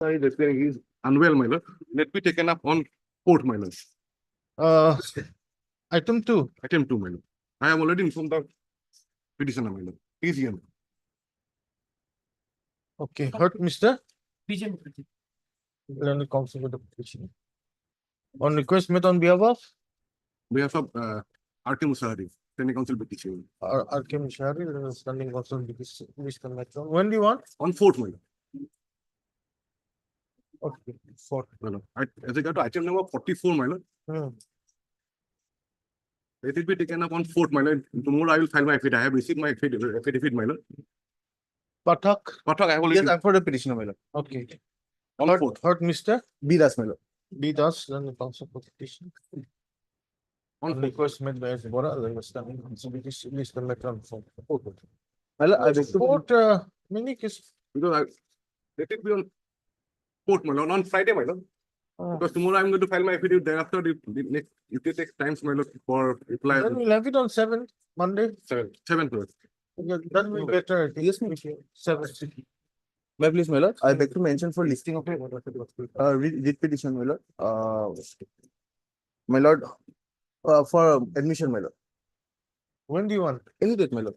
Is saying he's unwell, my lord. Let be taken up on court, my lord. Item 2. Item 2, my lord. I have already informed the petitioner, my lord. He's here. Okay, heard, Mr. Pigeon. Learned counsel with the petition. On request made on behalf of We have R.K. Musahari, Standing Council petition. R.K. Mishari, standing counsel with Mr. Metro. When do you want? On 4th, my lord. Okay, 4. My lord. As I got to item number 44, my lord. Let it be taken up on 4th, my lord. Tomorrow I will file my affidavit. I have received my affidavit, my lord. Pathak. Pathak, I have already. Yes, I'm for the petitioner, my lord. Okay. On Heard, 4th. heard, Mr. B. Das, my lord. B. Das, then counsel for petition. On On 4th. request made by Bora, then standing counsel with Mr. Metro. My lord, I beg to Court, many cases. Because let it be on 4th, my lord. On Friday, my lord. Because tomorrow I'm going to file my affidavit. Thereafter, if it takes time, my lord, for reply. Then we'll have it on 7th, Monday. 7th, Lord. Okay, then we better. Yes, ma'am. 7th. May I please, my lord? I beg to mention for listing of writ petition, my lord. My lord, for admission, my lord. When do you want? Any date, my lord.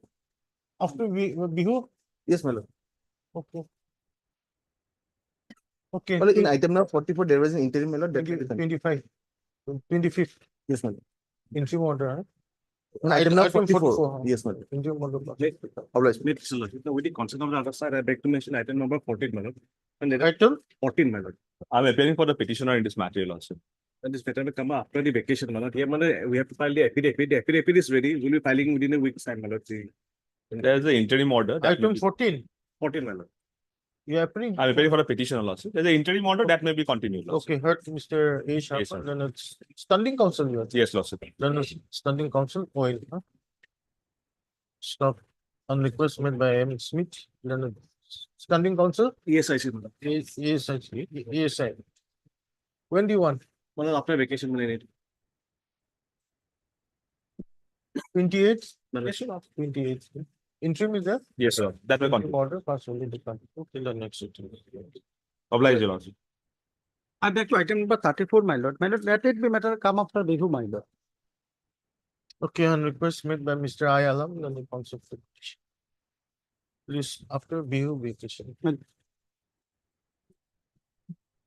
After Bihu? Yes, my lord. Okay. Okay. My lord, in item number 44, there was an interim, my lord. that will be done. 25. 25th. Yes, my lord. Interim order, huh? In item number Item 44. 44. Yes, my lord. Interim order. Obliged. With the consent of the other side, I beg to mention item number 14, my lord. And let it Item? 14, my lord. I'm appearing for the petitioner in this matter also. And this matter will come after the vacation, my lord. Here, my lord, we have to file the affidavit. The affidavit is ready. We'll be filing within a week's time, my lord. See. There's the interim order. that may Item be- 14. 14, my lord. You are appearing? I'm appearing for a petitioner also. There's an interim order that may be continued. also. Okay, heard Mr. A. Sharma, Yes, sir. then it's standing council. You are. Yes, Lordship. Then it's standing council, oil, huh? Stop. On request made by M. Smith, then it's standing council, Yes, I see, my lord. yes, I see, yes, I. When do you want? My lord, after vacation, my lord. 28th? My lord. Yes, sir. 28th. Interim is there? Yes, sir. That will continue. Order pass only the country. Okay, the next sitting. Oblige, Your Lordship. I beg to item number 34, my lord. My lord, let it be matter come after Bihu, my lord. Okay, on request made by Mr. I. Alam, then the council. Please, after Bihu vacation.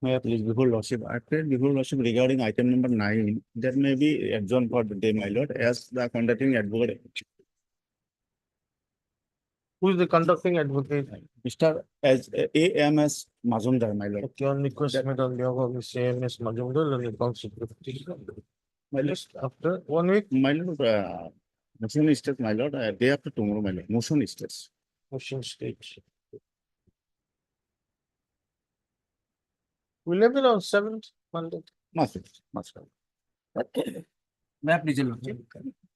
May I please, before lordship, before lordship regarding item number 9, there may be adjourned for the day, my lord, as the conducting advocate, Who is the conducting advocate? Mr. as AMS Mazumdar, my lord. Okay, on request made on behalf of Mr. A.M.S. Majumdar, then the council. My lord, Just after 1 week, my lord, motion is my lord, day after tomorrow, my lord, motion is motion stage. We'll have it on 7th Monday. must. May I please, lordship?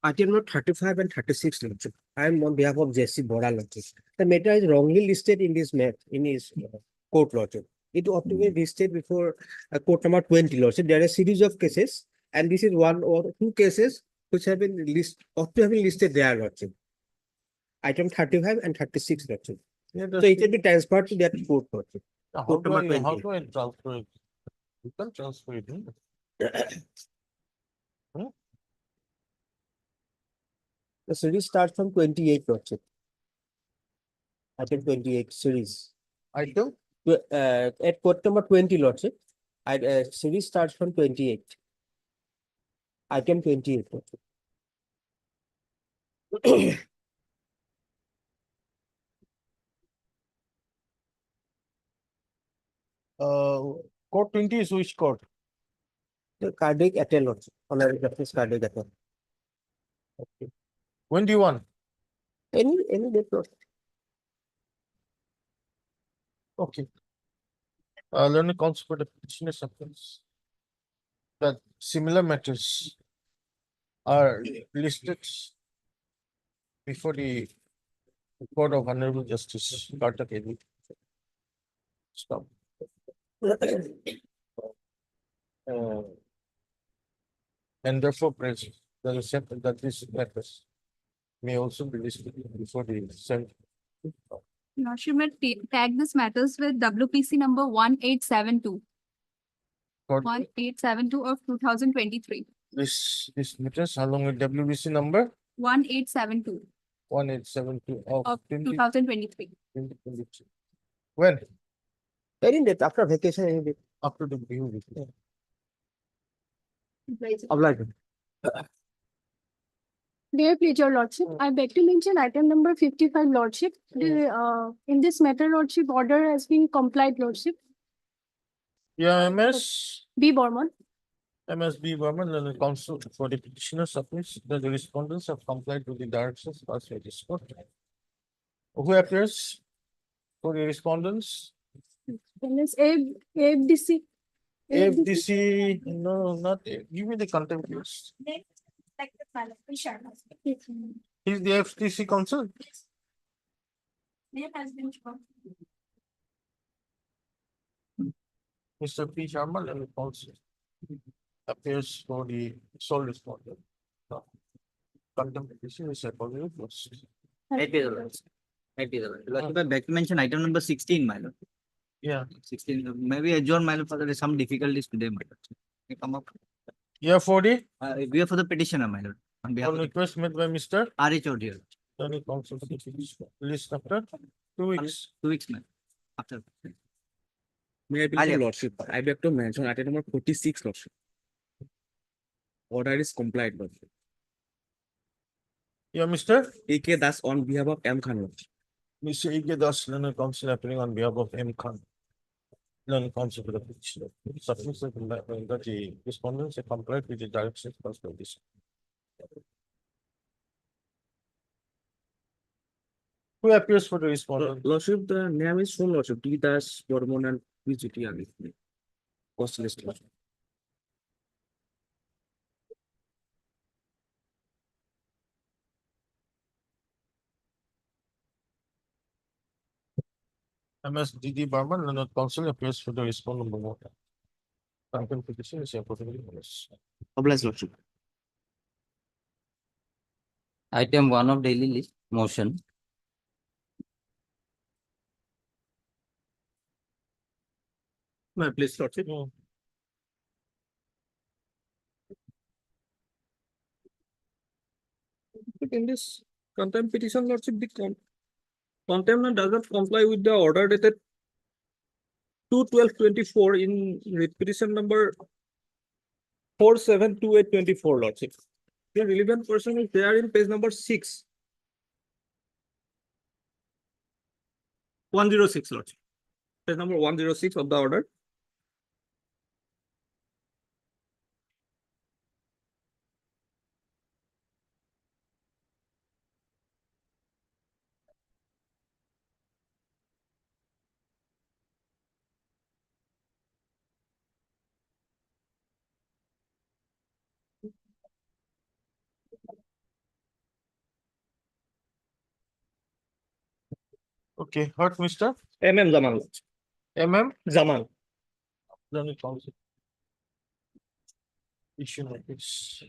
Item number 35 and 36, lordship. I am on behalf of Jesse Bora, lordship. The matter is wrongly listed in this in his court, lordship. It ought to be listed before court number 20, lordship. There are a series of cases, and this is one or two cases which have been ought to have been listed there, lordship. Item 35 and 36, lordship. Yeah, So it will be transferred to that court, lordship. how court do number I, how 20. do I transfer it? You can transfer it. The series starts from 28, lordship. Item 28 series. Item? At court number 20, lordship. Series starts from 28. Item 28, lordship. Court 20 is which court? The cardiac attack, lordship. Honorary justice cardiac attack. Okay. When do you want? Any date, lordship. Okay. Learn the counsel for the petitioner suppose that similar matters are listed before the Court of Honorable Justice, Carter KV. Stop. And therefore, that this matters may also be listed before the same Lordship may tag this matters with WPC number 1872. For 1872 of 2023. this matters along with WBC number 1872 1872 of of 2023. 2023. When? Any date after vacation, any date. After the review. Obliged. Dear please, your lordship, I beg to mention item number 55, lordship. In this matter, lordship, order has been complied, lordship. Yeah, MS. B. Bormon. MSB Burman and the counsel for the petitioner submits that the respondents have complied with the directions passed by this court. Who appears for the respondents? Then is AFDC. FDC, no, not, give me the content please. Is the FTC counsel? Mr. P. Sharma and the counsel appears for the sole respondent. Contemplation is accordingly first. Lordship, I beg to mention item number 16, my lord. Yeah, 16, maybe adjourn, my lord, for there is some difficulties today, my lord. May come up. yeah, for the, We are for the petitioner, my lord, on behalf on of request made by Mr. R. H. Chaudhary. Attorney Counsel for the list after 2 weeks. 2 weeks, man. After. May I Alia. please, lordship, I beg to mention item number 46, lordship. Order is complied, lordship. Yeah, Mr. AK Das on behalf of M Khan, lordship. Mr. Ike Das, learned counsel appearing on behalf of M. Khan. Learned counsel for the petitioner. Submits that the respondents have complied with the directions passed by this. Who appears for the respondent? Lordship, the name is shown, lordship, T Das Bormon and PGT Ali. Cost list, lordship. MS DD Barman, learned counsel appears for the respondent. Number 1. Content petition is accordingly honest. Obliged, lordship. Item 1 of daily list, motion. My please, lordship. In this contempt petition, lordship, the contemptor does not comply with the order dated 2/12/24 in writ petition number 472824, lordship. The relevant person is there in page number 6. 106, lordship. Page number 106 of the order. Okay, heard Mr. MM Zaman, lordship. MM. Zaman. Learned counsel. Issue notice.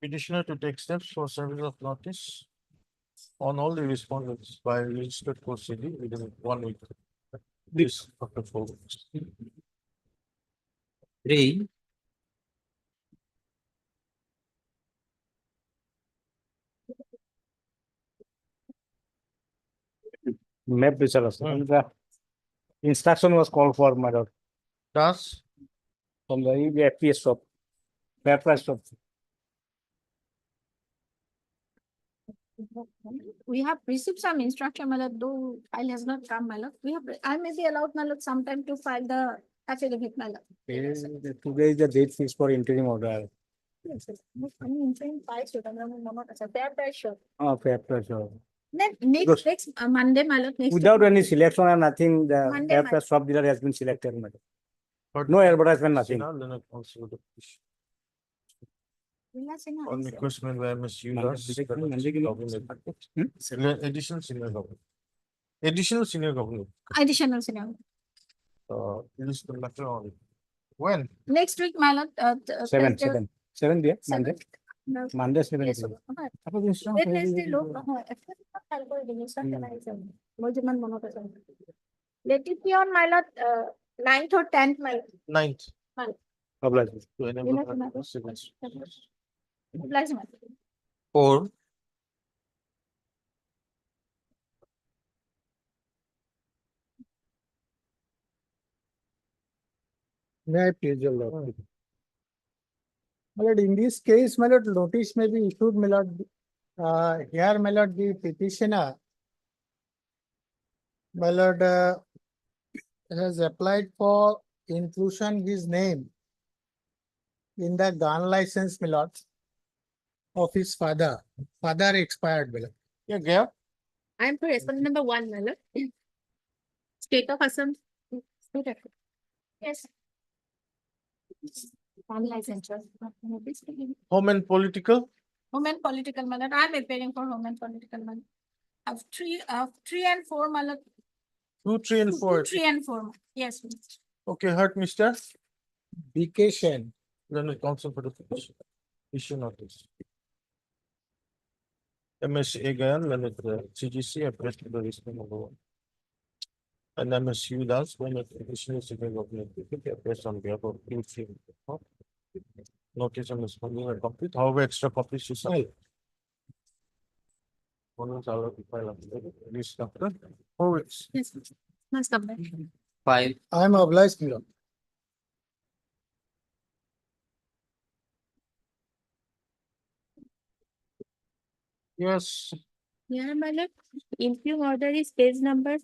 Petitioner to take steps for service of notice on all the respondents by registered proceeding within 1 week. This after 4 weeks. 3. Map the instruction was called for, my lord, Das, from the FPS shop. Map shop. We have received some instruction, my lord, though file has not come, my lord. I may be allowed, my lord, sometime to file the affidavit, my lord. Today is the date fixed for interim order. Yes, sir. আমি interim পাইছো, তাৰমানে মোৰ মনত আছে। fair price shop. Fair price shop. Next Monday, my lord, next. Without any selection and nothing, the Monday, fair my- price shop dealer has been selected, madam. heard No advertisement, nothing. Sinha, learned counsel for the petition. Relax, Sinha. On request made by MSU. Additional senior government. Additional senior government. Additional, Sinha. Release the matter on when? Next week, my lord. Seven, dear, Monday. Monday Yes, Wednesday লোক নহয়, এফালে file কৰি দিম, instruction আহিছে। মই যিমান মনত আছে। Let it be on mile 9th or 10th mile. Ninth. Mile. Oblige. To enable Yes, her ma'am. signals. Last mile. 4. May I please your lord? My lord, in this case, my lord, notice may be issued, my lord. Here, my lord, the petitioner, my lord, has applied for inclusion his name in the gun license, my lord, of his father. Father expired, my lord. Yeah, Gaya. I am for respondent number 1, my lord. State of Assam. State of. Yes. Family licensure. Home and political. Home and political, my lord. I am appearing for home and political, my lord. Of 3 and 4, my lord. 2, 3 and 4. 3 and 4. Yes, please. Okay, heard, Mr. Vacation. Learned counsel for the petition. Issue notice. MSA Gayan, learned CGC, appraised to the respondent number 1. And MSU does when a petition is seeking of the appraised on behalf of QC. Notice and responding are complete. However, extra copies is filed. One is already filed. List after 4 weeks. Yes, must come back. 5. I am obliged, my lord. Yes. Yeah, my lord. Impugn order is page number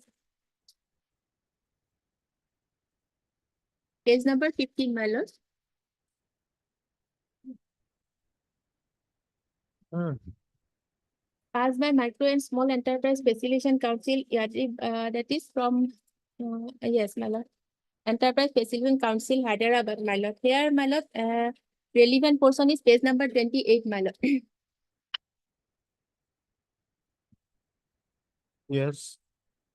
15, my lord. Passed by Micro and Small Enterprise Facilitation Council, that is from, yes, my lord. Enterprise Facilitation Council, Hyderabad, my lord. Here, my lord, relevant portion is page number 28, my lord. Yes.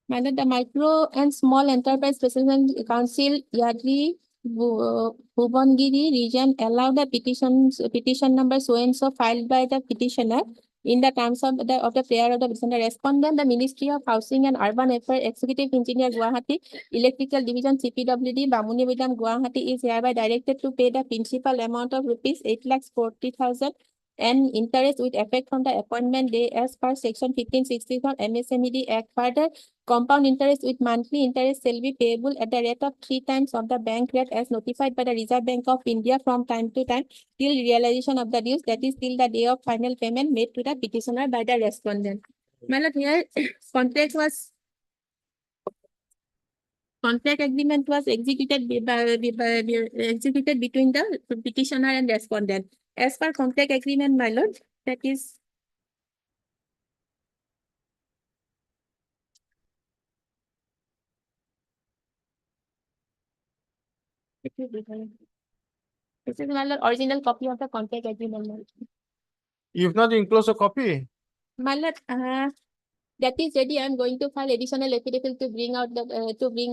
My lord, the Micro and Small Enterprise Facilitation Council, Yadri, Bhuvangiri region allowed the petition number so and so filed by the petitioner in the terms of the prayer of the petitioner. Respondent, the Ministry of Housing and Urban Affairs, Executive Engineer, Guwahati, Electrical Division, CPWD, Bamuni Vidam, Guwahati is hereby directed to pay the principal amount of rupees 8,40,000 and interest with effect from the appointment day as per section 1564 MSMED Act. Further, compound interest with monthly interest shall be payable at the rate of 3 times of the bank rate as notified by the Reserve Bank of India from time to time till realization of the dues, that is till the day of final payment made to the petitioner by the respondent. My lord, here contract agreement was executed executed between the petitioner and respondent. As per contract agreement, my lord, that is this is my lord, original copy of the contract agreement, my lord. You've not enclosed a copy. My lord, that is ready. I am going to file additional affidavit to bring out the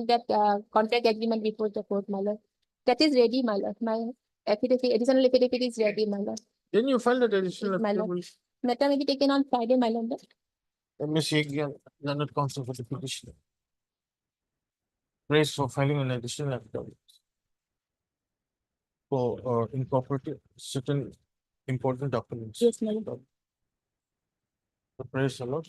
that contract agreement before the court, my lord. That is ready, my lord. My affidavit, additional affidavit is ready, my lord. Then you file that additional My lord. affidavit. Matter may be taken on Friday, my lord. Let me see again. Learned counsel for the petitioner. Praise for filing an additional affidavit. For incorporating certain important documents. Yes, my lord. The praise a lot.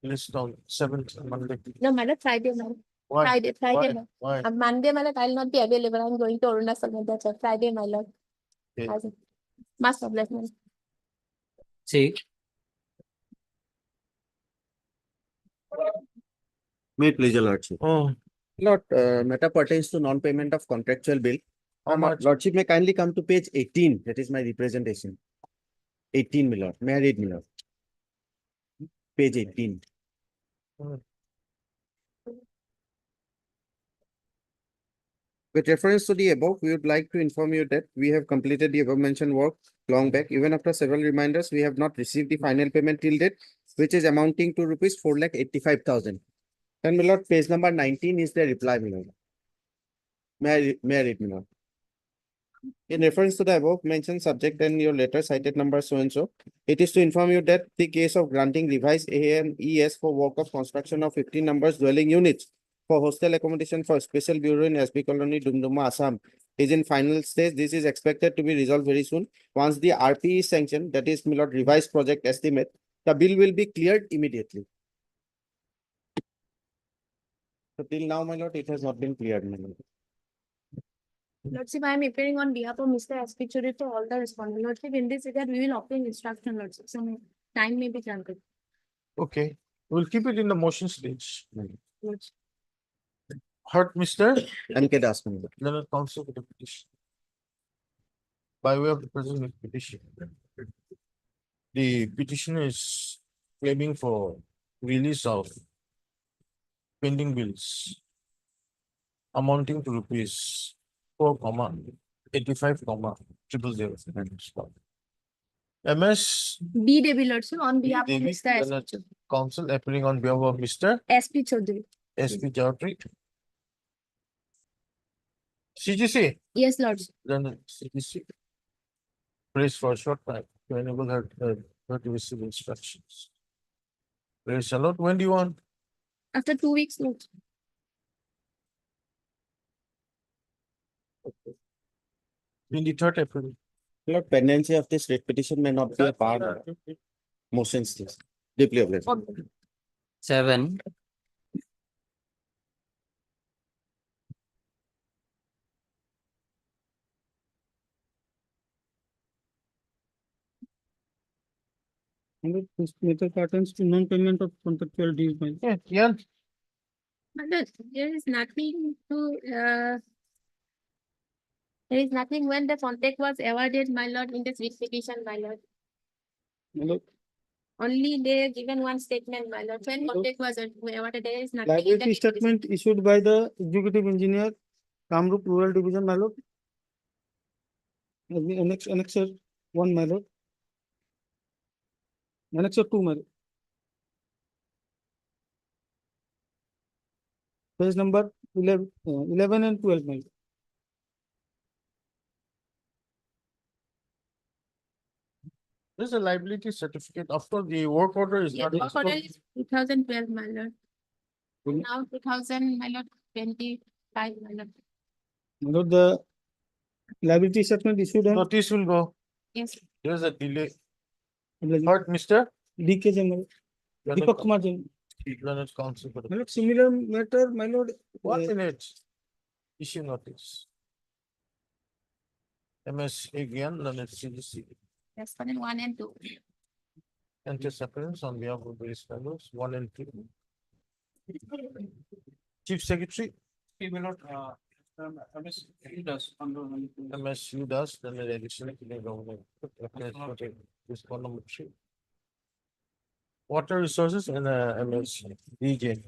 List on 7th Monday. No, my lord, Friday, my lord. Why? Friday, Why? my lord. Why? Monday, my lord, I will not be available. I am going to Arunachal, my lord. That's a Friday, my lord. Okay. Must have left, my lord. 6. May it please your lordship. Oh, Lord, matter pertains to non-payment of contractual bill. how much? Lordship may kindly come to page 18. That is my representation. 18, my lord. May I read, my lord? Page 18. With reference to the above, we would like to inform you that we have completed the above mentioned work long back. Even after several reminders, we have not received the final payment till date, which is amounting to rupees 4,85,000. And my lord, page number 19 is the reply, my lord. May I read, my lord? In reference to the above mentioned subject and your letter cited number so and so, it is to inform you that the case of granting revised AMES for work of construction of 15 numbers dwelling units for hostel accommodation for special bureau in SB Colony, Dumduma, Assam is in final stage. This is expected to be resolved very soon. Once the RP is sanctioned, that is my lord revised project estimate, the bill will be cleared immediately. So till now, my lord, it has not been cleared, my lord. Lordship, I am appearing on behalf of Mr. S.P. Churi for all the respondents. Lordship, in this regard, we will obtain instruction, Lordship, so time may be granted. Okay, we'll keep it in the motion stage. Lordship. Heard, Mr. MK Das, my lord. Leonard Counsel for the petition. By way of the present petition. The petition is claiming for release of pending bills amounting to rupees 4,85,000. MS B. Devi, Lordship, on behalf of Devi, Mr. S.P. Leonard Counsel appearing on behalf of Mr. S.P. Chaudhary. SP Chaudhary. CGC, Yes, Lordship. then CGC. Praise for a short time to enable her to receive instructions. Praise a lot. When do you want? After 2 weeks, Lordship. 23rd April. Lord, pendency of this writ petition may not be a part of motion stage. Deeply obliged. 7. This matter pertains to non-payment of contractual dues by. Yeah, But there is nothing to, there is nothing when the contract was awarded, my lord, in this writ petition, my lord. Only they given one statement, my lord. When contract was awarded, there is nothing. in the Liability writ petition. statement issued by the executive engineer, Kamrup Rural Division, my lord. Annexure 1, my lord. Annexure 2, my lord. Page number 11 and 12, my lord. this is a liability certificate. After the work order is Yeah, not. the work order disclosed. is 2012, my lord. Hmm. Now 2000, my lord, 25, my lord. My lord, the liability statement issued on Notice will go. Yes, There's a delay. Leonard Heard, Mr. Jain, Deepak Kumar Jain. Leonard Counsel for My the. lord, similar matter, my lord. 1 minute. Issue notice. MS again, Leonard CGC. respondent 1 and 2. Enter appearance on behalf of the respondents, 1 and 2. Chief Secretary. MS Udas, then the additional to the government. This call number 3. Water resources and MS DJ.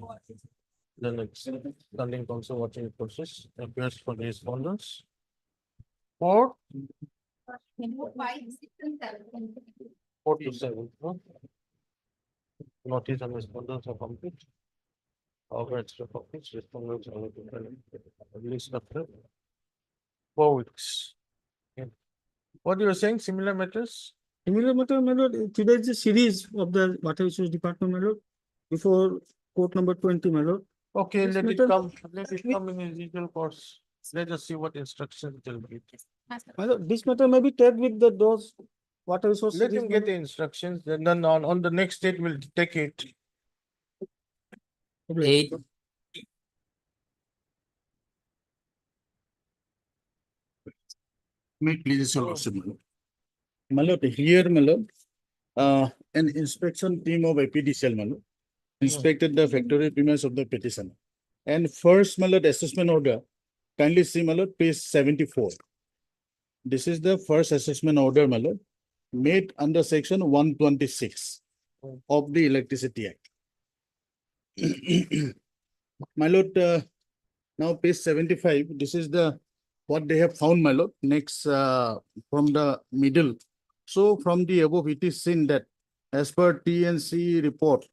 Then it's standing council watching process appears for the respondents. 4 to 7. Notice and respondents are complete. Our extra copies, respondents are at least after 4 weeks. Okay. What you are saying, similar matters? Similar matter, my lord, today is the series of the water resource department, my lord. Before court number 20, my lord. Okay, This let it matter- come in its usual course. Let us see what instructions it will be. My lord, this matter may be tagged with those water resources. Let him get the instructions, and then on the next date, we'll take it. 8. May it please your lordship, my lord. My lord, here, my lord, an inspection team of APDCL, my lord, inspected the factory premise of the petition. And first, my lord, assessment order, kindly see, my lord, page 74. This is the first assessment order, my lord, made under section 126 of the Electricity Act. My lord, now page 75, this is the what they have found, my lord. Next, from the middle. So from the above, it is seen that as per TNC report,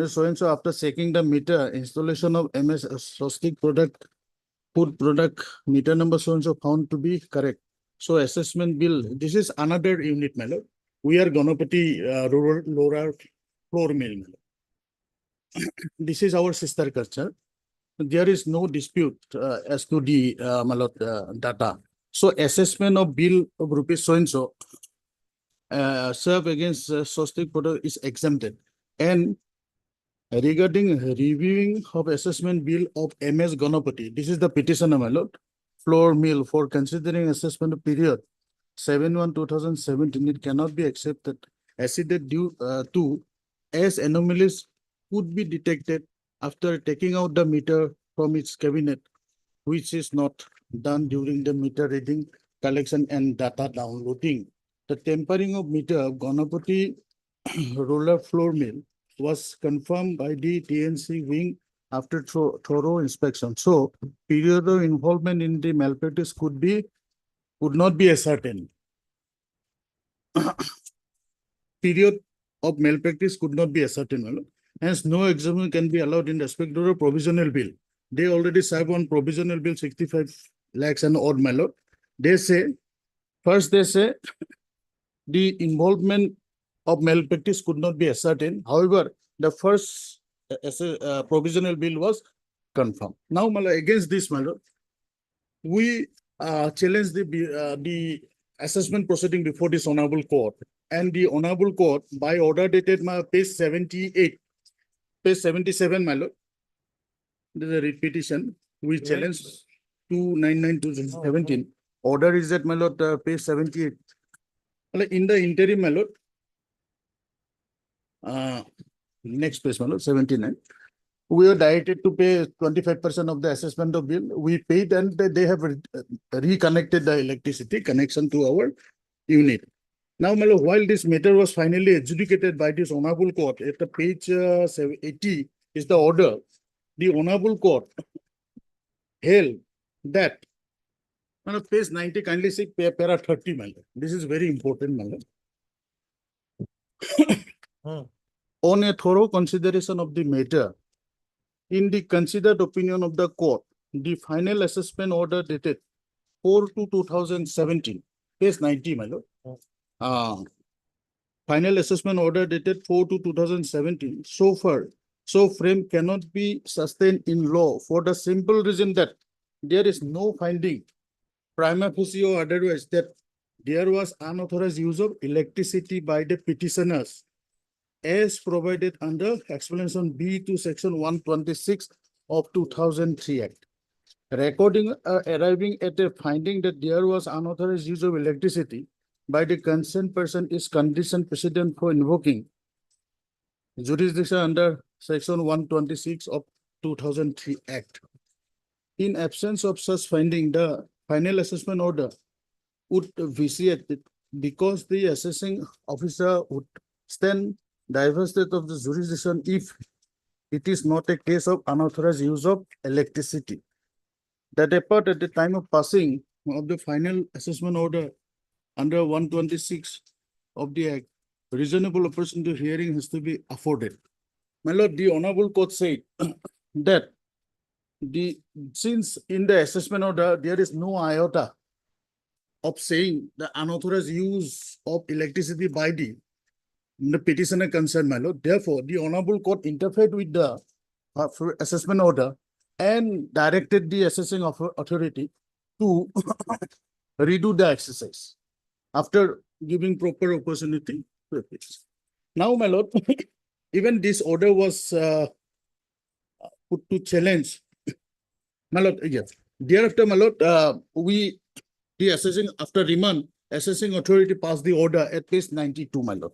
so and so after checking the meter, installation of MS Swastik product, food product, meter number so and so found to be correct. So assessment bill, this is another unit, my lord. We are Ganapati rural lower floor mill, my lord. This is our sister culture. There is no dispute as to the my lord, data. So assessment of bill of rupees so and so serve against Swastik product is exempted. And regarding reviewing of assessment bill of MS Ganapati, this is the petitioner, my lord. Floor mill for considering assessment period 7/1/2017, it cannot be accepted acceded due to as anomalies could be detected after taking out the meter from its cabinet, which is not done during the meter reading, collection and data downloading. The tempering of meter of Ganapati roller floor mill was confirmed by the TNC wing after thorough inspection. So period of involvement in the malpractice could not be ascertained. Period of malpractice could not be ascertained, my lord. Hence, no exemption can be allowed in respect to a provisional bill. They already serve on provisional bill 65 lakhs and odd, my lord. They say, first they say the involvement of malpractice could not be ascertained. However, the first provisional bill was confirmed. Now, my lord, against this, my lord, we challenge the assessment proceeding before this honorable court. And the honorable court, by order dated page 78, page 77, my lord, there's a repetition. We challenge 299/2017. Order is at, my lord, page 78. In the interim, my lord, next page, my lord, 79. We are directed to pay 25% of the assessment of bill. We paid and they have reconnected the electricity connection to our unit. Now, my lord, while this matter was finally adjudicated by this honorable court, at the page 80 is the order. The honorable court held that on page 90, kindly see para 30, my lord. This is very important, my lord. On a thorough consideration of the matter, in the considered opinion of the court, the final assessment order dated 4/2/2017, page 90, my lord. Final assessment order dated 4/2/2017, so frame cannot be sustained in law for the simple reason that there is no finding, prima facie or otherwise, that there was unauthorized use of electricity by the petitioners as provided under explanation B to section 126 of 2003 Act. Recording arriving at a finding that there was unauthorized use of electricity by the concerned person is condition precedent for invoking jurisdiction under section 126 of 2003 Act. In absence of such finding, the final assessment order would vitiate it because the assessing officer would stand divested of the jurisdiction if it is not a case of unauthorized use of electricity. That apart, at the time of passing of the final assessment order under 126 of the Act, reasonable opportunity to hearing has to be afforded. My lord, the honorable court said that since in the assessment order there is no iota of saying the unauthorized use of electricity by the petitioner concerned, my lord. Therefore, the honorable court interfered with the assessment order and directed the assessing authority to redo the exercise after giving proper opportunity to appeal. Now, my lord, even this order was put to challenge. My lord, yes. Thereafter, my lord, the assessing, after remand, assessing authority passed the order at page 92, my lord.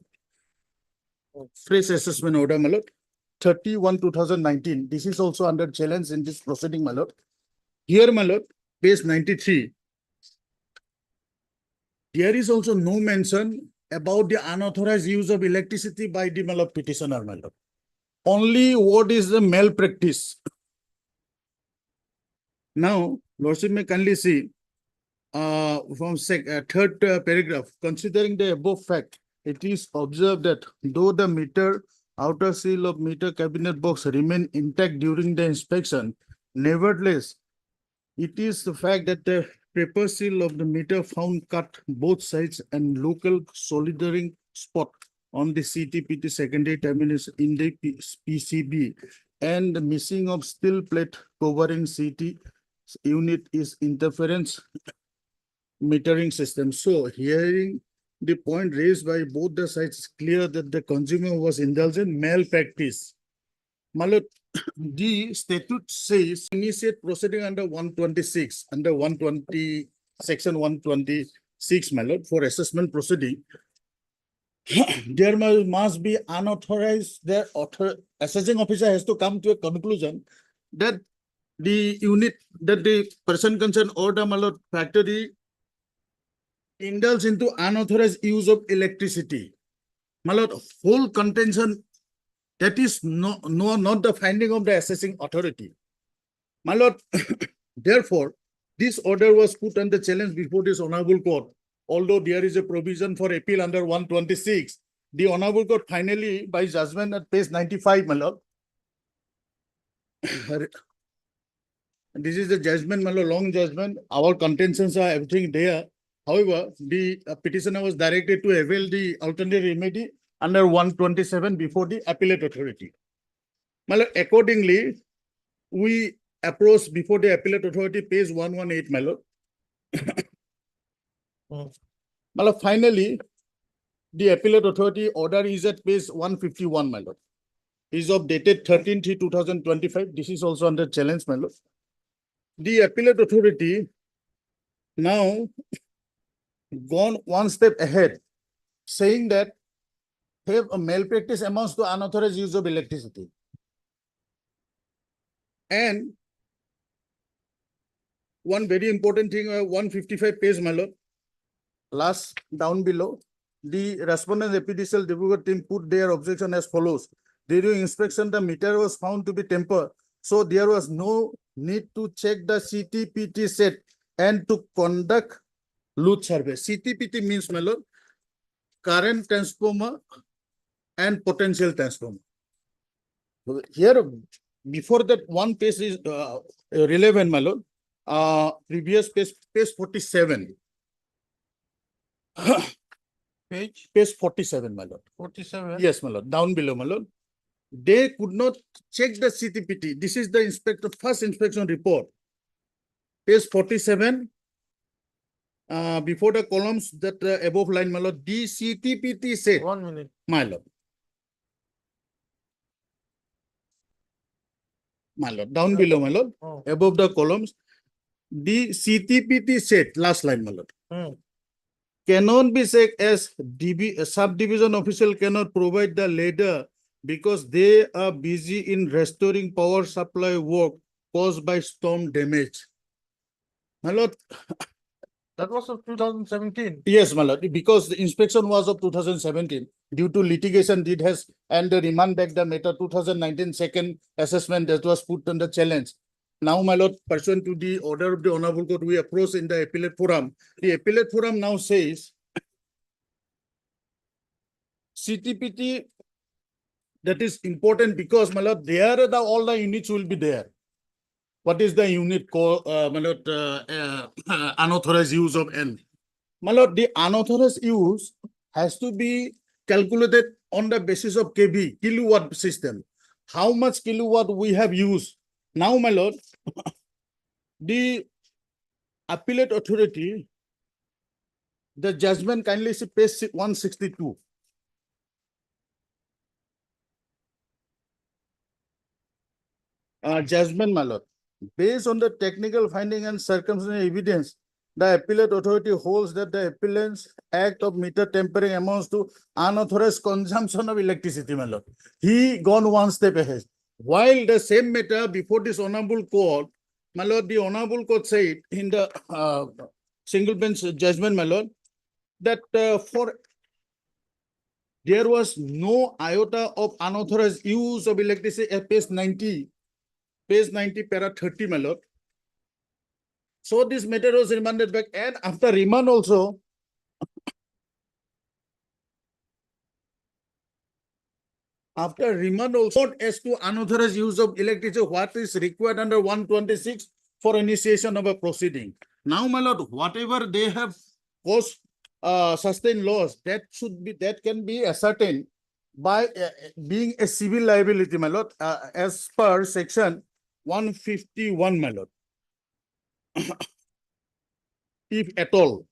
Fresh assessment order, my lord, 31/2019. This is also under challenge in this proceeding, my lord. Here, my lord, page 93. There is also no mention about the unauthorized use of electricity by the, my lord, petitioner, my lord. Only what is the malpractice. Now, lordship may kindly see from third paragraph, considering the above fact, it is observed that though the meter outer seal of meter cabinet box remain intact during the inspection, nevertheless, it is the fact that the paper seal of the meter found cut both sides and local soldering spot on the CTPT secondary terminus in the PCB and the missing of steel plate covering CT unit is interference metering system. So hearing the point raised by both the sides, it's clear that the consumer was indulgent malpractice. Malot, the statute says initiate proceeding under 126, under 120, section 126, Malot, for assessment proceeding. There must be unauthorized, the assessing officer has to come to a conclusion that the unit, that the person concerned or the Malot factory indulge into unauthorized use of electricity. Malot, whole contention, that is not the finding of the assessing authority. My lord, therefore, this order was put under challenge before this honorable court. Although there is a provision for appeal under 126, the honorable court finally, by judgment at page 95, my lord. This is the judgment, my lord, long judgment. Our contentions are everything there. However, the petitioner was directed to avail the alternative remedy under 127 before the appellate authority. My lord, accordingly, we approached before the appellate authority, page 118, my lord. My lord, finally, the appellate authority order is at page 151, my lord. Is of dated 13/3/2025. This is also under challenge, my lord. The appellate authority now gone one step ahead, saying that have a malpractice amounts to unauthorized use of electricity. And one very important thing, 155 page, my lord, last down below, the respondent APDCL Dibrugarh team put their objection as follows. During inspection, the meter was found to be tempered, so there was no need to check the CTPT set and to conduct load survey. CTPT means, my lord, current transformer and potential transformer. Here, before that, one page is relevant, my lord. Previous page 47. Page 47, my lord. 47. Yes, my lord. Down below, my lord. They could not check the CTPT. This is the inspector first inspection report. Page 47. Before the columns that above line, my lord, the CTPT said, 1 minute. my lord. My lord, down below, my lord, Oh. above the columns, the CTPT set, last line, my lord, cannot be said as subdivision official cannot provide the ladder because they are busy in restoring power supply work caused by storm damage. My lord, That was of 2017. yes, my lord, because the inspection was of 2017 due to litigation did has and the remand back the matter 2019 second assessment that was put under challenge. Now, my lord, pursuant to the order of the honorable court, we approach in the appellate forum. The appellate forum now says CTPT, that is important because, my lord, there the all the units will be there. What is the unit called, my lord, unauthorized use of N? My lord, the unauthorized use has to be calculated on the basis of kV, kilowatt system. How much kilowatt we have used? Now, my lord, the appellate authority, the judgment kindly see page 162. Judgment, my lord. Based on the technical finding and circumstantial evidence, the appellate authority holds that the appellant's act of meter tempering amounts to unauthorized consumption of electricity, my lord. He gone one step ahead. While the same matter before this honorable court, my lord, the honorable court said in the single bench judgment, my lord, that for there was no iota of unauthorized use of electricity at page 90. Page 90, para 30, my lord. So this matter was remanded back, and after remand also, as to unauthorized use of electricity, what is required under 126 for initiation of a proceeding. Now, my lord, whatever they have caused sustained loss, that can be ascertained by being a civil liability, my lord, as per section 151, my lord. If at all.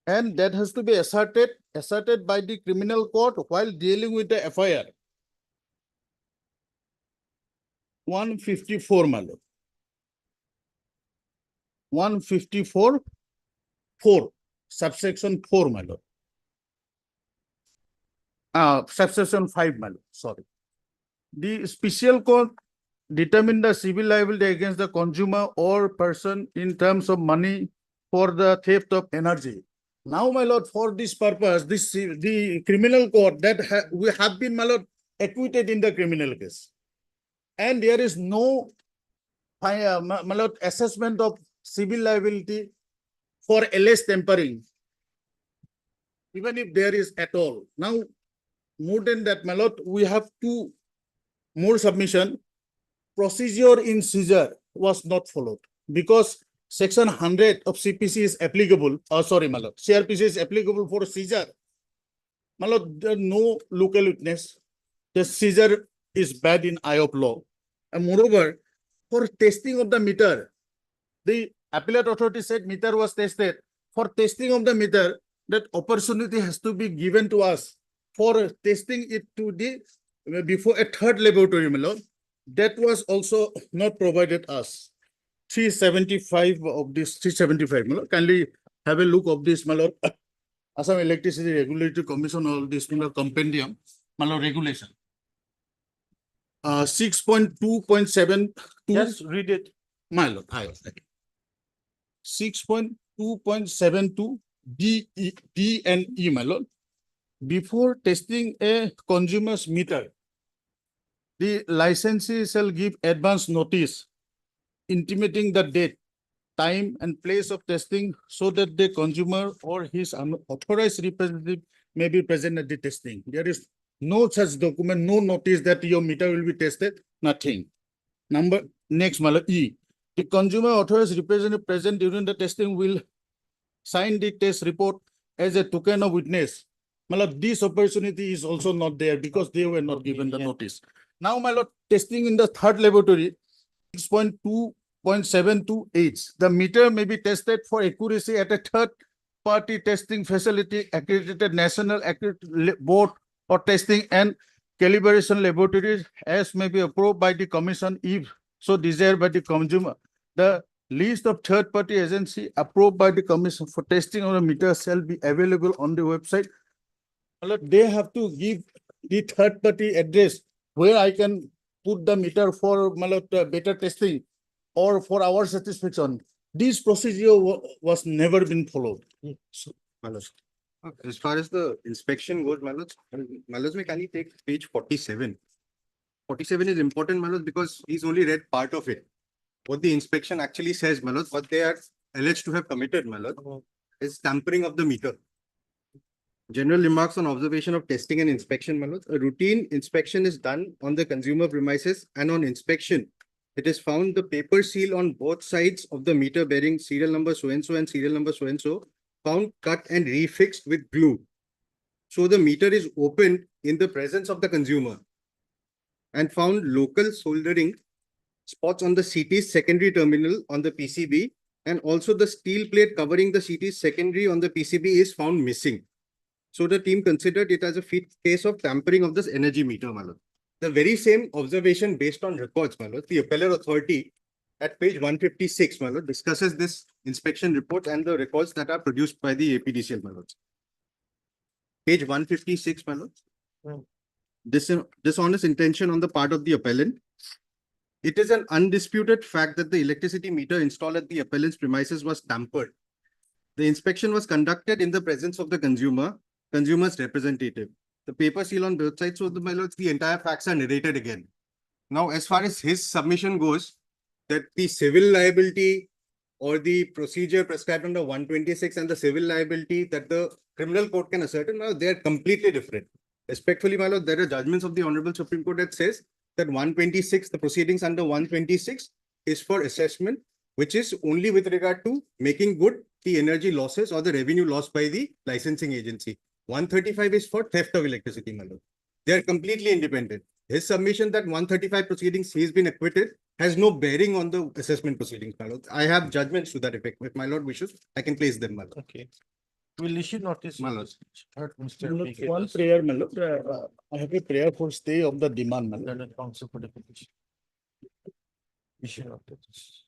And that has to be asserted by the criminal court while dealing with the FIR. 154, my lord. 154, 4, subsection 4, my lord. Subsection 5, my lord, sorry. The special court determined the civil liability against the consumer or person in terms of money for the theft of energy. Now, my lord, for this purpose, the criminal court that we have been, my lord, acquitted in the criminal case. And there is no, my lord, assessment of civil liability for alleged tampering, even if there is at all. Now, more than that, my lord, we have two more submission. Procedure in seizure was not followed because section 100 of CPC is applicable. Sorry, my lord, CRPC is applicable for seizure. My lord, there are no local witness. The seizure is bad in eye of law. And moreover, for testing of the meter, the appellate authority said meter was tested. For testing of the meter, that opportunity has to be given to us for testing it to the before a third laboratory, my lord. That was also not provided us. 375 of this, 375, my lord. Kindly have a look of this, my lord. Assam Electricity Regulatory Commission, all this, my lord, compendium, my lord, regulation. 6.2.7. Just read it. My lord, 6.2.72 D and E, my lord. Before testing a consumer's meter, the licensee shall give advance notice intimating the date, time, and place of testing so that the consumer or his unauthorized representative may be present at the testing. There is no such document, no notice that your meter will be tested, nothing. Next, my lord, E. The consumer authorized representative present during the testing will sign the test report as a token of witness. My lord, this opportunity is also not there because they were not given the notice. Now, my lord, testing in the third laboratory, 6.2.728. The meter may be tested for accuracy at a third-party testing facility, accredited national accredited board or testing and calibration laboratories as may be approved by the commission if so desired by the consumer. The list of third-party agency approved by the commission for testing of a meter shall be available on the website. They have to give the third-party address where I can put the meter for better testing or for our satisfaction. This procedure was never been followed. As far as the inspection goes, Malaj, can you take page 47? 47 is important, Malaj, because he's only read part of it. What the inspection actually says, Malaj, what they are alleged to have committed, Malaj, is tampering of the meter. General remarks on observation of testing and inspection, Malaj. A routine inspection is done on the consumer premises, and on inspection, it is found the paper seal on both sides of the meter bearing serial number so-and-so and serial number so-and-so found cut and refixed with glue. So the meter is opened in the presence of the consumer and found local soldering spots on the CT's secondary terminal on the PCB, and also the steel plate covering the CT's secondary on the PCB is found missing. So the team considered it as a case of tampering of this energy meter, Malad. The very same observation based on records, Malad, the appellate authority at page 156, Malad, discusses this inspection report and the records that are produced by the APDCL, Malad. Page 156, Malad. Dishonest intention on the part of the appellant. It is an undisputed fact that the electricity meter installed at the appellant's premises was tampered. The inspection was conducted in the presence of the consumer's representative. The paper seal on both sides of the entire facts are narrated again. Now, as far as his submission goes, that the civil liability or the procedure prescribed under 126 and the civil liability that the criminal court can ascertain, now they are completely different. Respectfully, my lord, there are judgments of the Honorable Supreme Court that says that 126, the proceedings under 126 is for assessment, which is only with regard to making good the energy losses or the revenue lost by the licensing agency. 135 is for theft of electricity, my lord. They are completely independent. His submission that 135 proceedings he's been acquitted has no bearing on the assessment proceedings, my lord. I have judgments to that effect. If my lord wishes, I can place them, my lord. Okay. We'll issue notice. My of lord. this. Heard Mr. My lord, PK one Das. prayer, my lord, I have a prayer for stay of the demand, my lord. Learned counsel for the petition. Issue notice.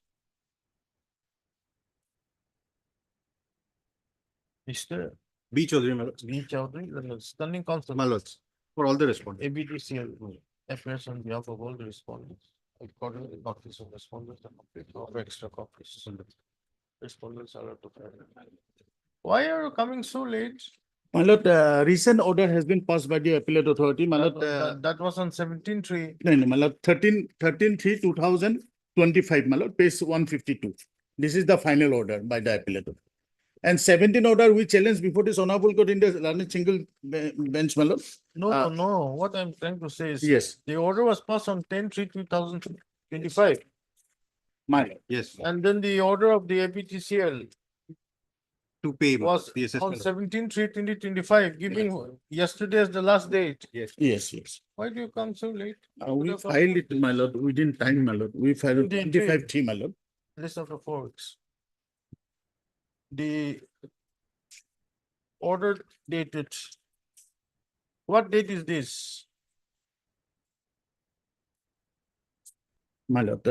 Mr. B. Chaudhary, my lord. B. Chowdhury, the standing counsel. My lords, for all the respondents. ABTCL appears on behalf of all the respondents. Accordingly, notice of respondents and complete of extra copies. Respondents are up to file. Why are you coming so late? My lord, recent order has been passed by the appellate authority, my lord. That was on 17/3. No, my lord, 13/3/2025, my lord, page 152. This is the final order by the appellate authority. And 17 order we challenged before this honorable court in the learned single bench, my lord. No, no, what I'm trying to say is. Yes, The order was passed on 10/3/2025. my lord. Yes, And then the order of the APTCL to pay was the on assessment. 17/3/2025, giving yesterday as the last date. Yes. Yes, yes. Why do you come so late? We filed it, my lord, within time, my lord. We filed Within 25 my lord. Less after 4 weeks. The order dated. What date is this? My lord,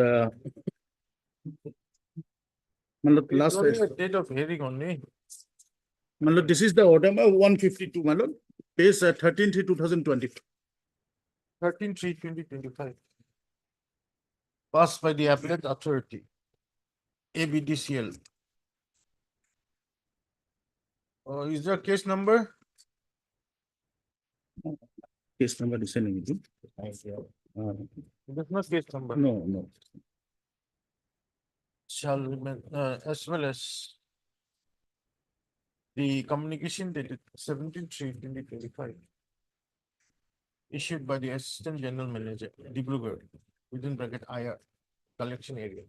my lord, It's last, only a date of hearing only. my lord, this is the order, 152, my lord, page 13/3/2020. 13/3/2025. Passed by the appellate authority. ABDCL. Is there a case number? Case number is sending it. There's no case number. No, no. Shall remain, as well as the communication dated 17/3/2025. Issued by the Assistant General Manager, Dibrugarh, within bracket IR, collection area,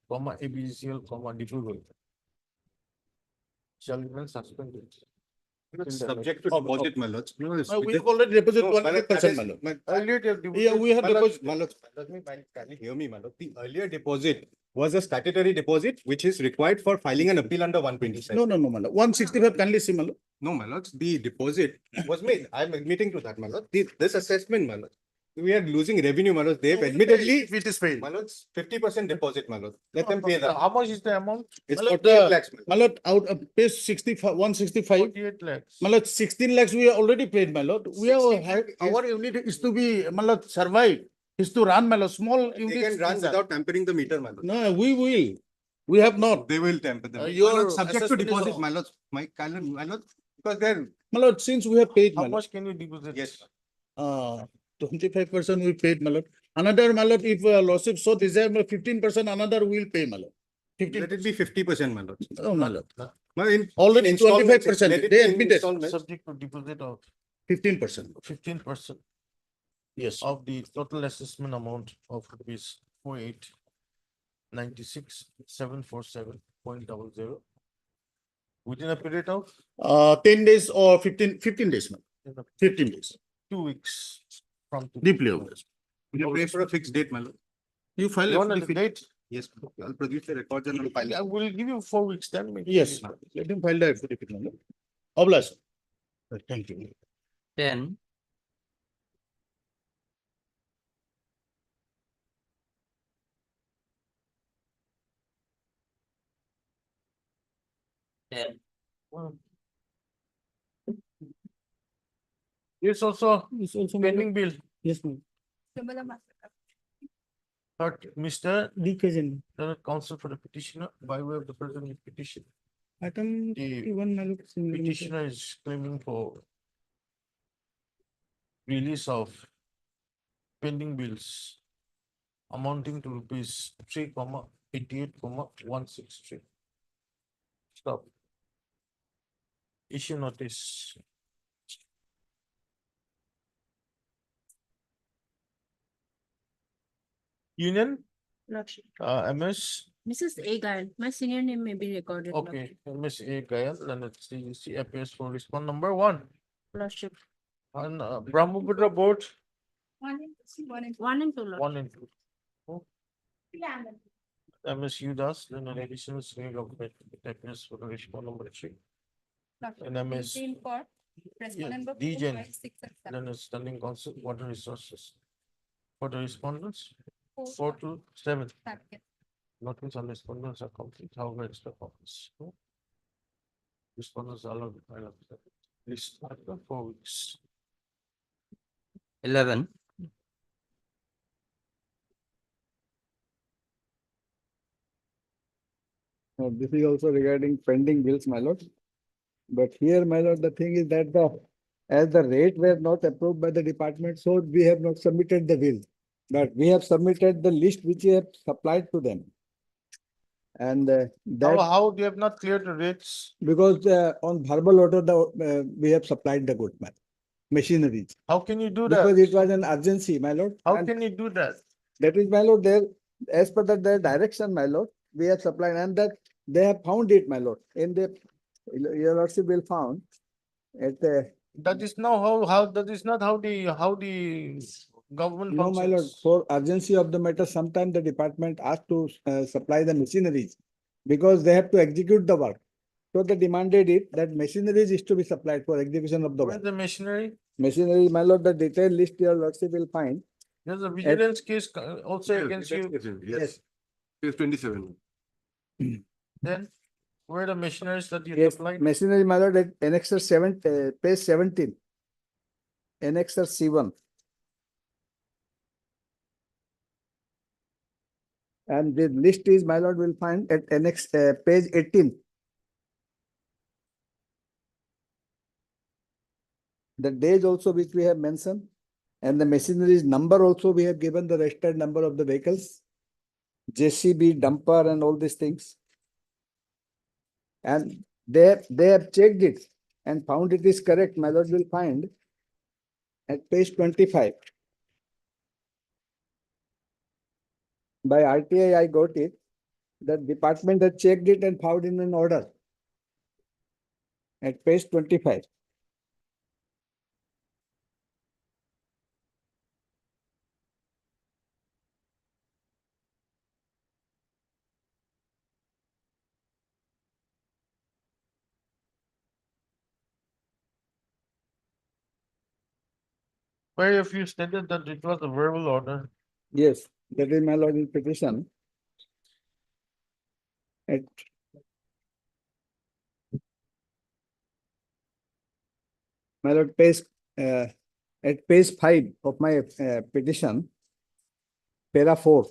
comma, ABCL, comma, Dibrugarh. Shall remain suspended. Subject to deposit, my lords. No, it's We with have the- already deposited No, my lord, 100%, that my is- lord. my- Earlier, they have Yeah, we have My lords, deposited. my lords, let me, can you hear me, my lord? The earlier deposit was a statutory deposit which is required for filing an appeal under 127. No, no, no, my lord. 165, kindly see, my lord. No, my lords, the deposit was made. I'm admitting to that, my lord. This assessment, my lord. We are losing revenue, my lord. They've admittedly, If it is paid. my lords, 50% deposit, my lord. Let them pay that. How much is the amount? It's My lord, 48 lakhs, my lord. My lord, out of page 65, 165, 48 lakhs. my lord, 16 lakhs we are already paid, my lord. We are, 16 lakh is- our unit is to be, my lord, survive, is to run, my lord, small They units. can run do that. without tampering the meter, my lord. No, we will. We have not. They will tamper them. My Your lord, subject to assessment is deposit, on. my lords, my lord, because they're, My lord, since we have paid, How my lord, much can you deposit? yes. 25% we paid, my lord. Another, my lord, if lordship so desire, 15% another will pay, my lord. Let 15%. it be 50%, my lords. Oh, my lord. Already Already 25%, they admitted. Subject to deposit of 15%. 15% Yes. of the total assessment amount of rupees 4896,747.00 within a period of 10 days or 15 days, ma'am. 15 days. 2 weeks from today. Deeply obliged. You pray for a fixed date, my lord. You file You want it. a date? Yes, I'll produce the records and I'll file I it. will give you 4 weeks then. maybe. Yes, let him file the affidavit, ma'am. Obliged. Thank you. 10. It's also It's also pending bill. Yes, ma'am. But Mr. Represent. Counsel for the petitioner by way of the present petition. Item The 51, my lord. petitioner is claiming for release of pending bills amounting to rupees 3,88,163. Stop. Issue notice. Union, Lordship. MS, Mrs. A. Gail, my senior name may be recorded. okay, MS A Gayal, then it's CGC appears for respond number 1. Lordship. And Brahmaputra board, 1 and 2. 1 and 2. MS Udas, then an additional string of appears for respond number 3. And MS For respondent number DGen, then it's standing constant water resources. For the respondents, 4 to 7. Notice on respondents are complete, however, it's the office. Respondents are allowed to file a list after 4 weeks. 11. This is also regarding pending bills, my lord. But here, my lord, the thing is that as the rate were not approved by the department, so we have not submitted the bill. But we have submitted the list which we have supplied to them. And that, How you have not cleared the rates? because on verbal order, we have supplied the good machineries. How can you do Because that? it was an urgency, my lord. How and can you do that? That is, my lord, there, as per their direction, my lord, we have supplied, and that they have found it, my lord, in the, your lordship will found at the, That is now that is not how the government no, my lord, functions. for urgency of the matter, sometime the department asked to supply the machineries because they have to execute the work. So they demanded it that machineries is to be supplied for execution of the Where's work. the machinery? Machinery, my lord, the detailed list your lordship will find. There's a vigilance case also Yes, against yes, you. yes, yes. Case 27. Then where are the machineries that you Yes, supplied? machinery, my lord, at annexer 7, page 17. Annexer C1. And the list is, my lord, will find at annex, page 18. The days also which we have mentioned, and the machineries number also we have given the registered number of the vehicles, JCB, dumper and all these things. And they have checked it and found it is correct, my lord will find at page 25. By RTI, I got it. The department had checked it and found in an order at page 25. Where if you stated that it was a verbal order? Yes, that is my lord in petition. At my lord, page, at page 5 of my petition, para 4.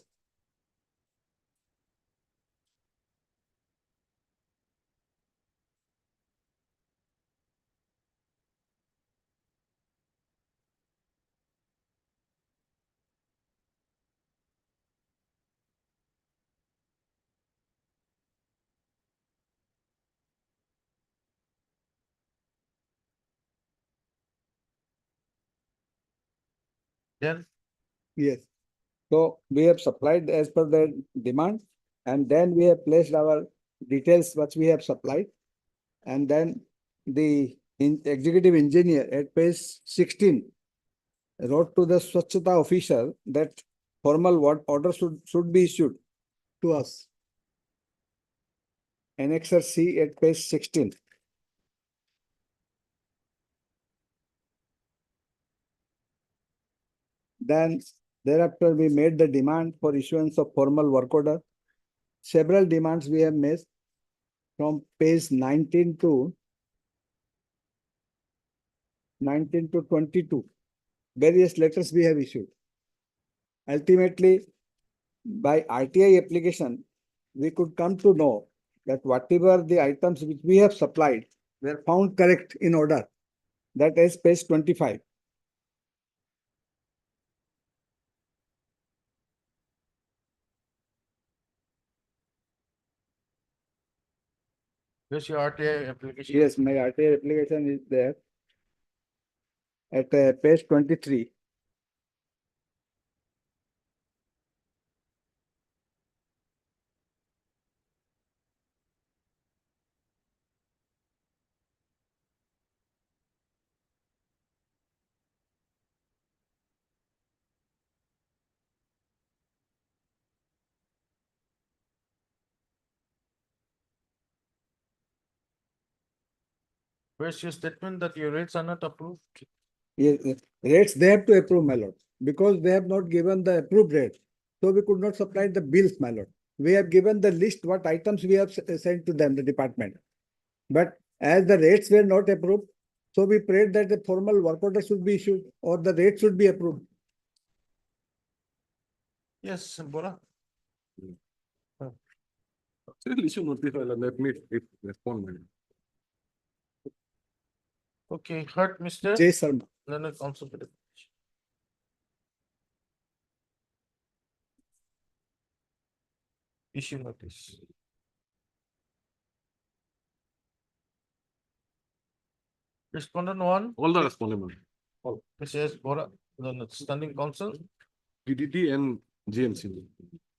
Then Yes. So we have supplied as per the demand, and then we have placed our details which we have supplied. And then the executive engineer at page 16 wrote to the Swachhata officer that formal order should be issued to us. Annexer C at page 16. Then thereafter we made the demand for issuance of formal work order. Several demands we have made from page 19 to 22. Various letters we have issued. Ultimately, by RTI application, we could come to know that whatever the items which we have supplied were found correct in order. That is page 25. where's your RTI application? Yes, my RTI application is there at page 23. Where's your statement that your rates are not approved? Rates, they have to approve, my lord, because they have not given the approved rate. So we could not supply the bills, my lord. We have given the list, what items we have sent to them, the department. But as the rates were not approved, so we prayed that the formal work order should be issued or the rate should be approved. Yes, Bora. Still issue notify, let me respond, madam. Okay, heard, Mr. Jay Sharma. Leonard Council. Issue notice. Respondent one, All the respondent, madam. Mr. S. Bora, the standing council, GDD and GMC.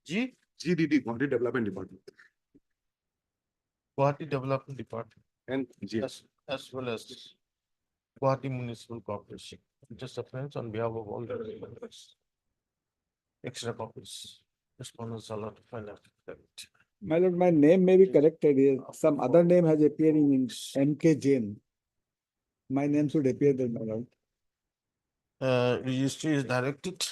G, GDD, Guwahati Development Department, Guwahati Development Department, and GS. as well as Guwahati Municipal Corporation. Just a friends on behalf of all the members. Extra copies. Respondents are allowed to find out. My lord, my name may be corrected here. Some other name has appearing in MK Jain. My name should appear there, my lord. Registry is directed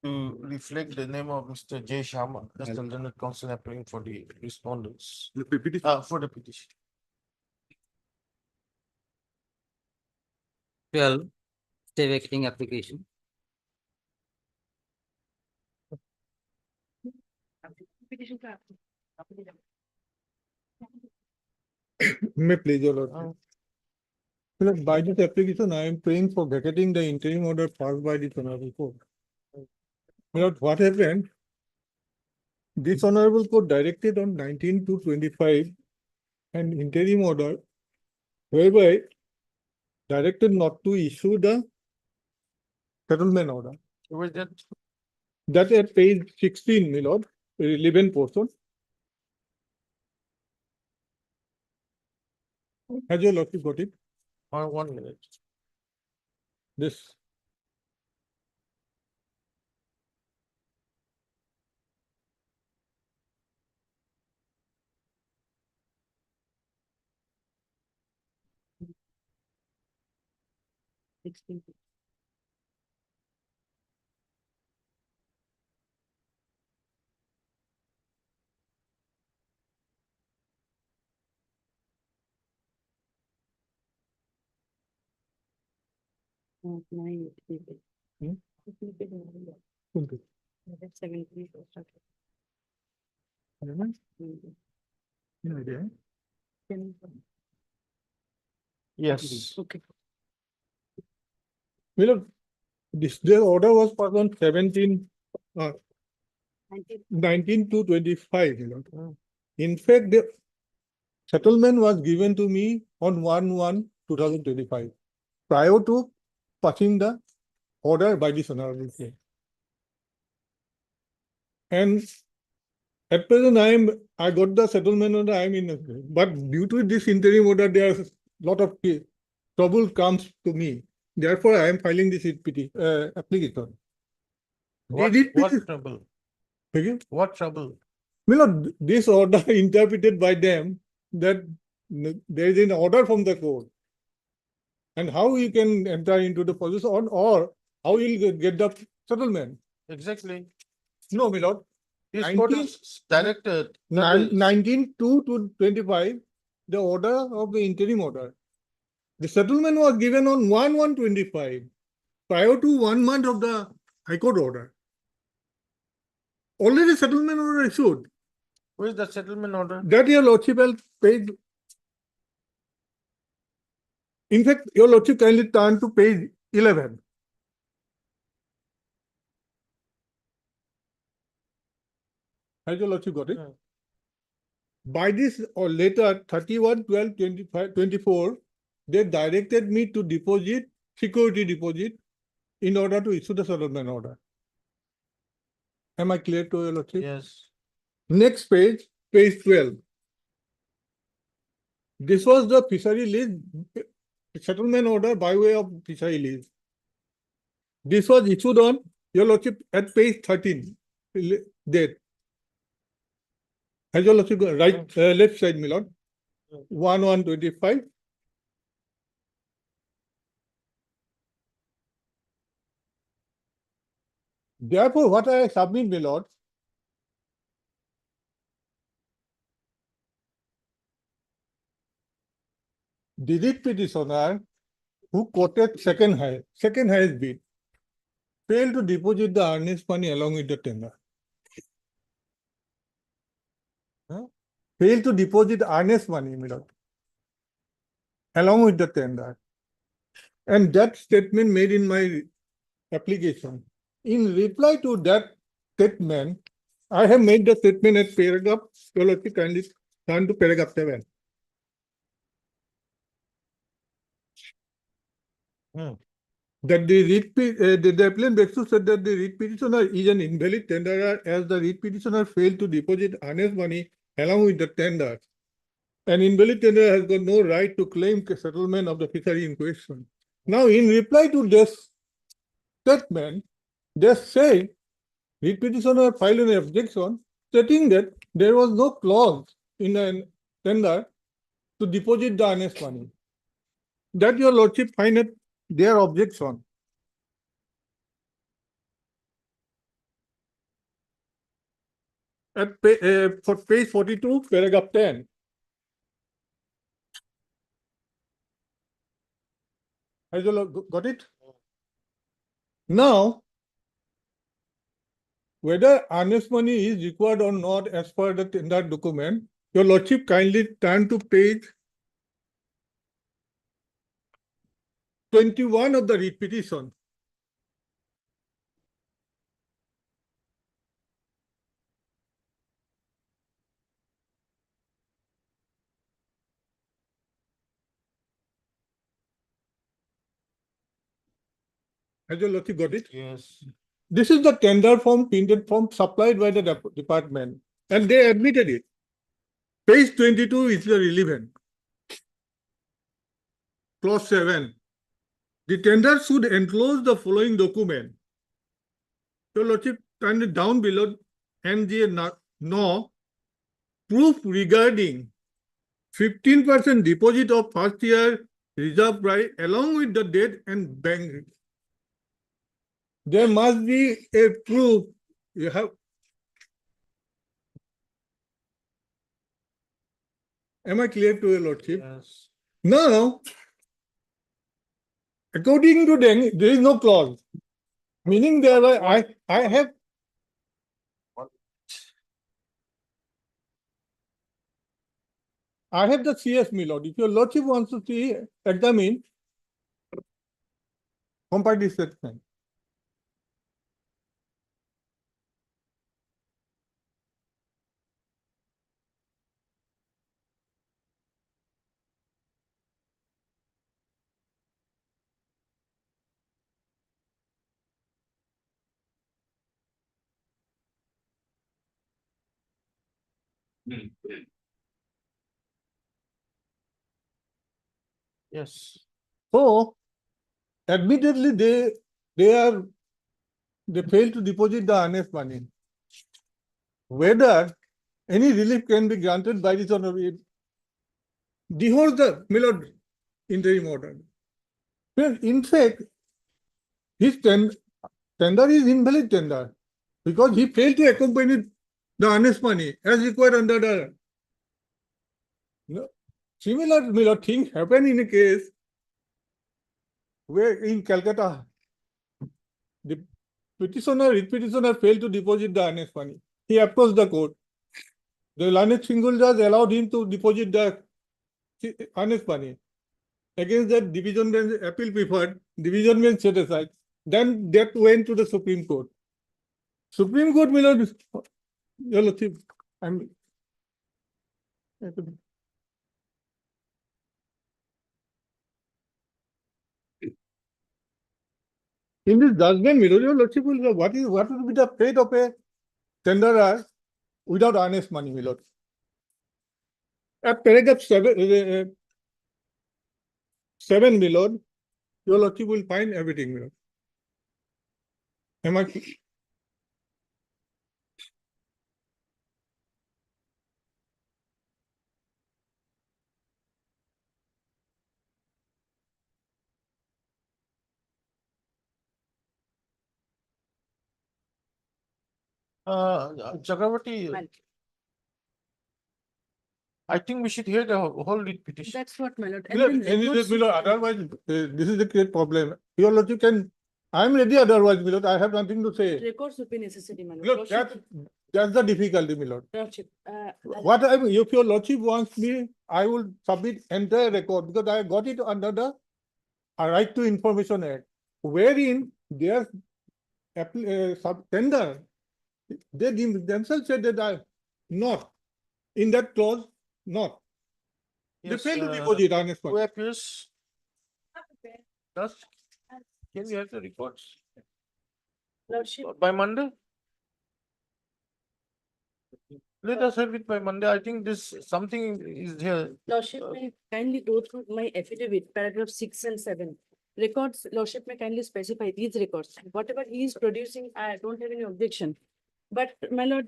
to reflect the name of Mr. J. Sharma as the Leonard Council appearing for the respondents, The PPT. for the petition. 12, stay vacating application. May please, your lord. Lord, by this application, I am praying for vacating the interim order passed by this honorable court. My lord, what happened? This honorable court directed on 19/2/25 an interim order whereby directed not to issue the settlement order. Who is that? That at page 16, my lord, relevant portion. Has your lordship got it? 1 minute. This. Yes. Okay. This order was passed on 19/2/25. In fact, the settlement was given to me on 1/1/2025, prior to passing the order by this honorable court. And at present, I got the settlement order, I am in, but due to this interim order, there are lot of trouble comes to me. Therefore, I am filing this application. What Did- trouble? Again? What trouble? This order interpreted by them that there is an order from the court. And how you can enter into the position or how you get the settlement? Exactly. No, my lord. This court 19 is directed. that the- 19/2/25, the order of the interim order. The settlement was given on 1/1/25, prior to 1 month of the High Court order. Already settlement order issued. Who is the settlement order? That your lordship has paid. In fact, your lordship kindly turn to page 11. Has your lordship got it? Yeah. By this or later, 31/12/25/24, they directed me to deposit, security deposit, in order to issue the settlement order. Am I clear to your lordship? Yes. Next page, page 12. This was the fishery lease settlement order by way of fishery lease. This was issued on, your lordship, at page 13, date. Has your lordship got right, left side, my lord? 1/125. Therefore, what I submit, my lord, the writ petitioner who quoted second highest bid failed to deposit the earnest money along with the tender. Failed to deposit earnest money, my lord, along with the tender. And that statement made in my application. In reply to that statement, I have made the statement at paragraph, your lordship kindly turn to paragraph 7. That the appellant Bexu said that the writ petitioner is an invalid tenderer as the writ petitioner failed to deposit earnest money along with the tender. An invalid tenderer has got no right to claim settlement of the fishery in question. Now, in reply to this statement, they say writ petitioner filed an objection stating that there was no clause in a tender to deposit the earnest money. That your lordship find it their objection. At for page 42, paragraph 10. Has you got it? Now, whether earnest money is required or not as per the tender document, your lordship kindly turn to page 21 of the writ petition. Has your lordship got it? Yes. This is the tender form, printed form supplied by the department, and they admitted it. Page 22 is the relevant. Clause 7. The tender should enclose the following document. Your lordship, kindly down below NGA no proof regarding 15% deposit of first year reserve price along with the date and bank. There must be a proof. You have. Am I clear to your lordship? Yes. Now, according to them, there is no clause. Meaning there I have the CS, my lord. If your lordship wants to see, examine, compare this statement. Yes. So, admittedly, they fail to deposit the earnest money. Whether any relief can be granted by this or not, deholds the Millard interim order. Well, in fact, his tender is invalid tender because he failed to accompany the earnest money as required under the. Similar thing happened in a case where in Calcutta, the writ petitioner failed to deposit the earnest money. He approached the court. The learned single judge allowed him to deposit the earnest money. Against that, division bench appeal preferred, division bench set aside. Then that went to the Supreme Court. Supreme Court, my lord, your lordship, in this judgment, your lordship, what will be the fate of a tenderer without earnest money, my lord? At paragraph 7, my lord, your lordship will find everything, my lord. Am I? Chakravarti, I think we should hear the whole read petition. That's what, my lord. Milord, otherwise, this is the great problem. Your lordship can, I am ready otherwise, Milord, I have nothing to say. Records would be necessary, my Milord, that's the difficulty, Milord. Lordship, What I, if your lordship wants me, I will submit entire record because I got it under the Right to Information Act, wherein their tender, they themselves said that I not in that clause, not. They Yes, failed to deposit on who spot. appears? Does, can we have the records Lordship, by Monday? Let us have it by Monday. I think this, something is here. Lordship, may kindly go through my affidavit, paragraph 6 and 7. Records, Lordship may kindly specify these records. Whatever he is producing, I don't have any objection. But my lord,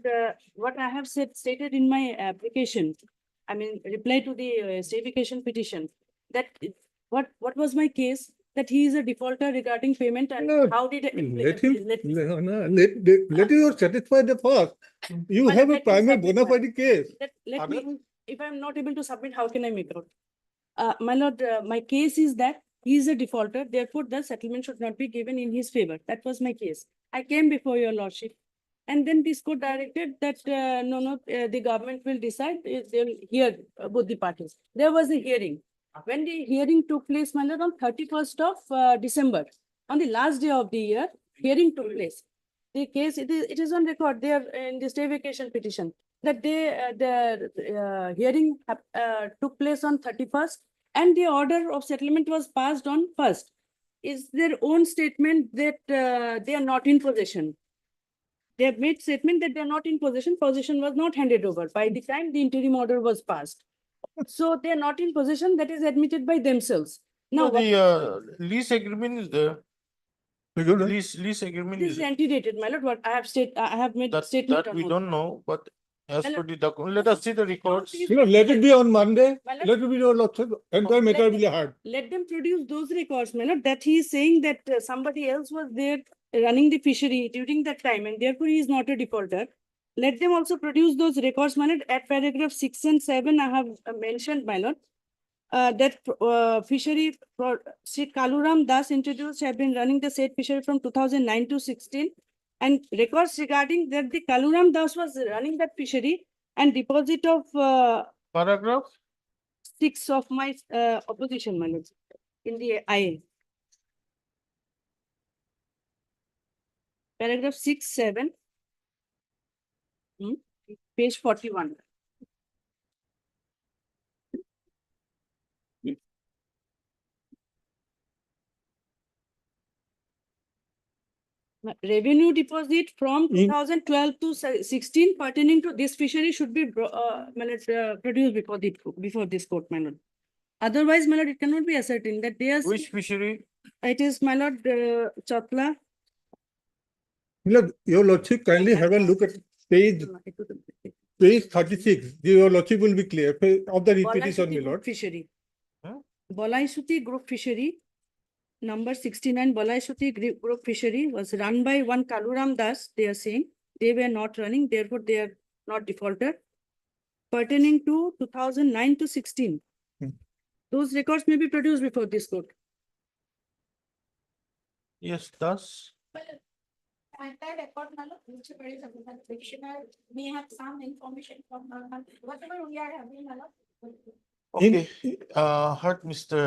what I have stated in my application, I mean, reply to the certification petition, that what was my case? That he is a defaulter regarding payment and No, how did Let him, let you satisfy the first. You But have a let me primary submit bona my- fide case. Let me, Other- if I'm not able to submit, how can I make out? My lord, my case is that he is a defaulter, therefore the settlement should not be given in his favor. That was my case. I came before your lordship. And then this court directed that, the government will decide, they'll hear both the parties. There was a hearing. When the hearing took place, my lord, on 31st of December, on the last day of the year, hearing took place. The case, it is on record there in the stay vacation petition that the hearing took place on 31st and the order of settlement was passed on 1st. Is their own statement that they are not in possession. They have made statement that they are not in possession. Possession was not handed over by the time the interim order was passed. So they are not in possession. That is admitted by themselves. No, Now, what the lease agreement is there. Lease agreement this is, is antedated, my lord. What I have made statement. that we on don't know, but as Well, per the document, let us see the records. please- Let it be on Monday, Well, let it be your lordship, entire matter will be heard. Let them produce those records, my lord, that he is saying that somebody else was there running the fishery during that time and therefore he is not a defaulter. Let them also produce those records, my lord. At paragraph 6 and 7, I have mentioned, my lord, that fishery for Sri Kaluram Das introduced have been running the said fishery from 2009 to 16. And records regarding that the Kaluram Das was running that fishery and deposit of Paragraph? 6 of my opposition, my lord, in the IA. Paragraph 6, 7. Page 41. Revenue deposit from In- 2012 to 16 pertaining to this fishery should be produced before this court, my lord. Otherwise, my lord, it cannot be ascertained that there's, Which fishery? it is, my lord, Chotla. Your lordship kindly have a look at page 36. Your lordship will be clear of the repetition, my Balaisuti Group lord. Fishery. Huh? Balaisuti Group Fishery, number 69, Balaisuti Group Fishery was run by one Kaluram Das, they are saying. They were not running, therefore they are not defaulted. Pertaining to 2009 to 16. Hmm. Those records may be produced before this court. Yes, thus. Entire record, which the petitioner may have some information from whatever we are having, Okay, heard Mr.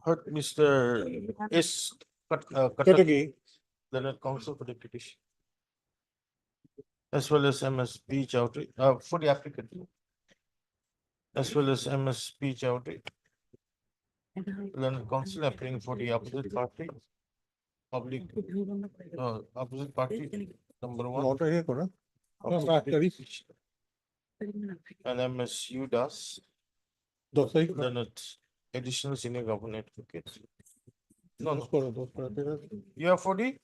Heard Mr. S. Kataki. Leonard Counsel for the petition. As well as MSP Chowdhury, for the applicant. As well as MSP Chowdhury. Leonard Counsel appearing for the opposite party. Public, opposite party, number one. Not here, Kora. opposite Sorry. petition. And MSU does, Dosai. then it's additional senior government advocate. No, no, you have for the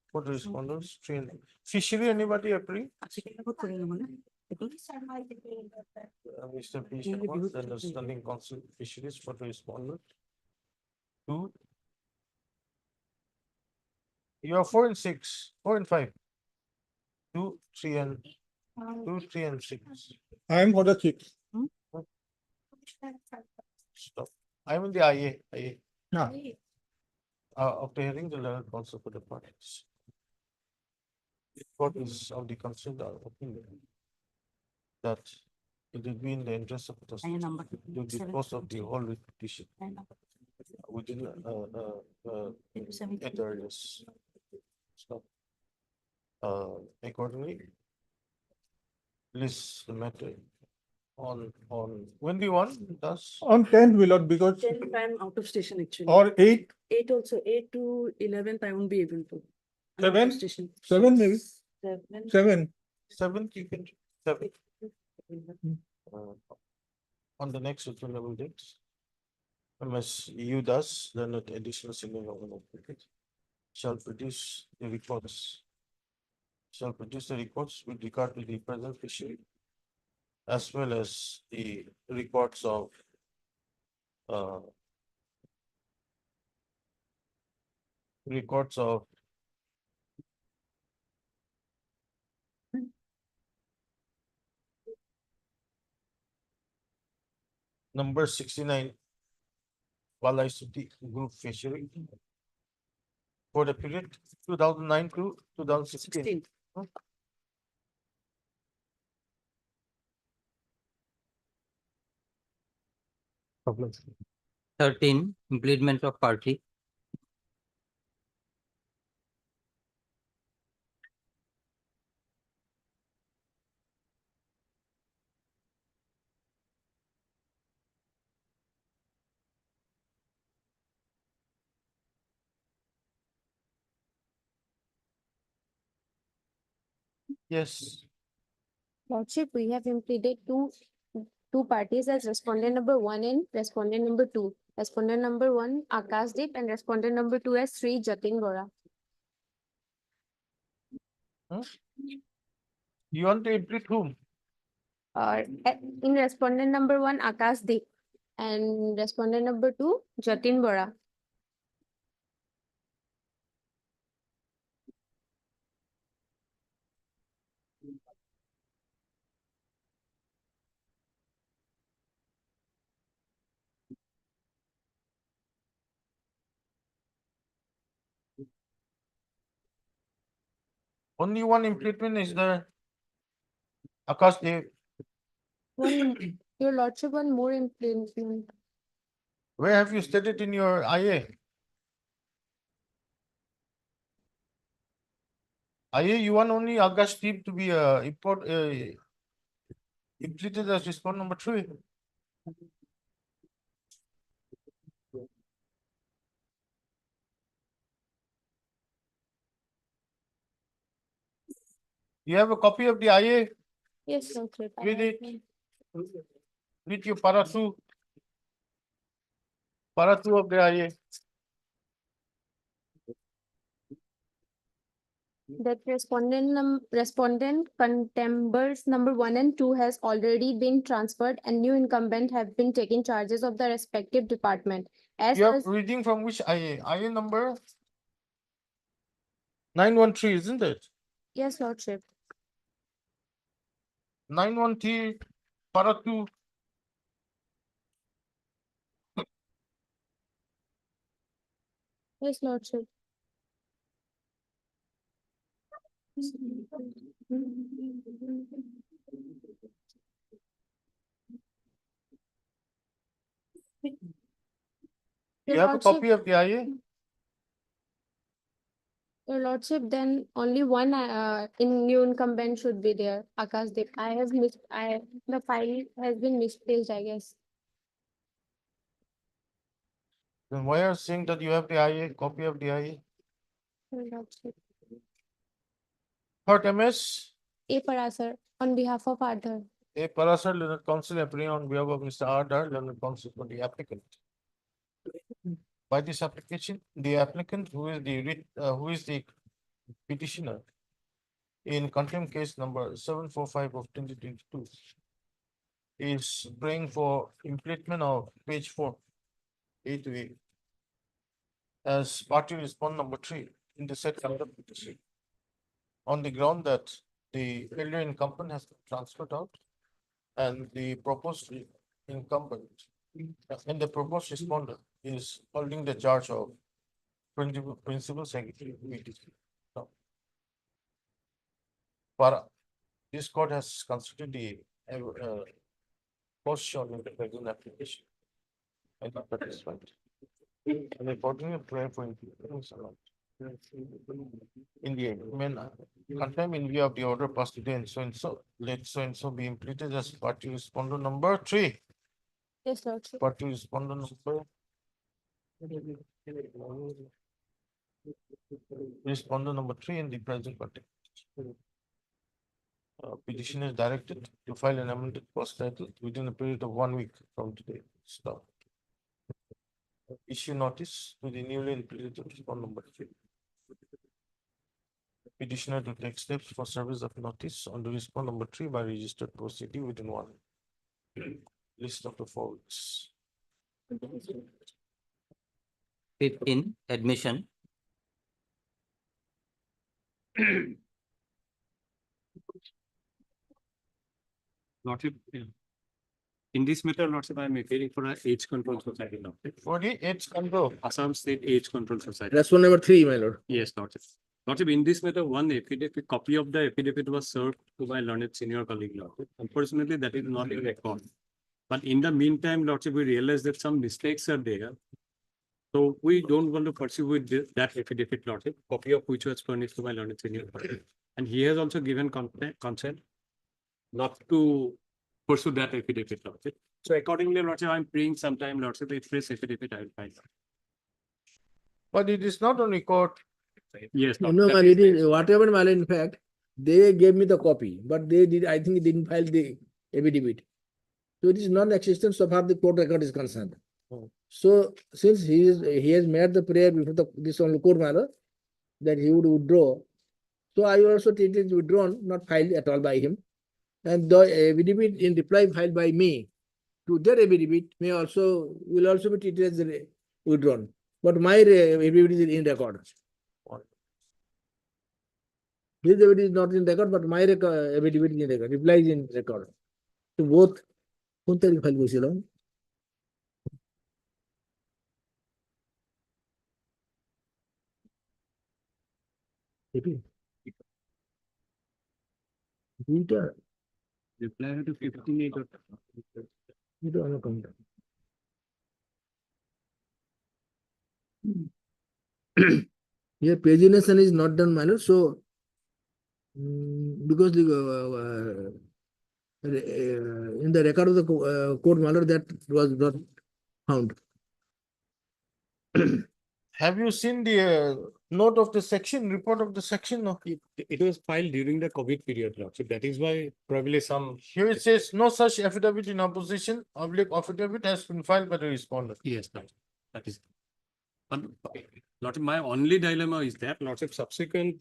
for the respondents, train. Fishery, anybody agree? Mr. P. Sharma, then the standing council fisheries for the respondent. Two. You are 4 and 6, 4 and 5. 2, 3 and 2, 3 and 6. I am for the six. Stop. I'm in the IA. Yeah. After hearing the learned counsel for the parties. Court is of the considered opinion that it will be in the interest of the Line number to dispose of the whole petition within eight areas. So, accordingly, list the matter on when do you want does On tenth, Milord, because, Tenth, I'm out of station actually. or eight, Eight also, 8 to 11th, I won't be able to. I'm out of 7? Station. 7 maybe, 7. 7. 7th you can 7 on the next available dates. Unless you does, then an additional single government shall produce the reports. Shall produce the reports with regard to the present fishery. As well as the reports of records of number 69 Walai Suti Group Fishery for the period 2009 to 2016. 16. Problem. 13, implement of party. Yes, Lordship, we have implemented two parties as respondent number 1 and respondent number 2. Respondent number 1, Akashdeep, and respondent number 2 as Sri Jatin Gora. you want to implicate whom? In respondent number 1, Akashdeep, and respondent number 2, Jatin Bora. Only one implicate is the Akash Dev. One, your lordship, one more implement. Where have you stated in your IA? IA, you want only Akash Dev to be implemented as respondent number 3. You have a copy of the IA Yes, lordship. I Read have it. one. with your para 2 of the IA. That respondent contenders number 1 and 2 has already been transferred and new incumbent have been taking charges of the respective department. As You are as reading from which IA? IA number 913, isn't it? yes, lordship. 913 para 2. Yes, lordship. You have a copy of the IA? Your lordship, then only one in new incumbent should be there. Akashdeep. The file has been misplaced, I guess. Then why are you saying that you have the IA, copy of the IA? Your lordship. Third MS, A Parasar, on behalf of Ardhar. a Parasar Learned Counsel appearing on behalf of Mr. Ardhar, Learned Counsel for the applicant. By this application, the applicant who is the petitioner in contempt case number 745 of 2022 is praying for implementation of page 4, A to A as party response number 3 in the said counter petition on the ground that the earlier incumbent has been transferred out and the proposed incumbent and the proposed respondent is holding the charge of principal secretary. Now, But this court has considered the post shown in the present application. I think that is right. And accordingly, apply for interference allowed. In the main, confirm in view of the order passed today and so, let so and so be implemented as party respondent number 3. Yes, Lordship. Party respondent number. Respondent number 3 in the present context. Petition is directed to file an amended post title within a period of 1 week from today. Stop. Issue notice to the newly implemented respondent number 3. Petitioner to take steps for service of notice on the respondent number 3 by registered proceeding within 1 list of the 4 weeks. 15, admission. Lordship, in this matter, Lordship, I am appearing for a age control society. Lordship. For the age control. Assam State Age Control Society. That's one number 3, my lord. Yes, Lordship. Lordship, in this matter, one affidavit, copy of the affidavit was served to my learned senior colleague, Lordship. Unfortunately, that is not in record. But in the meantime, Lordship, we realized that some mistakes are there. So we don't want to pursue with that affidavit, Lordship, copy of which was furnished to my learned senior colleague. And he has also given consent not to pursue that affidavit, Lordship. So accordingly, Lordship, I'm praying sometime, Lordship, if this affidavit I will find. But it is not only court. Yes. No, Lordship, my that is lady, there. whatever, my lord, in fact, they gave me the copy, but they did, I think, didn't file the affidavit. So it is non-existence so far the court record is concerned. Oh. So since he has made the prayer before this on court matter that he would withdraw. So I also treated withdrawn, not filed at all by him. And the affidavit in reply filed by me to that affidavit will also be treated as withdrawn. But my affidavit is in record. His affidavit is not in record, but my affidavit is in record, reply is in record. So both, কোন তারিখ file করেছিল? দুইটা Reply to 15 or দুটো আমার কোনটা? Here pagination is not done, my lord, so because the in the record of the court, my lord, that was not found. Have you seen the note of the section, report of the section? No. it was filed during the COVID period, Lordship. That is why probably some. Here it says no such affidavit in opposition, affidavit has been filed by the respondent. Yes, Lordship. That is. But Lordship, my only dilemma is that, Lordship, subsequent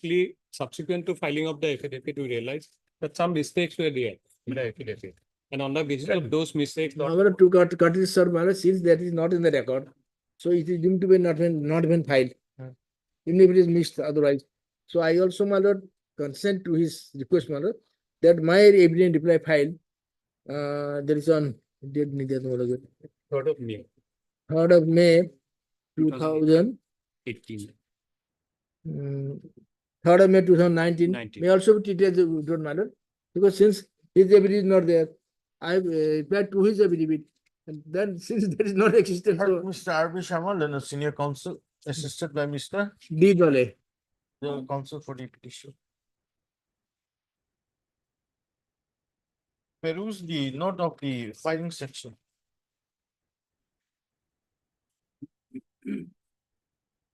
to filing of the affidavit, we realized that some mistakes were there in the affidavit. And on the basis of those mistakes, Lordship, However, to cut it, sir, my lord, since that is not in the record, so it is deemed to be not been filed. Even if it is missed otherwise. So I also, my lord, consent to his request, my lord, that my evident reply file, there is on date, 3rd of May, 3rd of May 2018. 3rd of May 2019 19. may also be treated as a withdrawn matter, because since his affidavit is not there, I replied to his affidavit, and then since there is not existence, so Mr. R.B. Sharma, then a senior counsel, assisted by Mr. D. Dole. The counsel for the petition. Peruse the note of the filing section.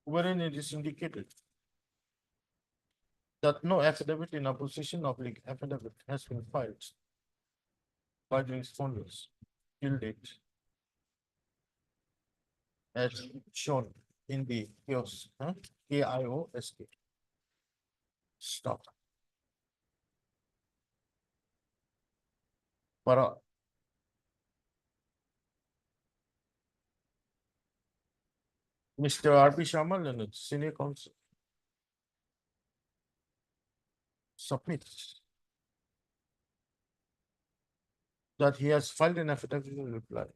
Wherein it is indicated that no affidavit in opposition of the affidavit has been filed by the respondents till date, as shown in the KIOS, KIOSK. Stop. Para. Mr. R.P. Sharma, Leonard, senior counsel. submits that he has filed an affidavit in reply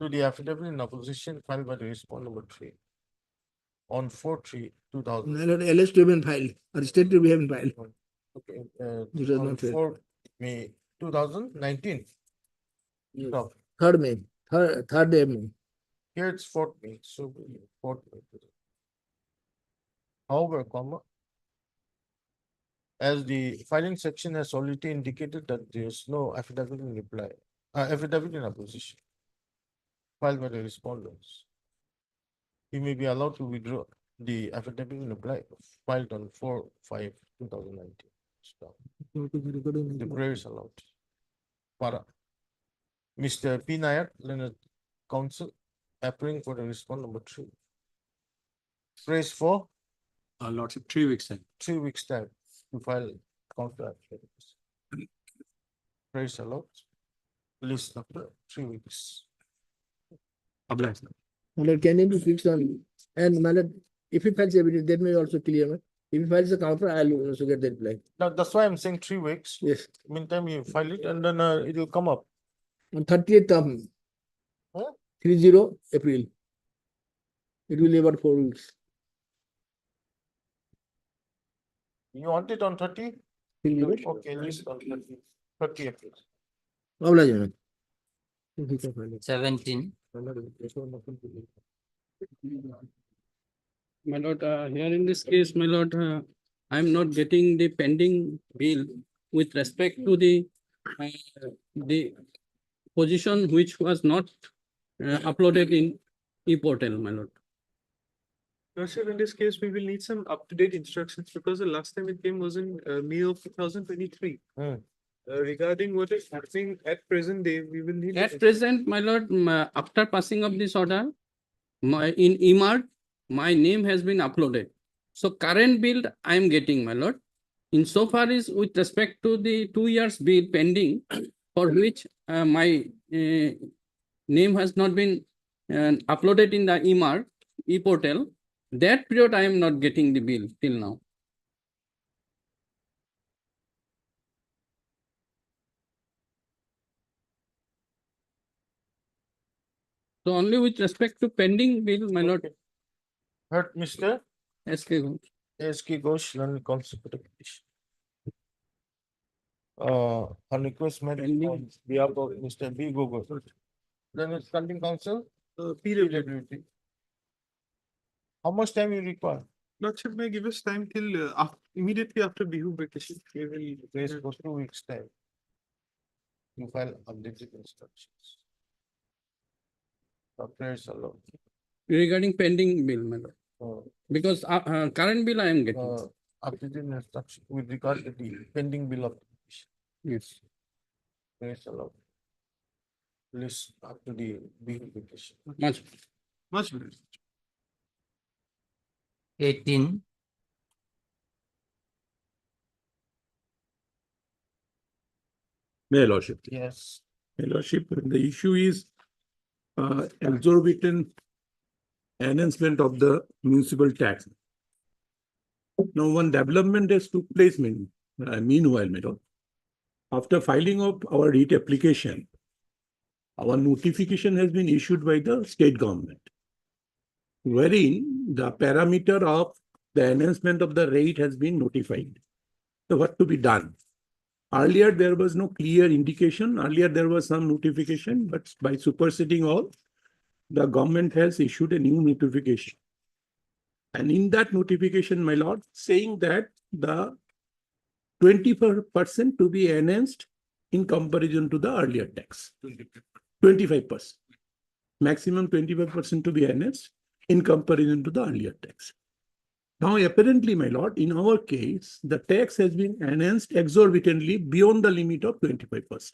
to the affidavit in opposition filed by the respondent number 3 on 4/3/2000. My lord, LS to have been filed, or state to have been filed. Okay, This is on not fair. 4 May 2019. Yes. No, Third May, third day of May. here it's 4th May, so 4th May. However, as the filing section has already indicated that there is no affidavit in reply, affidavit in opposition filed by the respondents, he may be allowed to withdraw the affidavit in reply filed on 4/5/2019. Stop. The prayer is allowed. Para. Mr. P. Nayak, Leonard Counsel, appearing for the respondent number 3. Praise for Lordship, 3 weeks time. 3 weeks time to file counter affidavits. Praise allowed. List after 3 weeks. Obliged. My lord, can it be fixed on, and my lord, if he files evidence, that may also clear, man. If he files a counter, I'll also get that reply. Now, that's why I'm saying 3 weeks. Yes, Meantime, you file it and then it will come up. on 30th of Huh? 30 April. It will be about 4 weeks. You want it on 30? Okay, list on 30. 30 April. Obliged, man. If he can file it. 17. My lord, here in this case, my lord, I am not getting the pending bill with respect to the position which was not uploaded in e-portal, my lord. Sir, in this case, we will need some up-to-date instructions because the last time it came was in May of 2023. Regarding what is happening at present day, we will need. At present, my lord, after passing of this order, in EMART, my name has been uploaded. So current bill I am getting, my lord. Insofar as with respect to the 2 years bill pending, for which my name has not been uploaded in the EMART, e-portal, that period I am not getting the bill till now. So only with respect to pending bill, my lord. Heard Mr. SK Ghosh. S.K. Ghosh, Leonard Counsel for the petition. On request made on behalf of Mr. B. Gogol. Then it's Standing Counsel, PWD. How much time you require? Lordship may give us time till immediately after Bihu vacation. We will. Please for 2 weeks time. You file updated instructions. After it's allowed. Regarding pending bill, my lord. Because current bill I am getting. Updated instruction with regard to the pending bill of petition. Yes. Please allowed. List up to the bill petition. Much. better. 18. May Lordship. Yes. May Lordship, the issue is exorbitant enhancement of the municipal tax. Now, one development has took place meanwhile, my lord. After filing of our REIT application, our notification has been issued by the state government, wherein the parameter of the enhancement of the rate has been notified. So what to be done? Earlier, there was no clear indication. Earlier, there was some notification, but by superseding all, the government has issued a new notification. And in that notification, my lord, saying that the 20% to be enhanced in comparison to the earlier tax. 25%. Maximum 25% to be enhanced in comparison to the earlier tax. Now, apparently, my lord, in our case, the tax has been enhanced exorbitantly beyond the limit of 25%.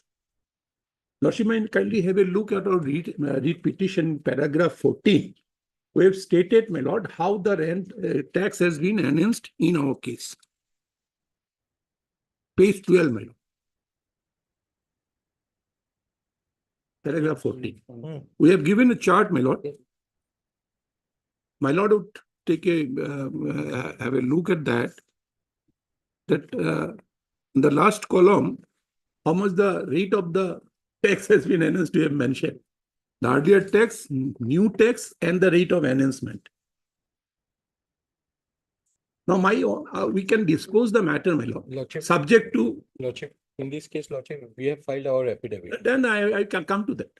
Lordship, may I kindly have a look at our REIT petition paragraph 14. We have stated, my lord, how the rent tax has been enhanced in our case. Page 12, my lord. Paragraph 14. We have given a chart, my lord. My lord would take have a look at that. that in the last column, how much the rate of the tax has been enhanced, we have mentioned. The earlier tax, new tax, and the rate of enhancement. Now, we can dispose the matter, my lord, Lordship, subject to. Lordship, in this case, Lordship, we have filed our affidavit. Then I can come to that.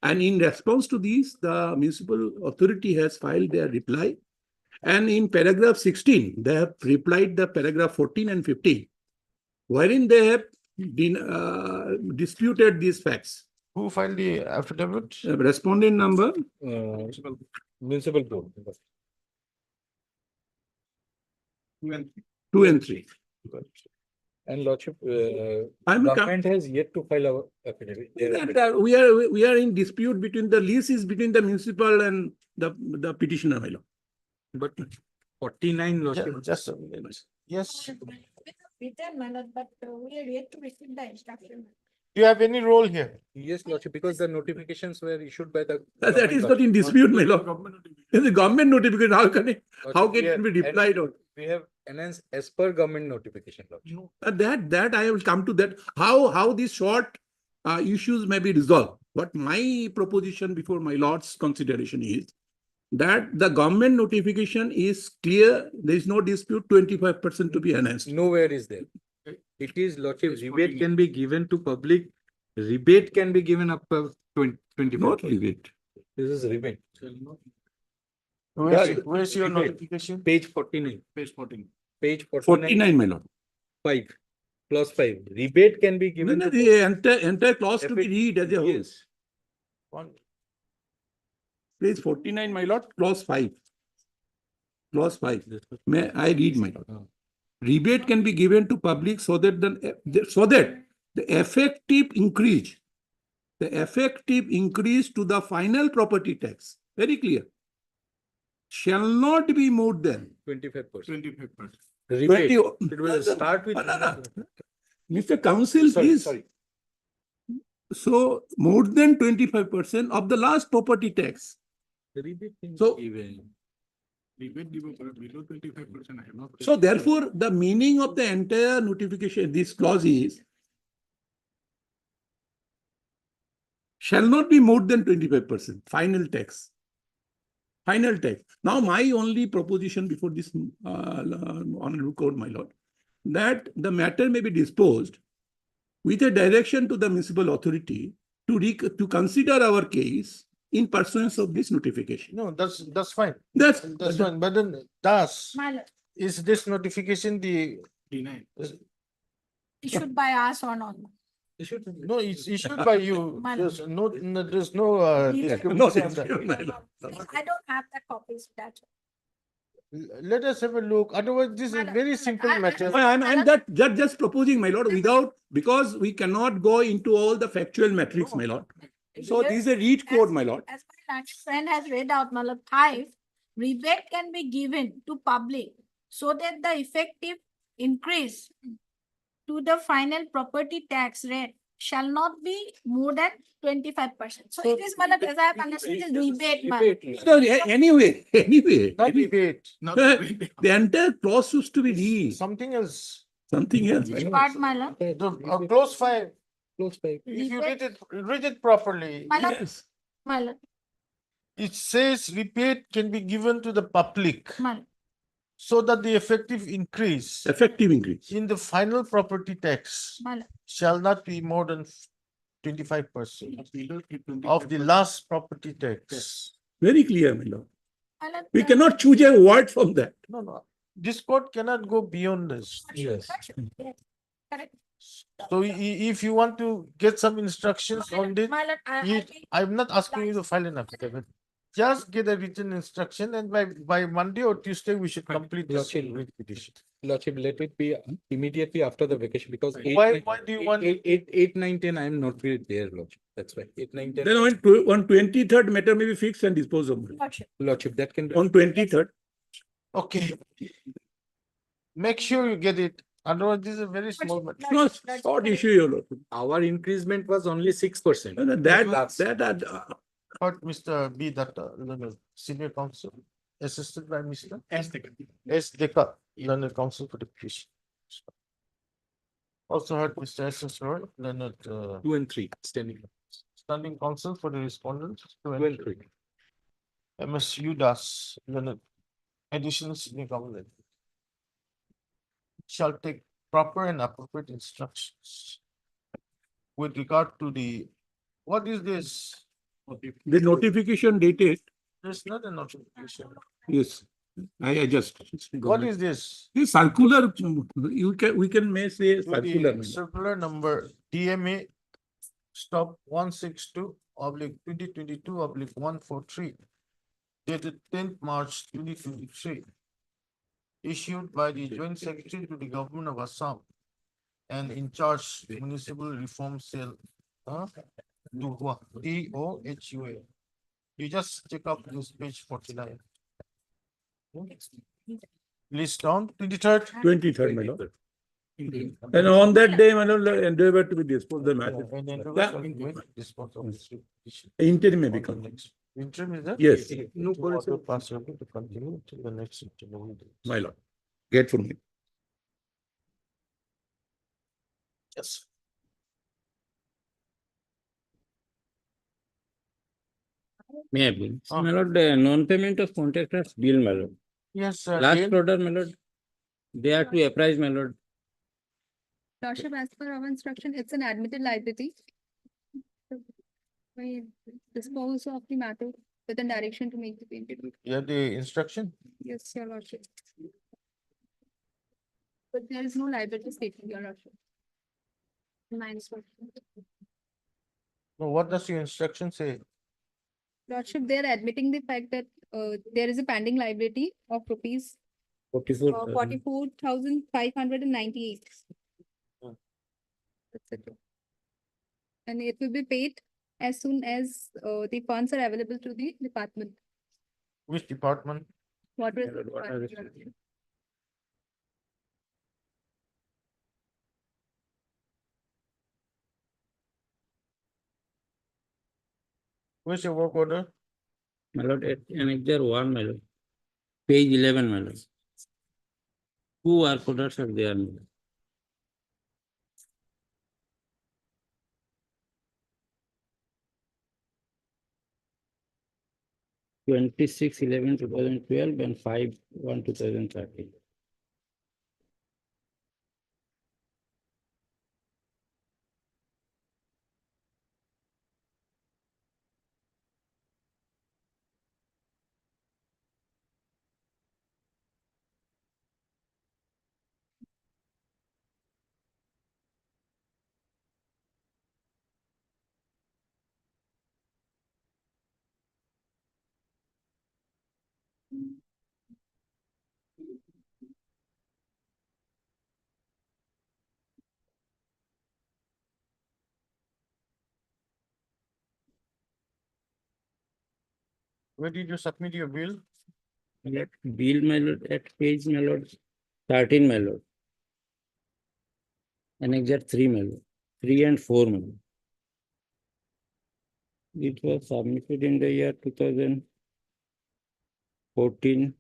And in response to this, the municipal authority has filed their reply. And in paragraph 16, they have replied the paragraph 14 and 15, wherein they have disputed these facts. Who filed the affidavit? Respondent number Municipal board. 2 and 3. And Lordship, I'm government has yet to file our affidavit. we are in dispute between the lease is between the municipal and the petitioner, my lord. But 49, Lordship. Just a minute. Yes. Written, my lord, but we are yet to receive the instruction. Do you have any role here? Yes, Lordship, because the notifications were issued by the. That is not in dispute, my lord. It's a government notification. How can it be replied on? We have enhanced as per government notification, Lordship. That I will come to that. How these short issues may be resolved. What my proposition before my lord's consideration is that the government notification is clear. There is no dispute. 25% to be enhanced. Nowhere is there. It is, Lordship, rebate can be given to public. Rebate can be given up to 20. Not rebate. This is rebate. Where's your Rebate. notification? Page 49. Page 14. Page 49, my lord. 5. Clause 5. Rebate can be given. No, to the entire clause to be read as a whole. Yes. Page 49, my lord, clause 5. Clause 5. May I read, my lord? Rebate can be given to public so that the effective increase to the final property tax, very clear, shall not be more than 25%. 25%. Rebate. It will start with. Mr. Council, please. Sorry. So more than 25% of the last property tax. The rebate can So- be given. Below 25%. I have not. So therefore, the meaning of the entire notification, this clause is shall not be more than 25% final tax. Final tax. Now, my only proposition before this honorable court, my lord, that the matter may be disposed with a direction to the municipal authority to consider our case in pursuance of this notification. No, that's fine. That's fine. But then, thus, My lord, is this notification the denied. issued by us or not? No, it's issued by you. My There's lord. there's no discrepancy on that. I don't have the copies, that's. Let us have a look. Otherwise, this is very simple matter. I'm just proposing, my lord, because we cannot go into all the factual metrics, my lord. So this is a read code, my lord. As my friend has read out, my lord, 5, rebate can be given to public so that the effective increase to the final property tax rate shall not be more than 25%. So it is, my lord, as I have understood, it is rebate, my lord. No, anyway. Not debate. The entire clause used to be read. Something else. Something else. Which part, my lord? Clause 5. Close 5. If you read it properly, My lord, Yes. my lord, it says rebate can be given to the public my lord. so that the effective increase Effective increase. in the final property tax My lord. shall not be more than 25% of the last property tax. Very clear, my lord. My lord, We cannot choose a word from that. No. This court cannot go beyond this. Yes. Yes, correct. So if you want to get some instructions on this, My lord, I you- think I'm not asking you to file an affidavit. Just get a written instruction and by Monday or Tuesday, we should complete this Lordship. petition. Lordship, let it be immediately after the vacation because Why do you want? 8, 9, 10, I am not really there, Lordship. That's why. 8, 9, 10. Then on 23rd matter may be fixed and disposed of. lordship. Lordship, that can. On 23rd. Okay. Make sure you get it. Otherwise, this is a very small matter. No, short issue, your lord. Our increasement was only 6%. No, But Mr. B. Datta, senior counsel, assisted by Mr. S. Deka, learned counsel for the petition. Also heard Mr. Assessor, Leonard, 2 and 3 standing. standing counsel for the respondent. 2 and 3. MS UDAS, Leonard, additional senior government. Shall take proper and appropriate instructions. With regard to the, what is this? The notification dated, There's not a notification. yes, I just. What is this? This circular, we can may say To circular. the circular number DMA stop 162/2022/143 dated 10th March 2023. Issued by the Joint Secretary to the Government of Assam and in charge Municipal Reform Cell, Duhua, DOHUA. You just check up this page 49. List down 23rd. 23rd, my lord. And on that day, my lord, endeavor to be disposed the matter. And then Yeah. dispose of this petition. Interim may become. Interim is that? Yes. No policy possible to continue to the next interim. My lord. Grateful. Yes. May I please? My lord, the non-payment of contractors bill, my lord. Yes, Last Dale. order, my lord. They are to apprise, my lord. Lordship, as per our instruction, it's an admitted liability. We dispose of the matter with a direction to make the payment. You have the instruction? Yes, your lordship. But there is no liability statement, your lordship. In my instruction. No, what does your instruction say? Lordship, they are admitting the fact that there is a pending liability of rupees 44,598. That's it. And it will be paid as soon as the funds are available to the department. Which department? What is Water the resources. Where's your work order? My lord, at annexure 1, my lord. Page 11, my lord. Two work orders are there, my lord. (26/11/2012) and 5/1/2013. Where did you submit your bill? Bill, my lord, at page, my lord, 13, my lord. Annexure 3, my lord. 3 and 4, my lord. It was submitted in the year 2014.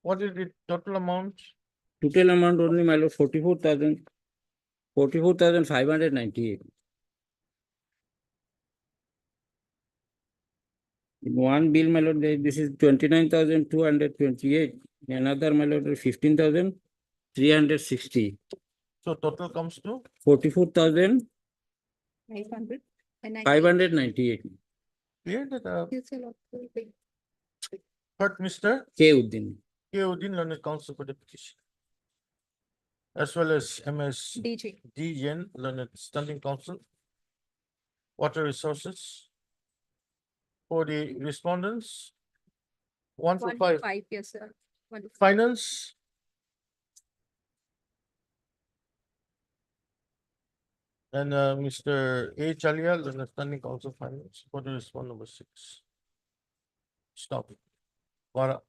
What is the total amount? Total amount only, my lord, 44,598. In one bill, my lord, this is 29,228. Another, my lord, 15,360. So total comes to? 44,598. Clear that, Yes, your lordship. but Mr. K. Uddin. K. Uddin, learned counsel for the petition. As well as MS DG. D. Yen, learned standing counsel. Water resources. For the respondents. 1 to 5. 5, yes, sir. 1 to 5. Finance. And Mr. A. Chalia, the standing counsel finance for the respond number 6. Stop. Vara.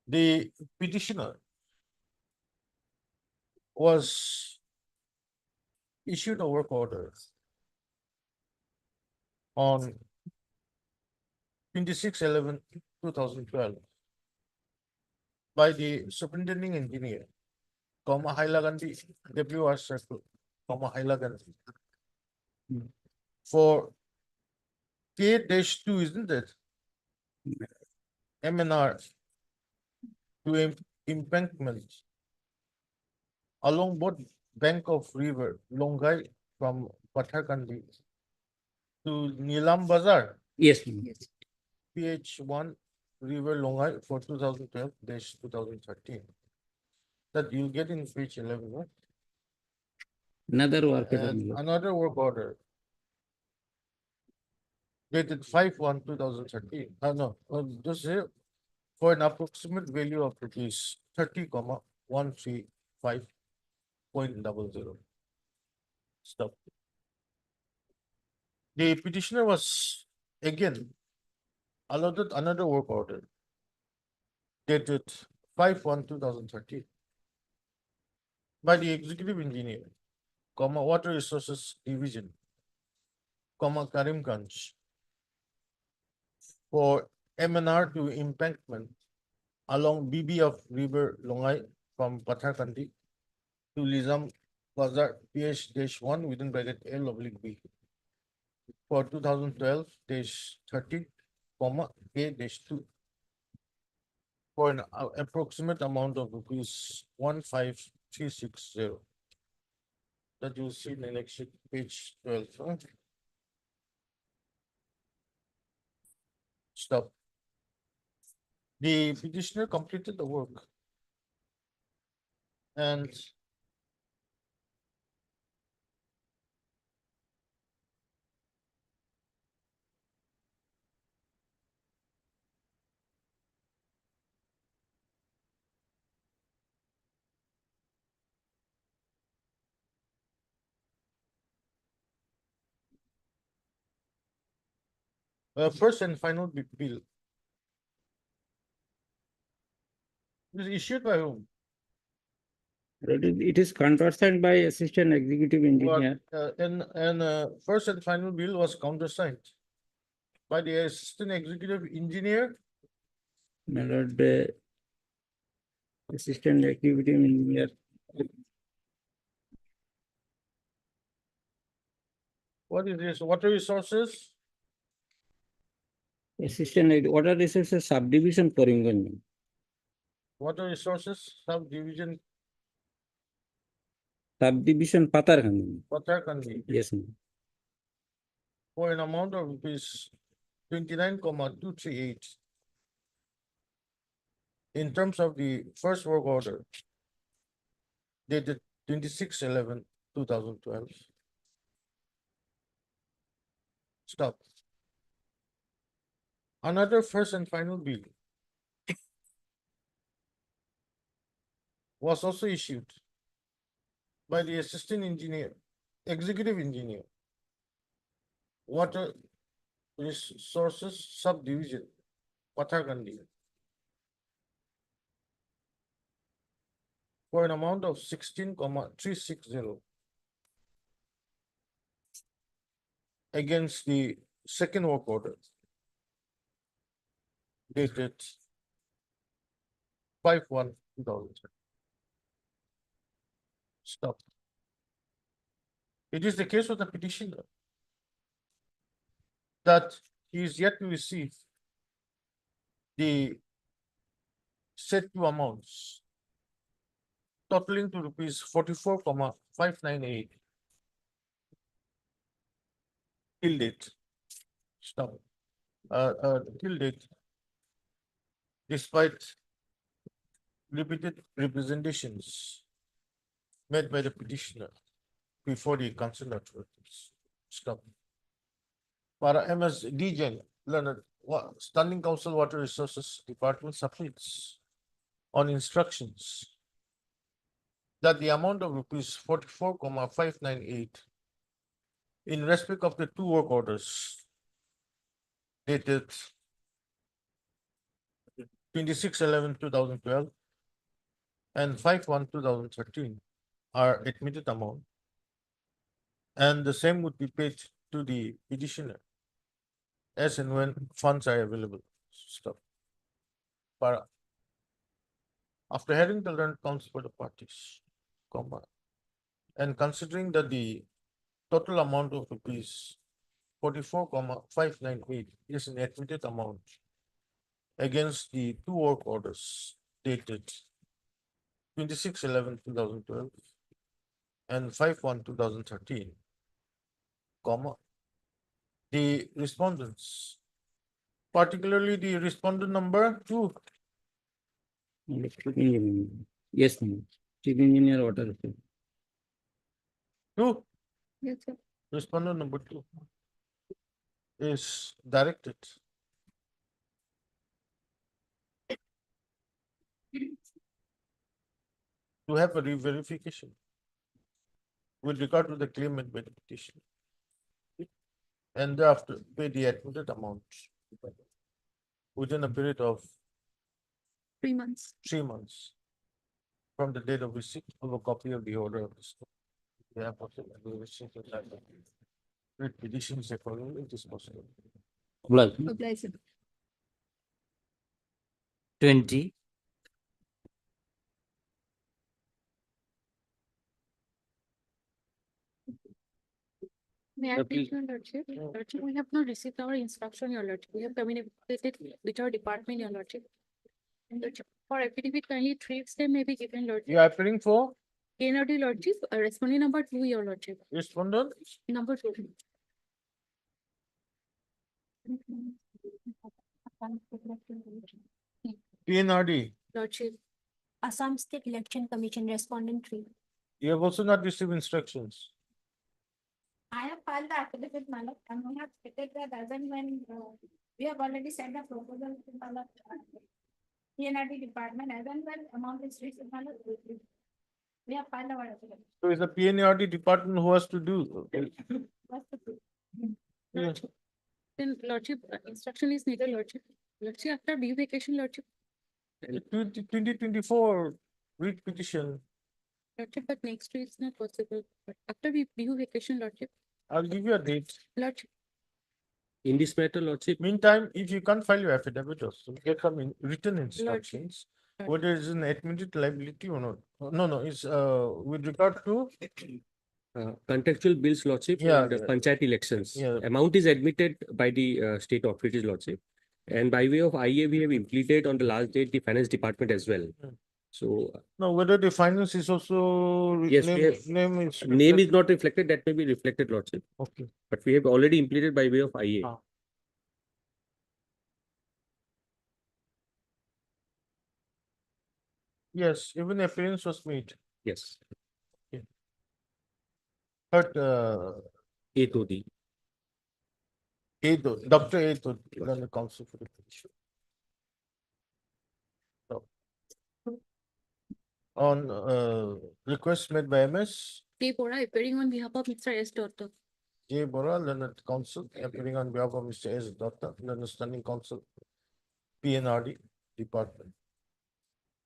The petitioner was issued a work order on 26/11/2012 by the superintending engineer, Hailagandi, WR Circle, Hailagandi. For K-2, isn't it? MNR to embankments along both bank of river Longai from Pathakandi to Nilam Bazar. Yes. PH1 River Longai for 2012-2013. That you get in page 11, right? Another work order, And my lord. another work order dated 5/1/2013. No, just say for an approximate value of rupees 30,135.00. Stop. The petitioner was again allotted another work order dated 5/1/2013 by the executive engineer, Water Resources Division, Karimganj for MNR to embankment along BB of River Longai from Pathakandi to Lizam Bazar PH-1 within bracket L/B for 2012-13, K-2 for an approximate amount of rupees 15,360. That you see in the next sheet, page 12. Huh? Stop. The petitioner completed the work and first and final bill is issued by whom? It is countersigned by Assistant Executive Engineer. And first and final bill was countersigned by the Assistant Executive Engineer. My lord, Assistant Executive Engineer. What is this? Water Resources? Water Resources Subdivision Karimganj. Water Resources Subdivision Pathakandi. Pathakandi Yes, ma'am. for an amount of rupees 29,238 in terms of the first work order dated 26/11/2012. Stop. Another first and final bill was also issued by the Assistant Engineer, Executive Engineer, Water Resources Subdivision, Pathakandi, for an amount of 16,360 against the second work order dated 5/1/2000. Stop. It is the case of the petitioner that he is yet to receive the said two amounts totaling to rupees 44,598 till date. Stop. Till date, despite repeated representations made by the petitioner before the concerned authorities. Stop. Para MS Degen, Leonard, Standing Council Water Resources Department submits on instructions that the amount of rupees 44,598 in respect of the two work orders dated 26/11/2012 and 5/1/2013 are admitted amount, and the same would be paid to the petitioner as and when funds are available. Stop. Para. After hearing the learned counsel for the parties, comma, and considering that the total amount of rupees 44,598 is an admitted amount against the two work orders dated 26/11/2012 and 5/1/2013, comma, the respondents, particularly the respondent number 2, Electrical engineer. Yes, ma'am. Chief engineer order. 2, Yes, sir. respondent number 2 is directed to have a re-verification with regard to the claimant by the petition, and thereafter pay the admitted amount within a period of 3 months. 3 months from the date of receipt of a copy of the order of this. Yeah, with petitions accordingly, it is possible. Oblige, sir. 20. May I The please, your lordship? Lordship, we have not received our instruction, your lordship. We have communicated with our department, your lordship. Lordship, for affidavit, kindly 3 weeks time may be given, lordship. You are appealing for KNRD, lordship, responding number 2, your lordship. respondent? Number 2. PNRD, Lordship. Assam State Election Commission, respondent 3. you have also not received instructions. I have filed the affidavit, my lord, and we have stated that as and when we have already sent a proposal to my lord, PNRD department, as and when amount is reached, my lord, we have filed our affidavit. So it's the PNRD department who has to do. What's the proof? Yeah. Then lordship, instruction is needed, lordship. Lordship, after due vacation, lordship. 2024 writ petition. Lordship, but next week is not possible. But after we due vacation, lordship. I'll give you a date. Lordship. In this matter, lordship. Meantime, if you can't file your affidavit also, get some written instructions, whether it's an admitted liability or not. No, it's with regard to Contractual bills, lordship, Yeah, and panchayat elections. yeah. Amount is admitted by the state authorities, lordship. And by way of IA, we have implemented on the last date the finance department as well. Hmm. So no, whether the finance is also yes, we have name is not reflected, that may be reflected, lordship. Okay. But we have already implemented by way of IA. Ah. Yes, even appearance was made. Yes. But A2D. Dr. Ato, then the counsel for the petition. So, on request made by MS, K. Bora appearing on behalf of Mr. S. Dutta. J. Bora, Leonard Counsel, appearing on behalf of Mr. S. Dutta, Leonard Standing Counsel, PNRD Department.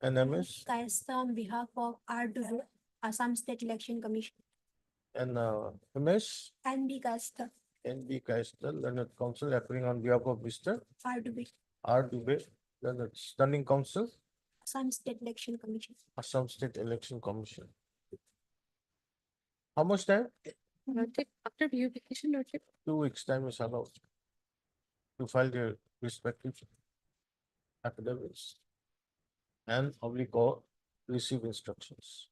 And MS Kaista on behalf of R. Dubey, Assam State Election Commission. and MS And B. Kaista, NB Kaistal, Leonard Counsel, appearing on behalf of Mr. R. Dubey, R. Dubey, Leonard Standing Counsel, Assam State Election Commission. Assam State Election Commission. How much time? Lordship, after due vacation, lordship. 2 weeks time is allowed to file their respective affidavits and oblique or receive instructions.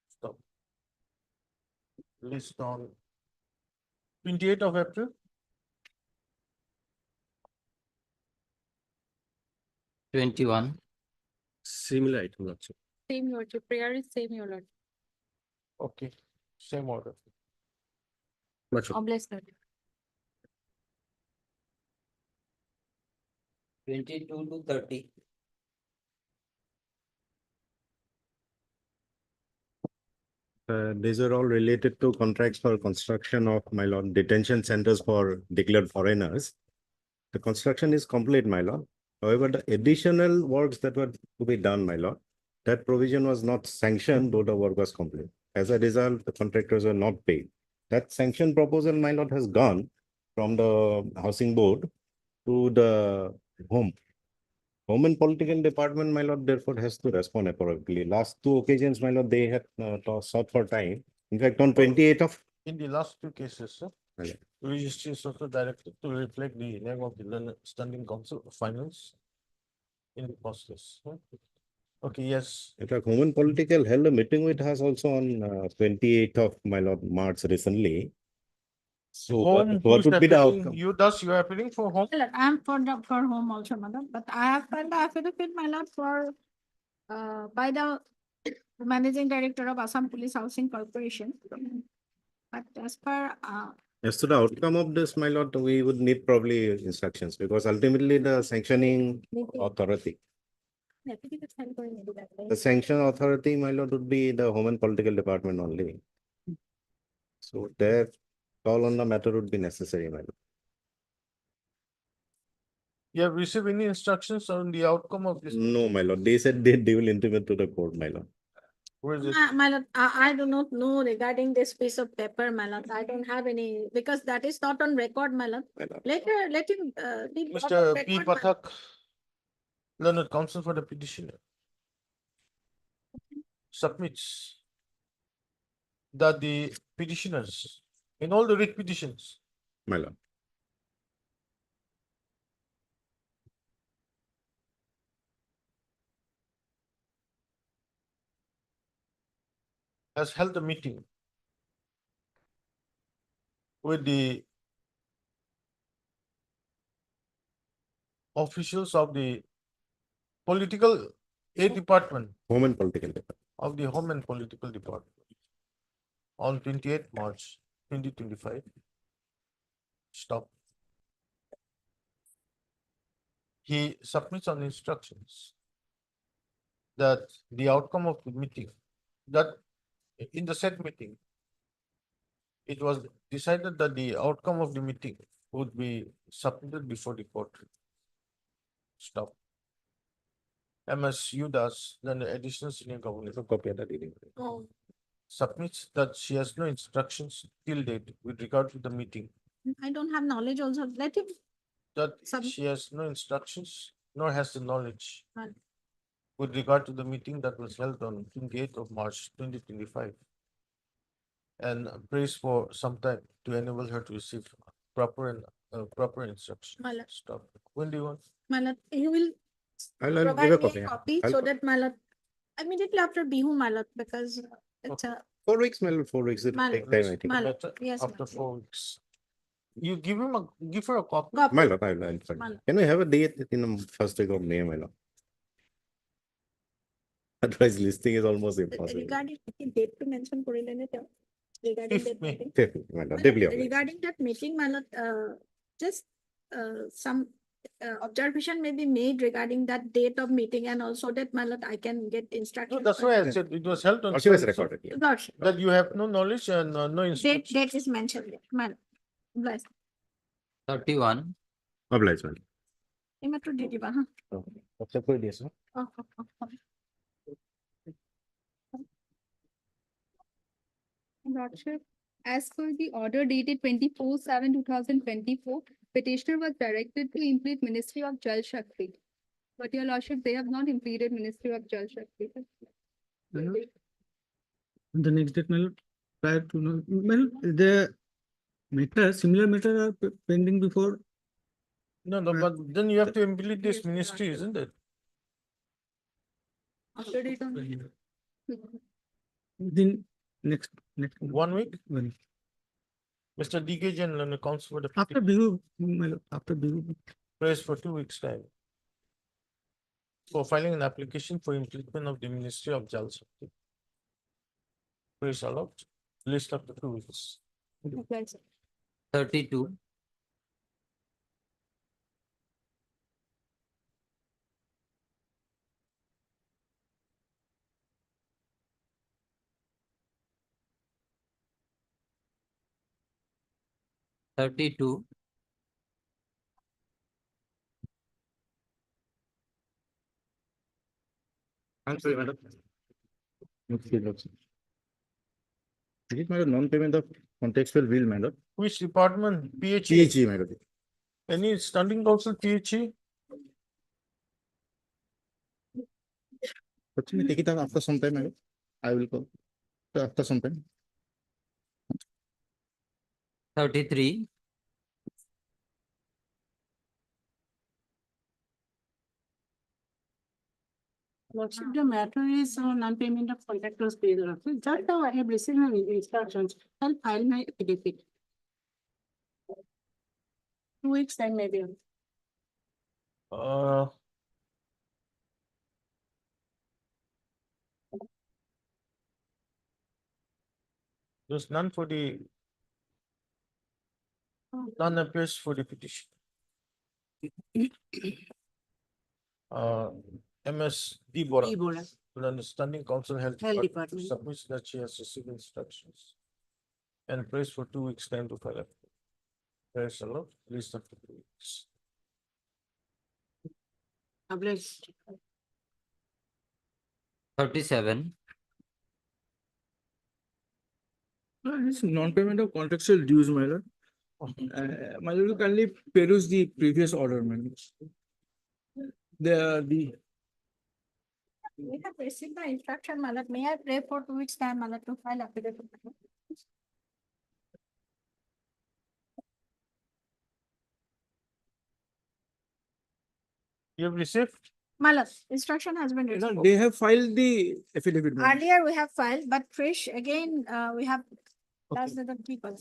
Stop. List on 28th of April. Similar item, lordship. Same lordship. Prayer is same, your lord. Okay, same order. Much. Oblige, lord. 22 to 30. These are all related to contracts for construction of, my lord, detention centers for declared foreigners. The construction is complete, my lord. However, the additional works that were to be done, my lord, that provision was not sanctioned, though the work was complete. As a result, the contractors were not paid. That sanction proposal, my lord, has gone, from the housing board to the home. Home and political department, my lord, therefore has to respond appropriately. Last two occasions, my lord, they had sought for time. In fact, on 28th of. In the last two cases, sir, registry is also directed to reflect the name of the standing council of finance in the process. Okay, yes. In fact, Home and Political held a meeting with us also on 28th of my lord March recently. So what would be the outcome? You are appealing for home? My lord, I'm for home also, my lord, but I have filed the affidavit, my lord, for by the managing director of Assam Police Housing Corporation. But as per As to the outcome of this, my lord, we would need probably instructions because ultimately the sanctioning authority. The sanction authority, my lord, would be the Home and Political Department only. So their call on the matter would be necessary, my lord. You have received any instructions on the outcome of this? No, my lord. They said they will intimate to the court, my lord. Where is it? my lord, I do not know regarding this piece of paper, my lord. I don't have any, because that is not on record, my lord. Later, let him be brought on Mr. P. record, my lord. Pathak, learned counsel for the petitioner, submits that the petitioners, in all the writ petitions, My lord. has held a meeting with the officials of the political aid department Home and Political Department. of the Home and Political Department on 28th March 2025. Stop. He submits on instructions that the outcome of the meeting, that in the said meeting, it was decided that the outcome of the meeting would be submitted before the court. Stop. MS Udas, then the additional senior governor. Copy of that reading. Oh, Submits that she has no instructions till date with regard to the meeting, I don't have knowledge also. Let him. that Sub- she has no instructions nor has the knowledge Right. with regard to the meeting that was held on 28th of March 2025. And prays for some time to enable her to receive proper and proper instruction. My lord. Stop. When do you want? My lord, you will I'll give provide a me copy. a copy I'll so co- that my lord, immediately after Bihu, my lord, because it's a, 4 weeks, my lord, 4 weeks. It My will take lord. time, I think. My lord. Better Yes, my after lord. 4 weeks. You give her a copy. Copy. My lord, I'll find. My lord. Can we have a date in the first week of May, my lord? Otherwise, listing is almost impossible. Regarding date to mention Korilene, regarding Fifth that May. meeting. Fifth, my My lord, lord, deeply obliged. regarding that meeting, my lord, just some observation may be made regarding that date of meeting, and also that, my lord, I can get No, instructions. that's why I said it was held on. Or she was 12th, recorded, yeah. Lordship, that you have no knowledge and no instruction. date is mentioned there, my lord. Bless. 31. Obliged, my lord. Imatro ditiba, huh? Accept for this, no? Oh. Lordship, as per the order dated 24/7/2024, petitioner was directed to implement Ministry of Jal Shakti. But your lordship, they have not implemented Ministry of Jal Shakti. The next date, my lord, prior to, my lord, the matter, similar matter are pending before. No, but then you have to implement this ministry, isn't it? After date on. Within next. 1 week? One. Mr. DK Jain, learned counsel for the After Bihu, my lord, after Bihu. prays for 2 weeks' time for filing an application for implementation of the Ministry of Jal Shakti. Praise allowed. List after 2 weeks. 32. 32. 33, madam. Okay, lordship. It is my non-payment of contextual bill, madam. Which department? PHE? PHE, my lord. Any standing council PHE? Let me take it up after some time, my lord. I will go after some time. 33. Lordship, the matter is non-payment of contractors' pay. Lordship. Just now I have received an instructions. I'll file my affidavit. 2 weeks time maybe. Uh. There's none for the, none appears for the petition. MS Debora. Debora. Then the standing council health. Health Department Department. Submits that she has received instructions. And prays for 2 weeks time to file. Praise the Lord, list after 2 weeks. Oblige. 37. This non-payment of contractual dues, my lord. My lord, kindly peruse the previous order, my lord. The We have received the instruction, my lord. May I pray for 2 weeks time, my lord, to file affidavit? You have received? My lord, instruction has been you received. know, they have filed the affidavit. my lord. Earlier we have filed, but fresh again, we have last the people.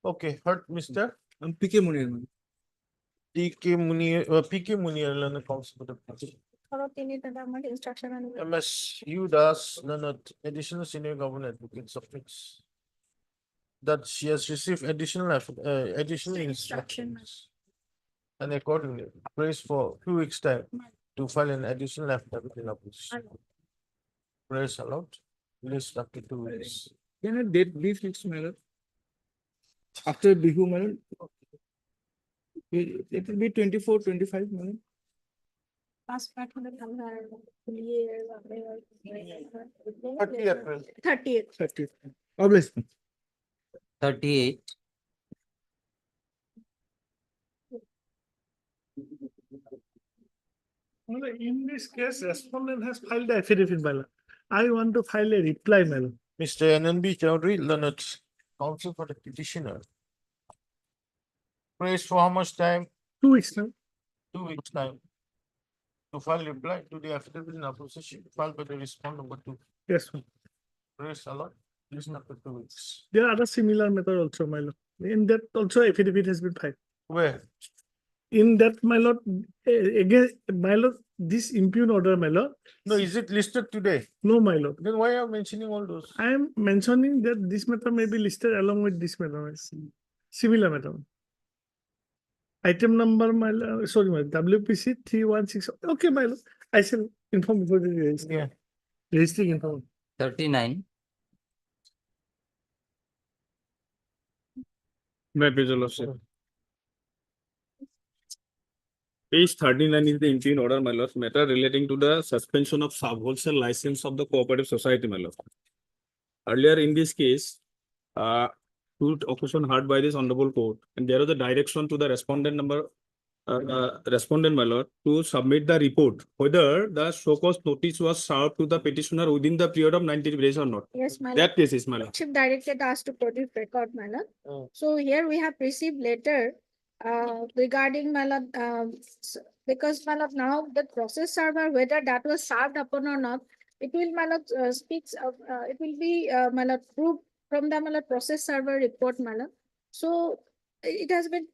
Okay, heard Mr. PK Munir, my lord. PK Munir and the council for the petition. Thorough tini tada my instruction and. MS Udas Nanat, additional senior government advocate submits that she has received additional instructions. And accordingly, prays for 2 weeks time to file an additional affidavit in opposition. Praise allowed, list up to 2 weeks. Can a date be fixed, my lord? After Bihu, my lord? It will be 24, 25, my lord. Passport होने का है लिए 30 April. 30th. 30th. Oblige. 38. In this case, respondent has filed the affidavit, my lord. I want to file a reply, my lord. Mr. NNB Chowdhury, Leonard, counsel for the petitioner. Prays for how much time? 2 weeks now. 2 weeks time. To file reply to the affidavit in opposition filed by the respondent number 2. Yes, ma'am. Praise allowed, listen up to 2 weeks. There are other similar method also, my lord. In that also affidavit has been filed. Where? In that, my lord, again, my lord, this impugn order, my lord. No, is it listed today? No, my lord. Then why are you mentioning all those? I am mentioning that this matter may be listed along with this matter, similar matter. Item number, my lord, sorry, my WPC 316. Okay, my lord. I shall inform before the registry. Yeah. Registering inform. 39. My page, Lordship. Page 39 is the interim order, my lord, matter relating to the suspension of sub-wholesale license of the cooperative society, my lord. Earlier in this case, two occasion heard by this honorable court, and there was a direction to the respondent number, respondent, my lord, to submit the report, whether the show-cause notice was served to the petitioner within the period of 90 days or not. Yes, my lord. That case is, my lord. Chief directed us to produce record, my lord. So here we have received letter regarding, my lord, because, my lord, now the process server, whether that was served upon or not, it will, my lord, speaks of, it will be, my lord, proved from the, my lord, process server report, my lord. So it has been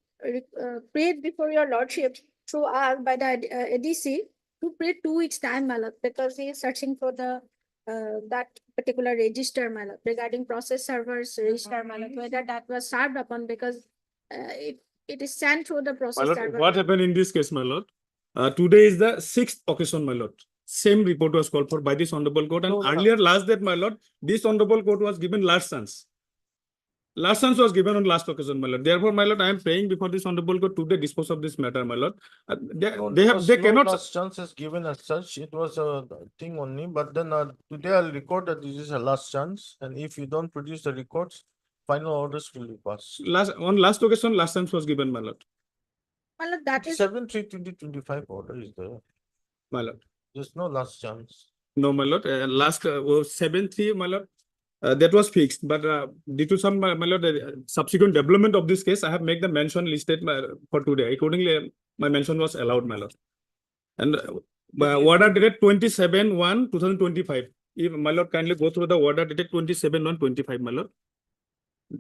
prayed before your lordship through us by the ADC to pray 2 weeks time, my lord, because he is searching for the that particular register, my lord, regarding process servers register, my lord, whether that was served upon, because it is sent through the My process lord, server. what happened in this case, my lord? Today is the 6th occasion, my lord. Same report was called for by this honorable court, and earlier last date, my lord, this honorable court was given last chance. Last chance was given on last occasion, my lord. Therefore, my lord, I am praying before this honorable court today dispose of this matter, my lord. They cannot. Last chance is given as such. It was a thing only, but then today I'll record that this is a last chance, and if you don't produce the records, final orders will be passed. On last occasion, last time was given, my lord. My lord, that is, 7/3/2025 order is there. My lord. There's no last chance. No, my lord, last, 7/3, my lord. That was fixed, but due to some, my lord, subsequent development of this case, I have made the mention listed for today. Accordingly, my mention was allowed, my lord. And order dated 27/1/2025. If my lord kindly go through the order dated 27/1/25, my lord.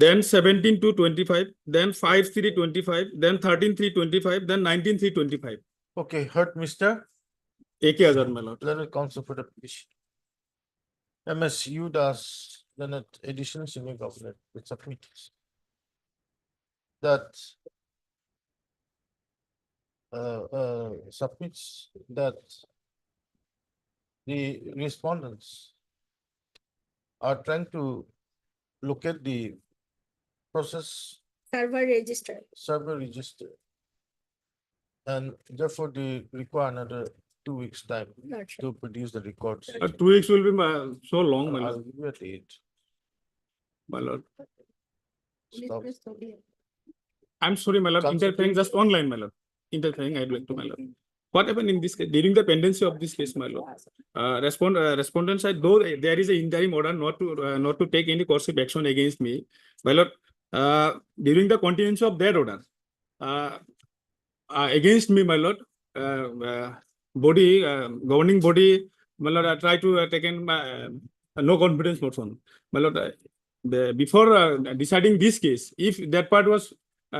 Then 17/2/25, then 5/3/25, then 13/3/25, then 19/3/25. Okay, heard, Mr. AK Azhar, my lord. Leonard Counsel for the petition. MSU does Leonard Additional Senior Governor with submits that submits that the respondents are trying to locate the process server register. server register. And therefore they require another 2 weeks time Gotcha. to produce the records. 2 weeks will be so long, my I'll lord. give you at 8. My lord. Stop. I'm sorry, my lord. Interfering just online, my lord. Interfering, I'd like to, my lord. What happened in this case, during the pendency of this case, my lord? Respondent side, though there is an interim order not to take any course of action against me, my lord, during the continuance of their order, against me, my lord, governing body, my lord, try to take in no confidence motion. My lord, before deciding this case, if that part was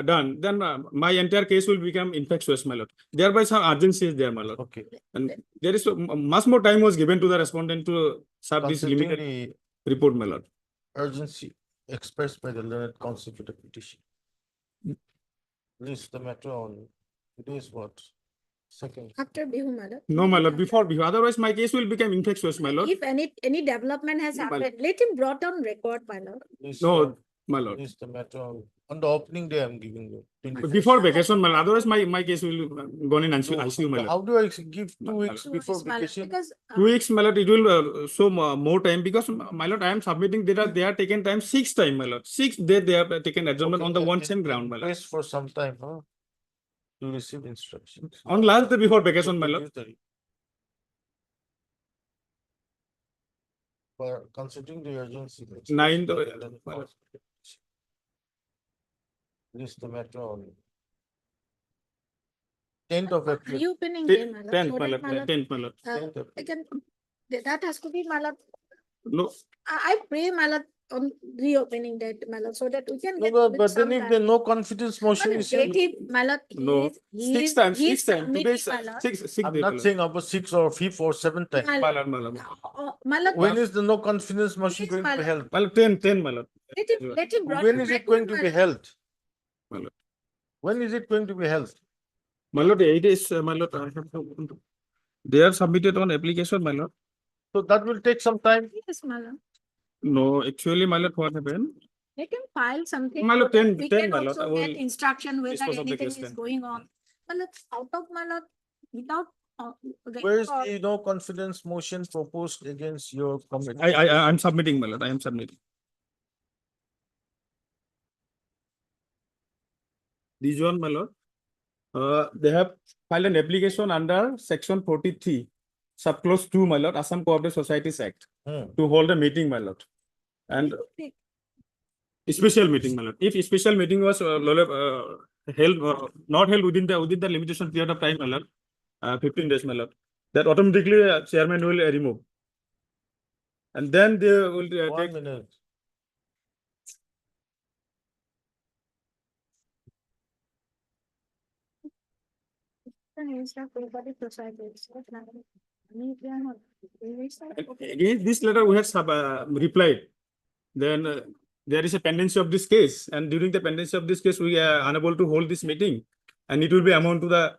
done, then my entire case will become infectious, my lord. Thereby some urgency is there, my lord. Okay. And there is much more time was given to the respondent to serve this Considering limited the report, my lord. urgency expressed by the learned counsel for the petition. This the matter on today's what? Second. After Bihu, my lord. No, my lord, before Bihu. Otherwise, my case will become infectious, my lord. If any development has My lord. happened, let him brought on record, my lord. This, No, my lord. This the matter on the opening day I'm giving you. 21st. Before vacation, my lord. Otherwise, my case will go in ICU, my lord. How do I give 2 weeks before My lord, vacation? because 2 weeks, my lord, it will show more time because, my lord, I am submitting data. They are taken time 6 time, my lord. 6 days they have taken adjournment on the one same ground, my lord. Rest for some time, huh? To receive instructions. On last day before vacation, my lord. For considering the urgency. 9th, This the matter on 10th of April. reopening day, my lord. 10th, so my that, lord. 10th, my lord. 10th of again, that has to be, my lord. No, I pray, my lord, on reopening date, my lord, so that we can get. No, with but some then if time. there no confidence motion My lord, is let him, my lord. no. 6 times, 6 times. Today is My lord. 6 I'm day, my not lord. saying about 6th or 5th or 7th time. My My lord, my lord. My lord, When is the no confidence motion Please, going to my be lord. held? My lord, 10, my lord. let him brought When on is it record, going to my be lord. held? My lord. When is it going to be held? My lord, 8 days, my lord. They have submitted on application, my lord. So that will take some time. Yes, my lord. No, actually, my lord, what happened? Let him file something. My lord, so that 10, we 10, can my lord. also I will get instruction whether dispose of the anything case is then. going on. My lord, out of my lord, without. Where is record, the no confidence motion proposed against your committee? I'm submitting, my lord. I am submitting. This one, my lord. They have filed an application under section 43, subclause 2, my lord, Assam Cooperative Societies Act, to hold a meeting, my lord. And a special meeting, my lord. If a special meeting was held, not held within the limitation period of time, my lord, 15 days, my lord, that automatically chairman will remove. And then they will take. 1 minute. Against this letter, we have replied. Then there is a pendency of this case, and during the pendency of this case, we are unable to hold this meeting, and it will be amount to the.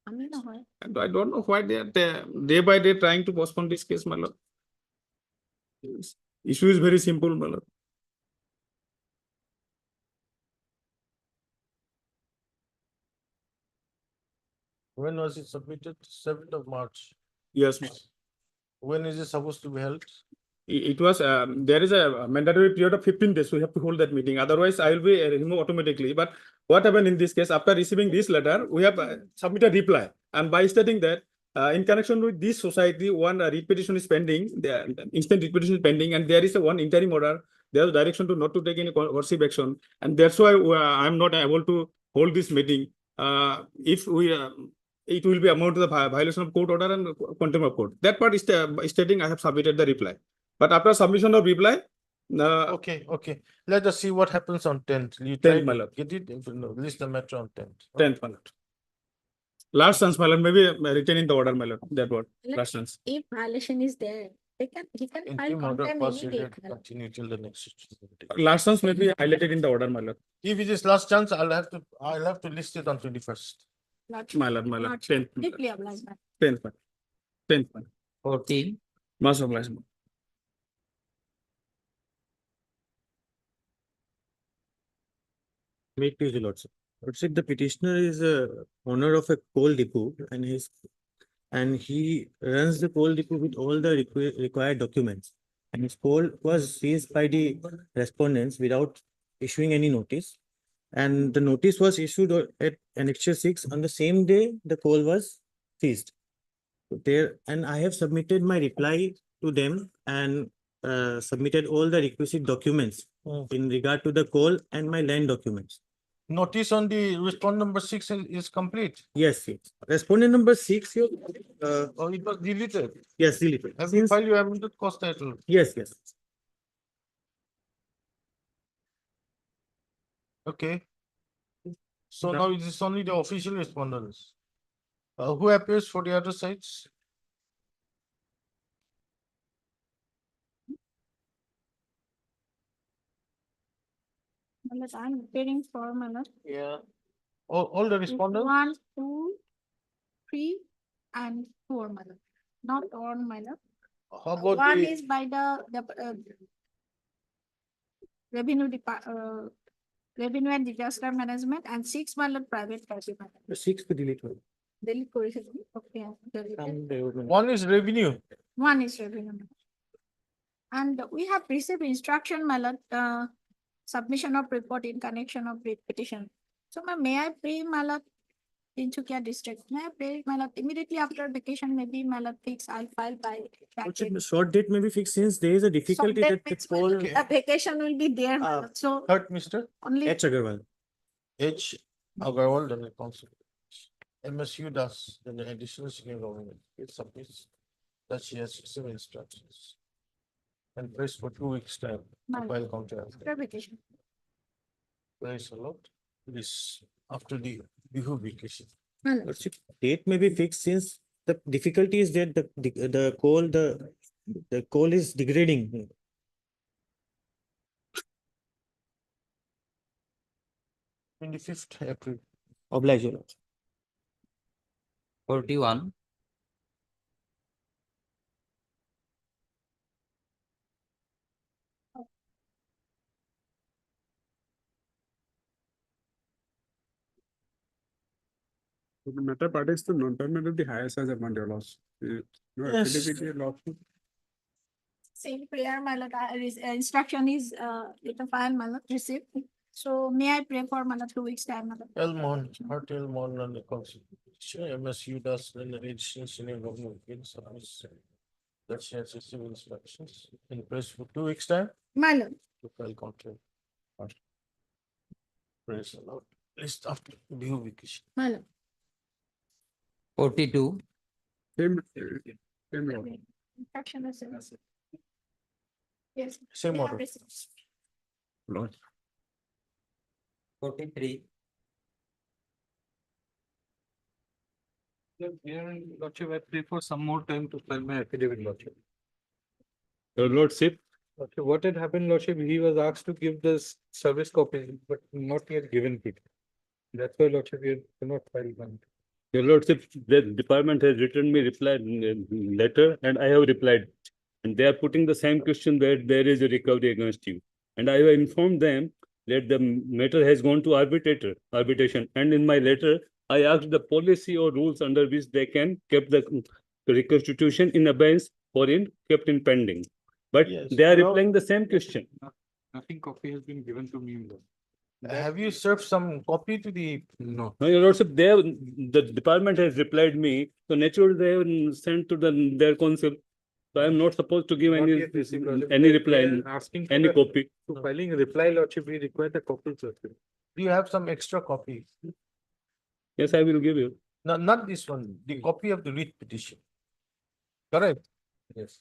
And I don't know why they are day by day trying to postpone this case, my lord. Issue is very simple, my lord. When was it submitted? 7th of March. Yes. When is it supposed to be held? It was, there is a mandatory period of 15 days. We have to hold that meeting. Otherwise, I will be removed automatically. But what happened in this case, after receiving this letter, we have submitted reply. And by stating that, in connection with this society, one writ petition is pending, the instant writ petition is pending, and there is one interim order. There is direction to not to take any coercive action. And that's why I'm not able to hold this meeting. If we, it will be amount to the violation of court order and contempt of court. That part is stating I have submitted the reply. But after submission of reply, Okay. Let us see what happens on 10th. You 10th, try my to lord. get it, list the matter on 10th. 10th, my lord. Last chance, my lord, maybe retaining the order, my lord. That word, last chance. If violation is there, he can file Interim order contempt pass immediately. continue till the next. Last chance may be highlighted in the order, my lord. If it is last chance, I'll have to list it on 21st. My lord, 10th. Deeply obliged, ma'am. 10th, my lord. 10th, my lord. 14. Most obliged, my lord. Make to the lordship. Lordship, the petitioner is a owner of a coal depot and he runs the coal depot with all the required documents. And his coal was seized by the respondents without issuing any notice. And the notice was issued at Annexure 6 on the same day the coal was seized. And I have submitted my reply to them and submitted all the requisite documents in regard to the coal and my land documents. Notice on the respondent number 6 is complete. Yes. Respondent number 6 here. Oh, it was deleted. Yes, deleted. Have you filed your amended cost title? Yes. Okay. So now it is only the official respondents. Who appears for the other sides? I'm appearing for my lord. Yeah. All the respondents? 1, 2, 3, and 4, my lord. Not all, my lord. How about One the- is by the revenue and disaster management, and 6 my lord private party, my lord. The 6th deleted. Delete correction. Okay, deleted. One is revenue. One is revenue. And we have received instruction, my lord, submission of report in connection of petition. So may I pray, my lord, Tinsukia district? May I pray, my lord, immediately after vacation, maybe my lord fix, I'll file by. that date. Short date may be fixed since there is a difficulty So that the means coal. the vacation will be there, my lord. So Third, Mr. only. H. Agarwal. H. Agarwal, then the council. MSU does, then the additional senior government. It submits that she has received instructions. And press for 2 weeks time to My file counter. after vacation. Praise a lot. This after the Bihu vacation. My lord. Lordship, date may be fixed since the difficulty is that the coal is degrading. 25th April. Oblige your lordship. 41. The matter pertains to non-payment of the highest as amount your loss. No Yes. affidavit loss. Same prayer, my lord, instruction is, with the file, my lord, received. So may I pray for my lord 2 weeks time, my lord? Elmon, Heart Elmon and the council. MSU does then the additional senior government in service. That she has received instructions in press for 2 weeks time My lord. to file counter. Praise the Lord. List after Bihu vacation. My lord. 42. Same law. Instruction is. Yes. Same we have order. received. Lord. 43. Lordship, I pray for some more time to file my affidavit, Lordship. Your lordship, Lordship, what had happened, Lordship, he was asked to give this service copy, but not yet given it. That's why, Lordship, you cannot file one. your lordship, the department has written me reply letter and I have replied. And they are putting the same question that there is a recovery against you. And I have informed them that the matter has gone to arbitration. And in my letter, I asked the policy or rules under which they can keep the reconstitution in abeyance or kept in pending. But Yes, they are no. replying the same question. Nothing copy has been given to me in the. Have you served some copy to the? No. No, Your Lordship, the department has replied me, so naturally they have sent to their council. So I am not supposed to give Not any, yet received, Lordship. any They reply, are asking for any the- copy. To filing a reply, Lordship, we require the copy, Lordship. Do you have some extra copy? Yes, I will give you. No, not this one, the copy of the writ petition. Correct? Yes.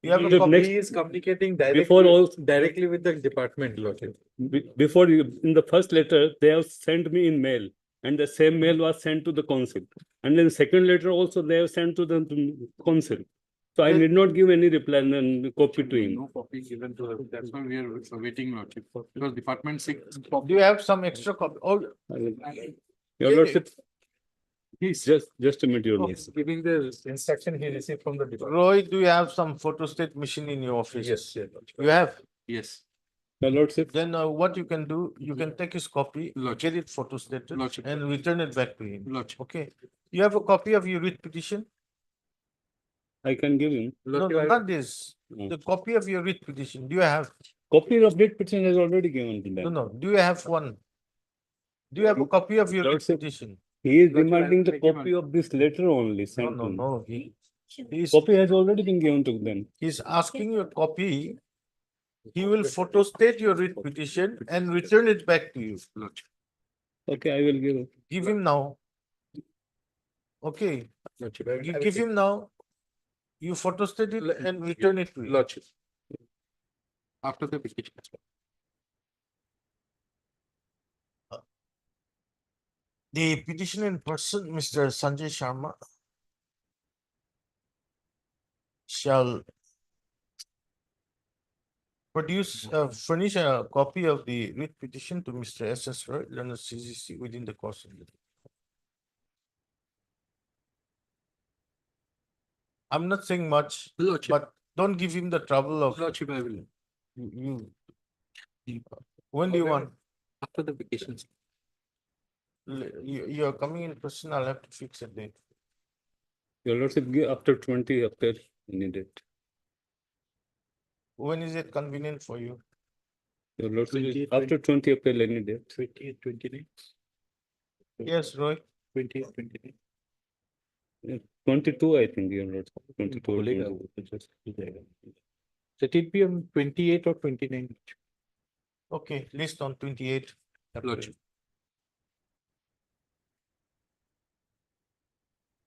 You have a The copy? next- He is communicating Before all- directly with the department, Lordship. Before you, in the first letter, they have sent me in mail, and the same mail was sent to the council. And then second letter also they have sent to the council. So I Yes. did not give any reply and copy to him. No copy given to us. That's why we are waiting, Lordship. Because department six. Do you have some extra copy? Oh, Your Lordship, just a minute, Your Lordship. Giving the instruction he received from the department. Rohit, do you have some photostat machine in your office? Yes, yes. You have? Yes. Your Lordship, Then what you can do, you can take his copy, Lordship. get it photostated Lordship. and return it back to him. Lordship. Okay? You have a copy of your writ petition? I can give him. No, Lordship, no, I- not this. The copy of your writ petition. Do you have? Copy of date petition is already given to No, them. no. Do you have one? Do you have a copy of your writ Lordship. petition? He is Lordship, I demanding will the take him copy of this letter only No, sent no, to him. no. He's, Copy has already been given to them. he's asking you a copy. He will photostate your writ petition and return it back to you. Lordship. Okay, I will give. Give him now. Okay, Lordship, I will- you I will give take- him now. You photostate it and return it to him. Lordship. After the petition. The petitioner in person, Mr. Sanjay Sharma, shall furnish a copy of the writ petition to Mr. S.S. Roy, learned CGC within the course of the day. I'm not saying much, Lordship. but don't give him the trouble of Lordship, I will. you. When do you want? After the vacations. You're coming in person, I'll have to fix a date. Your Lordship, give after 20 April, any date. When is it convenient for you? Your Lordship, 20, after 20 April, any date. 28, 29. Yes, Roy. 28, 29. 22, I think, Your Lordship. 22 or बोलेगा 22. वो तो just जाएगा. Let it be on 28 or 29. Okay, list on 28. Lordship.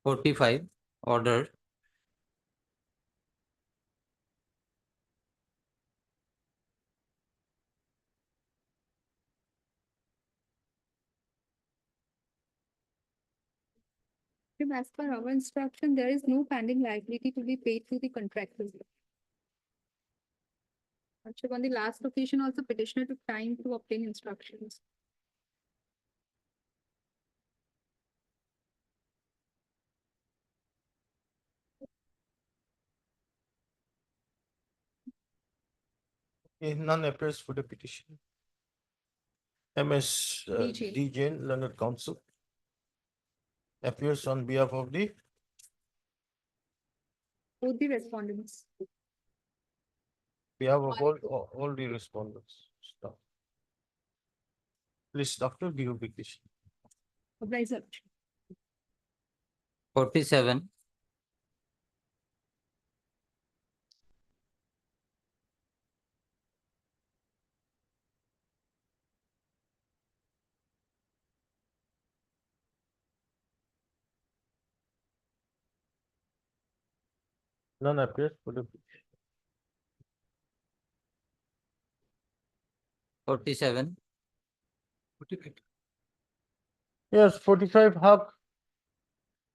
45, order. As per our instruction, there is no pending liability to be paid to the contractor. Lordship, on the last occasion also petitioner took time to obtain instructions. None appears for the petition. MS DJ. D. Jain, Learned Counsel, appears on behalf of the Both the respondents. behalf of all the respondents. Stop. Please, Doctor, give a petition. Obliger. 47, None appears for the petition. 47, Yes, 45 Haq.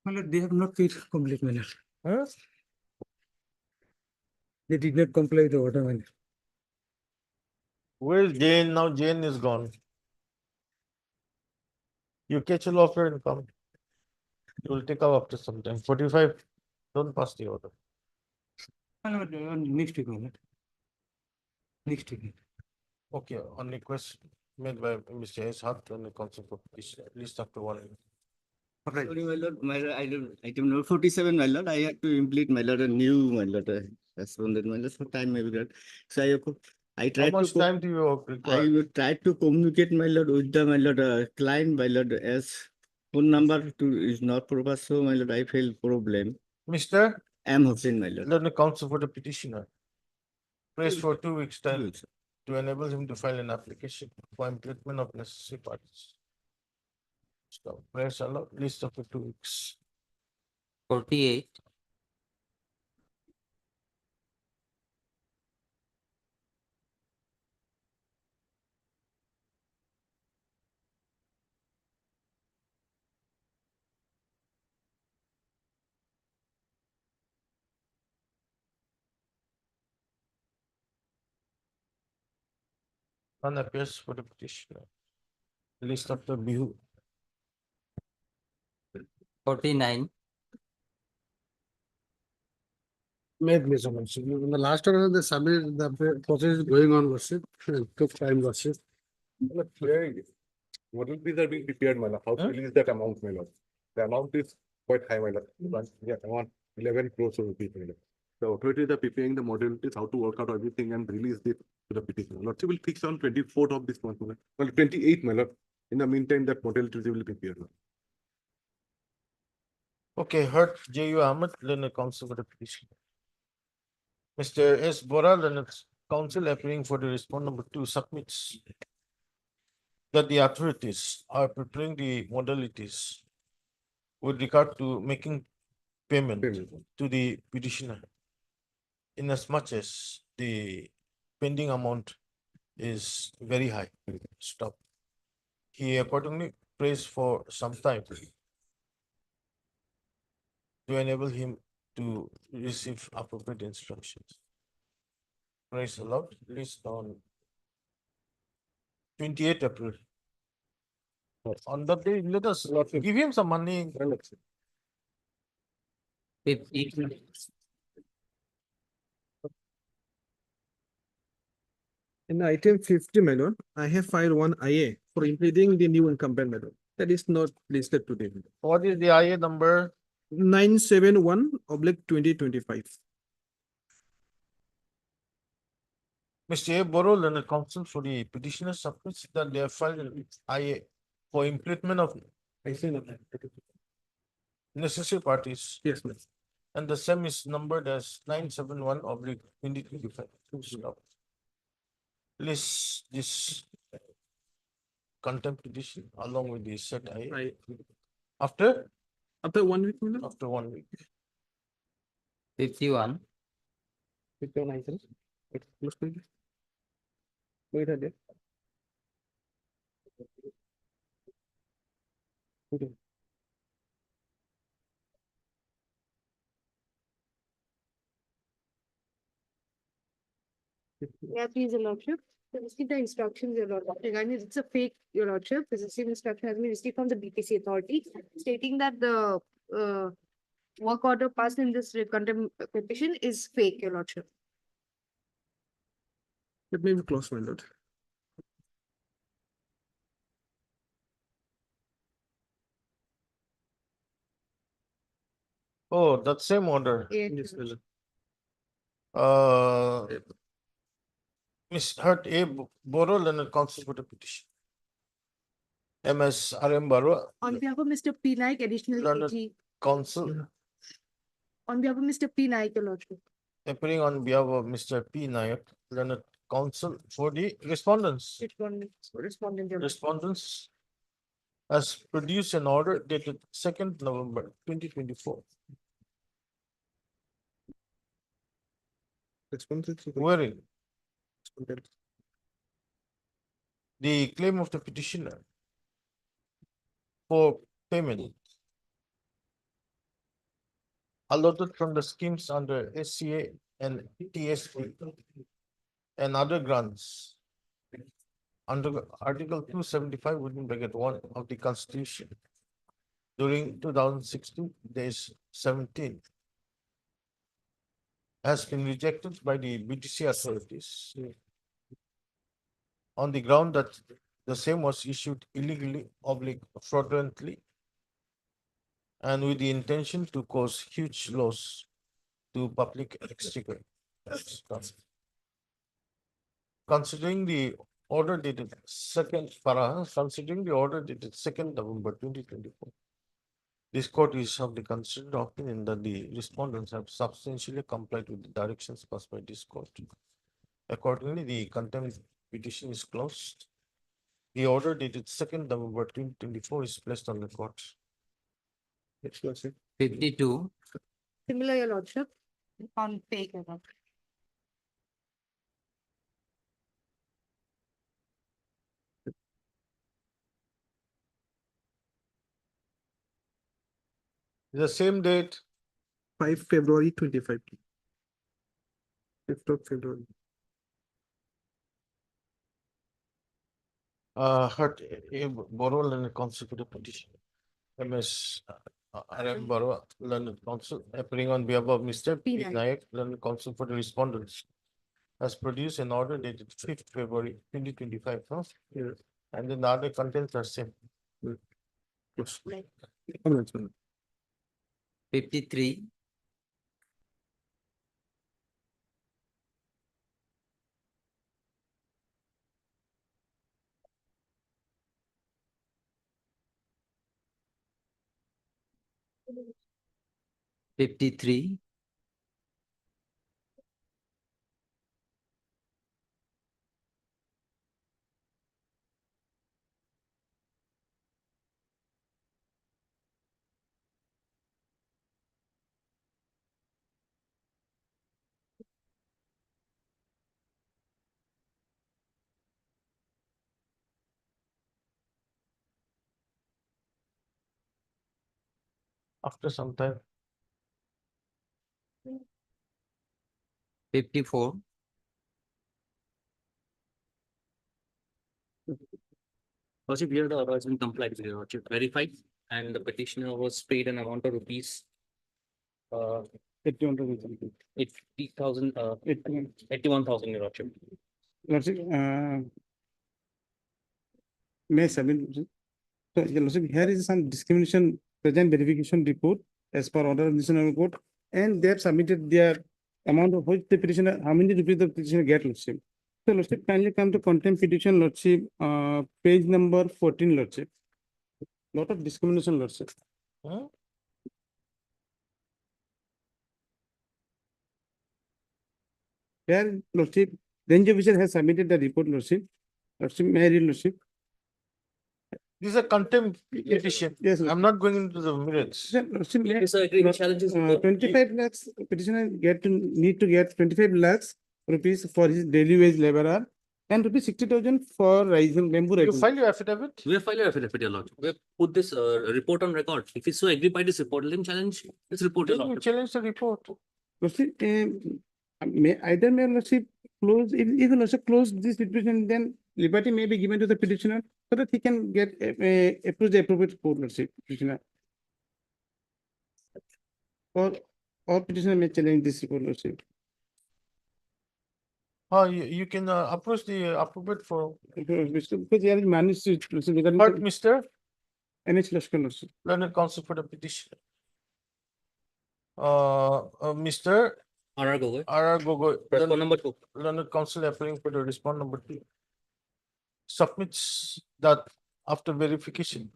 They have not paid complete manner. Huh? They did not comply with the order manner. Where's Jane? Now Jane is gone. You catch a locker and come. You will take up after some time. 45, don't pass the order. Next week, Next week. Okay, on request, Made by Mr. S. Hart on the council for petition, list after one. Sorry, my lord, item number 47, my lord, I have to implement, my lord, a new, my lord, as one that, my lord, so time may be good. So I How tried to. much time do you I require? will try to communicate, my lord, with the, my lord, client, my lord, as phone number is not proper, so, my lord, I feel problem. Mr. M. Hussain, my lord. Learn the counsel for the petitioner. Prays for 2 weeks time weeks. to enable him to file an application for implement of necessary parties. So prayers allowed, list of the 2 weeks. 48. None appears for the petitioner. List of the Bihu. 49. Made measurements. In the last order, the submit, the process is going on, worship, took time, worship. What will be the being prepared, my lord? How to release that amount, my lord? The amount is quite high, my lord. Yeah, around 11 crores rupees, my lord. The authorities are preparing the modalities, how to work out everything and release it to the petitioner. Lordship will fix on 24th of this month, my lord. Well, 28th, my lord. In the meantime, that modalities will be prepared. my lord. Okay, heard J.U. Ahmed, learn the counsel for the petitioner. Mr. S. Bora, learn the counsel appearing for the respondent number 2 submits that the authorities are preparing the modalities with regard to making payment to the petitioner in as much as the pending amount is very high. Stop. He accordingly prays for some time to enable him to receive appropriate instructions. Praise allowed, list on 28th April. On that day, let us give him some money. 50. In item 50, my lord, I have filed one IA for implementing the new incumbent, my lord. That is not listed today. What is the IA number? 971/2025. Mr. A. Borol and the counsel for the petitioner submits that they have filed an IA for implement of necessary parties. Yes, ma'am. And the same is numbered as 971/2025. List this contempt petition along with the said IA. After 1 week, my lord. after 1 week. 51. 51 items. Wait, close to it. Wait a minute. Okay. Yeah, please, your lordship. So receive the instructions, your lordship. Regarding this, it's a fake, your lordship. The received instruction has been received from the BPC authority stating that the work order passed in this contempt petition is fake, your lordship. Let me close, my lord. Oh, that same order. Yes, my lord. Ms. Hart A. Borol and the counsel for the petition. MS RM Barua, On behalf of Mr. P. Naik, additional Learned AG. counsel On behalf of Mr. P. Naik, your lordship. appearing on behalf of Mr. P. Nayak, learned counsel for the respondents. Respondent, your lordship. Respondents has produced an order dated 2nd November 2024. Wherein the claim of the petitioner for payment allotted from the schemes under SCA and TSP and other grants under Article 275 within bracket 1 of the Constitution during 2016 days 17 has been rejected by the BTC authorities on the ground that the same was issued illegally, oblique fraudulently, and with the intention to cause huge loss to public exchequer. Considering the order dated considering the order dated 2nd November 2024. This court is of the considered opinion that the respondents have substantially complied with the directions passed by this court. Accordingly, the contempt petition is closed. The order dated 2nd November 2024 is placed on the court. Next question. 52. Similar, Your Lordship, on fake error. The same date. 5 February 25. 5th of February. Heard a Borough and consecutive petition. MS RM Borough Learned Council appearing on behalf of Mr. P. Nayak, Learned Council for the respondents, has produced an order dated 5th February 2025. Huh? Yes. And then the other contents are same. Yes. 53. $53. After some time. 54. Lordship, here the order has been complied with, Your Lordship, verified, and the petitioner was paid an amount of rupees 80,000, 81,000, Your Lordship. Lordship, May 7. So, Your Lordship, here is some discrimination present verification report as per order of this honorable court, and they have submitted their amount of which the petitioner, how many rupees the petitioner get, Lordship. So, Lordship, kindly come to contempt petition, Lordship, page number 14, Lordship. Lot of discrimination, Lordship. Huh? Here, Lordship, range officer has submitted the report, Lordship. Lordship, may I read, Lordship? These are contempt petition. Yes, I'm not going into the minutes. Lordship, Yes, I agree. Challenges. 25 lakhs petitioner need to get 25 lakhs rupees for his daily wage laborer and rupees 60,000 for rising bamboo You rising. file your affidavit? We have filed your affidavit, Your Lordship. We have put this report on record. If he's so agreed by this report, let him challenge this report, Your Then you Lordship. challenge the report. Lordship, either may Lordship close, if Lordship close this petition, then liberty may be given to the petitioner so that he can get approach the appropriate court, Lordship, petitioner. Or petitioner may challenge this report, Lordship. You can approach the appropriate for. Because there is managed to regarding But to Mr. NH Lashkar, Lordship. Learned Counsel for the petition. Mr. R.R. Gogoi. R.R. Gogoi. Respond number 2. Learned Counsel appearing for the respond number 2. Submits that after verification,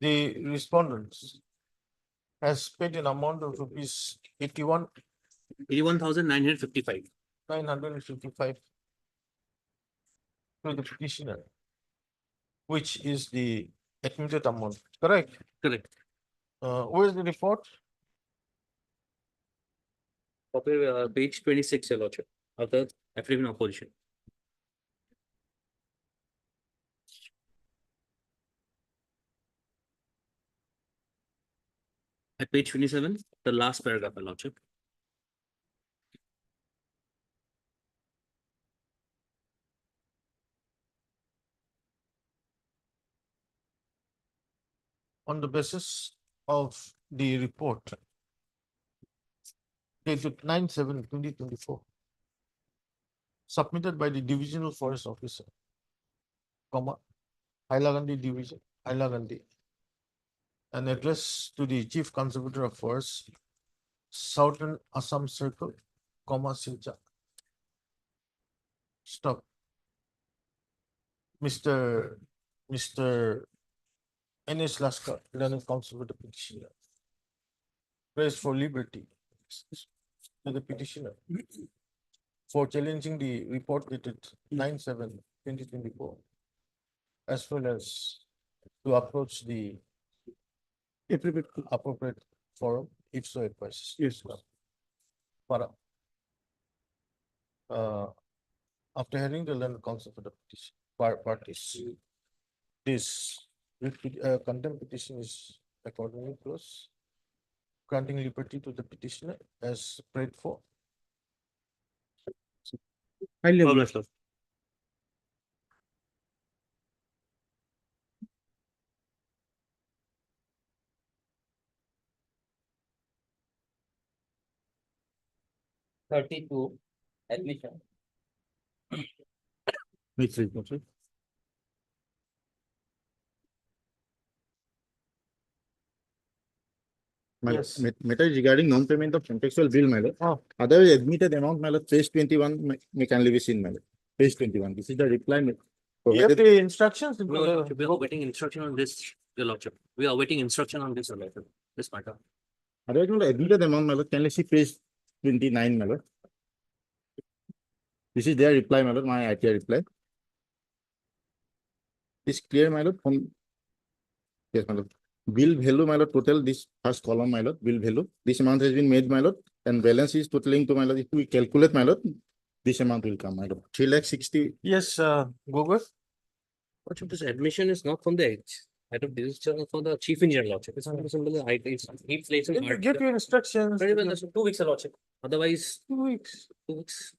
the respondents has paid an amount of rupees 81,955. 955 to the petitioner, which is the admitted amount, correct? Correct. Where is the report? Copy page 26, Your Lordship, of the affidavit in opposition. At page 27, the last paragraph, Your Lordship. On the basis of the report dated 9/7/2024, submitted by the divisional forest officer comma, Hailakandi Division, Hailakandi. An address to the Chief Conservator of Forests, Southern Assam Circle, comma, Silchar. Stop. Mr. N.S. Laskar, Learned Conservator Petitioner. Praise for liberty to the petitioner for challenging the report dated 9/7/2024, as well as to approach the appropriate forum if so advised. Yes. Para. After hearing the learned counsel for the petition, parties, this contempt petition is accordingly closed, granting liberty to the petitioner as prayed for. Highly. 32, admission. Which report, sir? Yes. Matter is regarding non-payment of contextual bill, my lord. Otherwise admitted amount, my lord, page 21, may can be seen, my lord. Page 21, this is the reply. You have the instructions. We are awaiting instruction on this, Your Lordship. We are awaiting instruction on this, Your Lordship. This matter. Otherwise, my lord, admitted amount, my lord, can you see page 29, my lord? This is their reply, my lord, my ITR reply. Is clear, my lord, from, yes, my lord. Bill value, my lord, total, this first column, my lord, bill value. This amount has been made, my lord, and balance is totaling to, my lord, if we calculate, my lord, this amount will come, my lord. 3,60,000. Yes, Google. Lordship, this admission is not from the edge. I don't, this is just for the chief engineer, Lordship. It's not simple. He plays in hard. Get your instructions. Very well, that's 2 weeks, Your Lordship. Otherwise, 2 weeks. 2 weeks.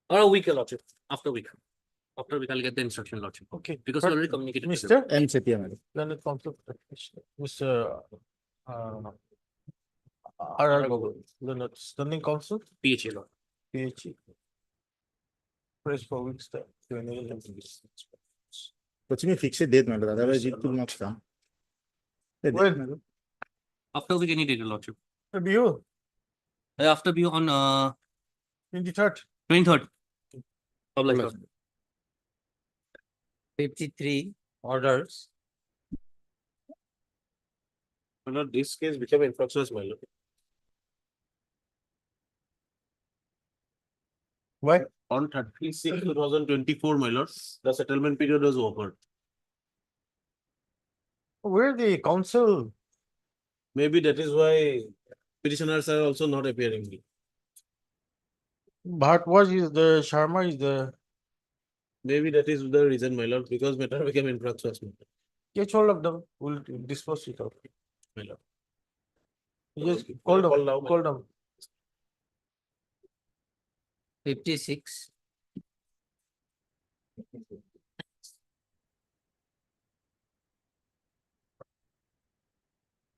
Or a week, Your Lordship. After a week. After a week, I'll get the instruction, Lordship. Okay. Because we already communicated. with Mr. M. Setia, my lord. Learned counsel, Mr. R. Gogol, Learned Standing Counsel, PHA, Lord. PHE. Press for weeks time to enable them to be. But you may fix a date, my lord, otherwise it will not come. A date, When? my lord. After a week, any date, Your Lordship. Review, After be on 23rd. 23rd. Publish, Lord. 53 orders. My lord, this case became infructuous, my lord. Why? On 36/2024, my lord, the settlement period was over. Where the council? Maybe that is why petitioners are also not appearing. Bharadwaj is the, Sharma is the. Maybe that is the reason, my lord, because matter became infructuous. Catch hold of them, we'll dispose it out, my lord. Just call down, call down. 56.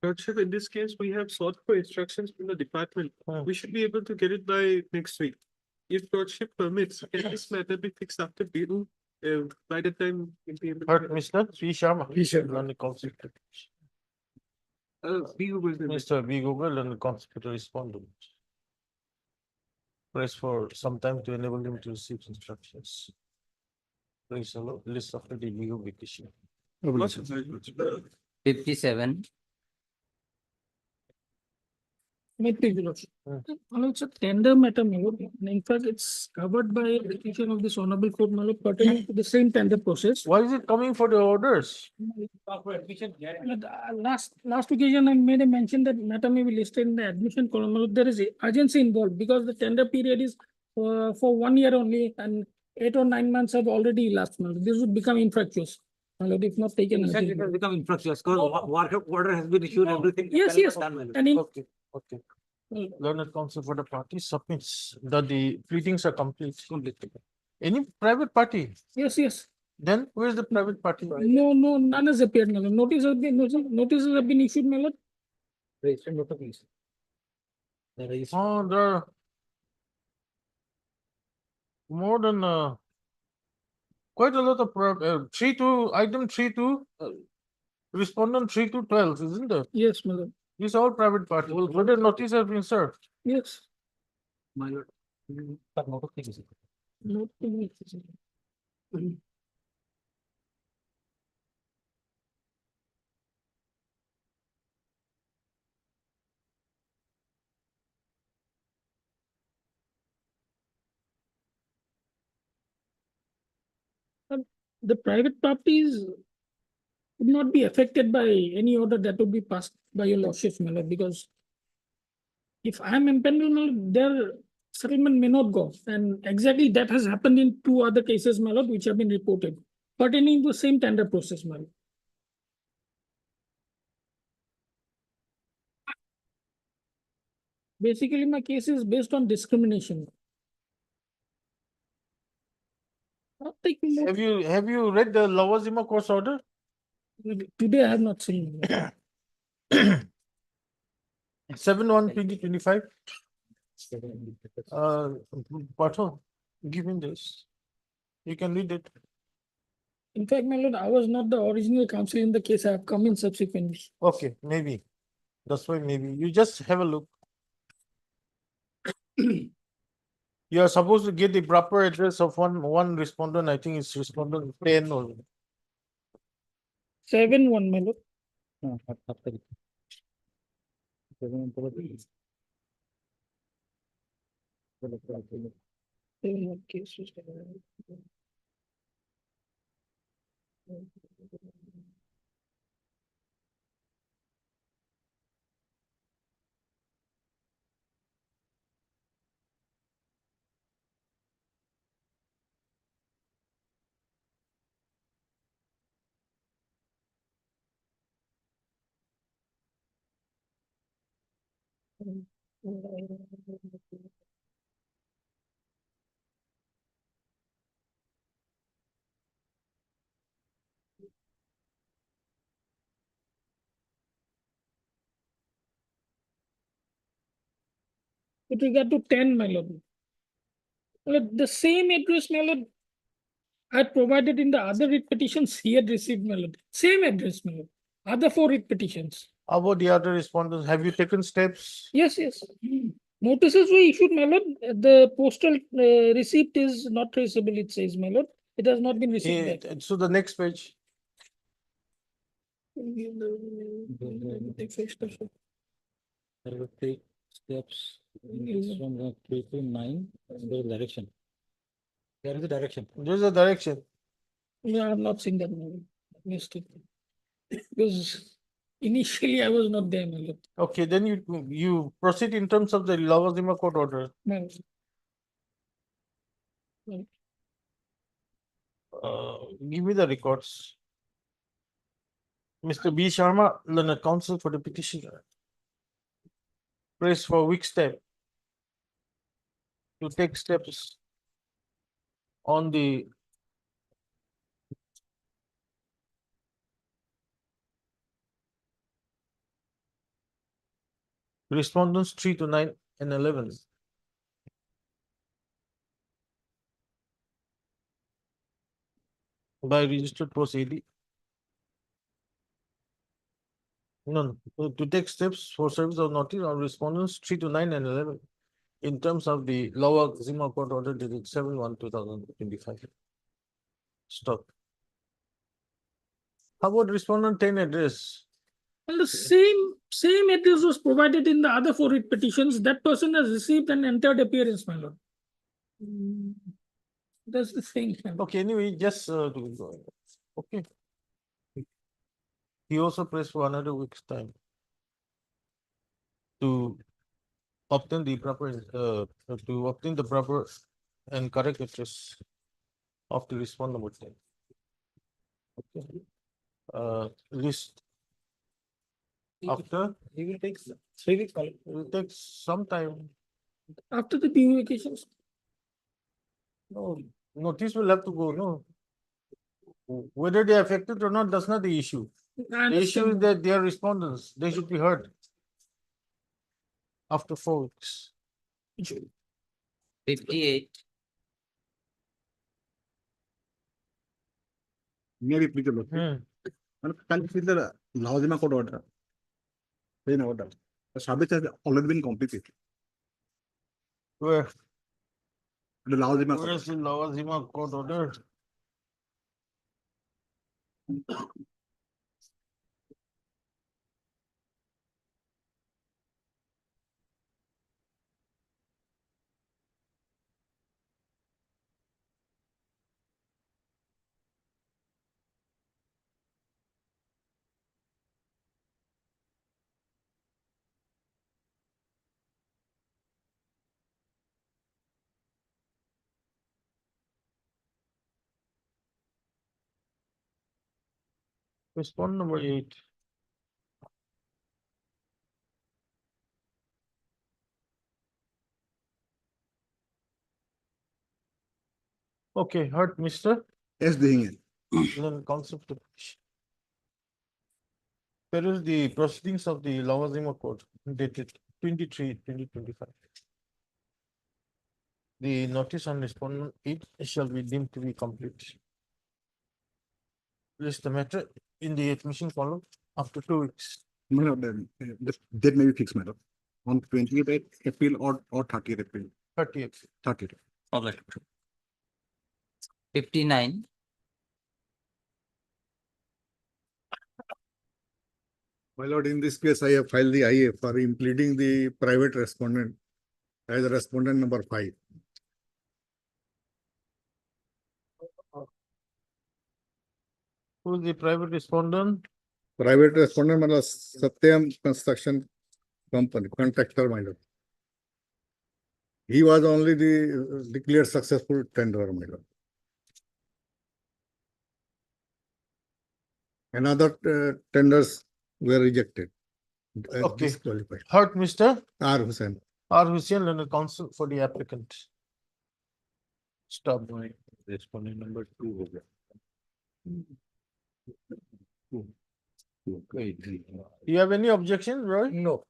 Lordship, in this case, we have sought for instructions from the department. We should be able to get it by next week. If Lordship permits, can this matter be fixed after bill? By the time we'll be able to. Heard, Mr. Sri Sharma. Learned counsel. Mr. B. Google and the constitute respondent. Press for some time to enable him to receive instructions. Please allow list of the DBU petition. 57. It's a tender matter, my lord. In fact, it's covered by a decision of this honorable court, my lord, pertaining to the same tender process. Why is it coming for the orders? Last occasion, I made a mention that matter may be listed in the admission column. My lord, there is urgency involved because the tender period is for 1 year only and 8 or 9 months have already elapsed. My lord. This would become infractuous. My lord, if not taken. It has become infructuous because work order has been issued, everything. Yes, yes. And in, Okay. Learned counsel for the party submits that the pleadings are complete. Any private party? Yes, yes. Then where's the private party? No, none has appeared, my lord. Notices have been issued, my lord. Oh, there are quite a lot of, 3 to, item 3 to, respondent 3 to 12, isn't it? Yes, my lord. These are all private parties. Whether notice has been served. Yes. My lord. But not of things. Not to me. The private properties would not be affected by any order that would be passed by your lordship, my lord, because if I am empaneled, my lord, their settlement may not go. And exactly that has happened in 2 other cases, my lord, which have been reported, pertaining to the same tender process, my lord. Basically, my case is based on discrimination. Not taking more- Have you read the Lawazima court's order? Today I have not seen. 7/1/2025. Partho, give him this. You can read it. In fact, my lord, I was not the original counsel in the case. I have come in subsequently. Okay, maybe. That's why maybe. You just have a look. You are supposed to get the proper address of one respondent. I think it's respondent 10 or 7-1, my lord. With regard to 10, my lord. My lord, the same address, my lord, I had provided in the other writ petitions he had received, my lord. Same address, my lord. Other 4 writ petitions. How about the other respondents? Have you taken steps? Yes, yes. Notices were issued, my lord. The postal receipt is not traceable, it says, my lord. It has not been received back. So the next page. I will take steps from the 3 to 9 in the direction. There is a direction. There's a direction. Yeah, I'm not seeing that, my lord. Missed it. Because initially I was not there, my lord. Okay, then you proceed in terms of the Lawazima court order. My lord. Give me the records. Mr. B. Sharma, learned counsel for the petitioner. Prays for weak step to take steps on the respondents 3 to 9 and 11. By registered post AD. No, to take steps for service of notice on respondents 3 to 9 and 11 in terms of the Lawazima court order dated 7/1/2025. Stop. How about respondent 10 address? Well, the same address was provided in the other 4 writ petitions. That person has received an entered appearance, my lord. That's the thing. Okay, anyway, just okay. He also prays for another week's time to obtain the proper and correct address of the respondent. Okay. List after He will take 3 weeks. it will take some time. After the BU vacations. No, notice will have to go, no. Whether they are affected or not, that's not the issue. The issue is that they are respondents, they should be heard. After 4 weeks. 58. Maybe please look. Can you see the Lawazima court order? Plain order. The Sabbath has already been completed. Where? The Lawazima. Where is the Lawazima court order? Respond number 8. Okay, heard, Mister. Yes, Dihingan. Then concept of petition. There is the proceedings of the Lawazima court dated 23/2025. The notice on respondent 8 shall be deemed to be complete. List the matter in the admission column after 2 weeks. No, the date may be fixed, madam. On 28th April or 30th April. 30th. 30th. 59. My lord, in this case, I have filed the IA for impleading the private respondent as respondent number 5. Who is the private respondent? Private respondent, मतलब Satyam Construction Company, contractor, my lord. He was only the declared successful tenderer, my lord. And other tenders were rejected. Okay. Disqualified. Heard, Mister. R. Hussain. R. Hussain, learned counsel for the applicant. Stop. Respondent number 2 हो गया. You have any objection, Roy? No.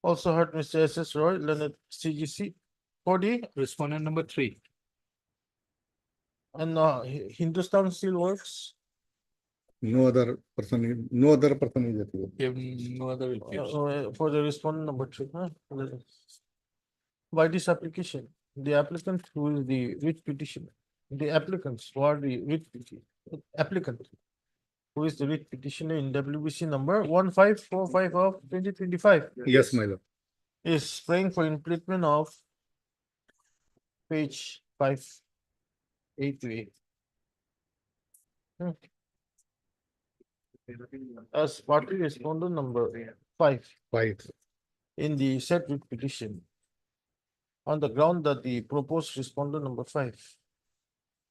Also heard Mr. S.S. Roy, learned CGC 40. Respondent number 3. And Hindustan Steel Works. No other person is appeared. No other appears. For the respondent number 3. Huh? By this application, the applicant who is the writ petitioner, the applicants who are the writ applicant who is the writ petitioner in WBC number 1545 of 2025. Yes, my lord. Is praying for impletion of page 5A to 8. As party respondent number 5. 5. In the said writ petition, on the ground that the proposed respondent number 5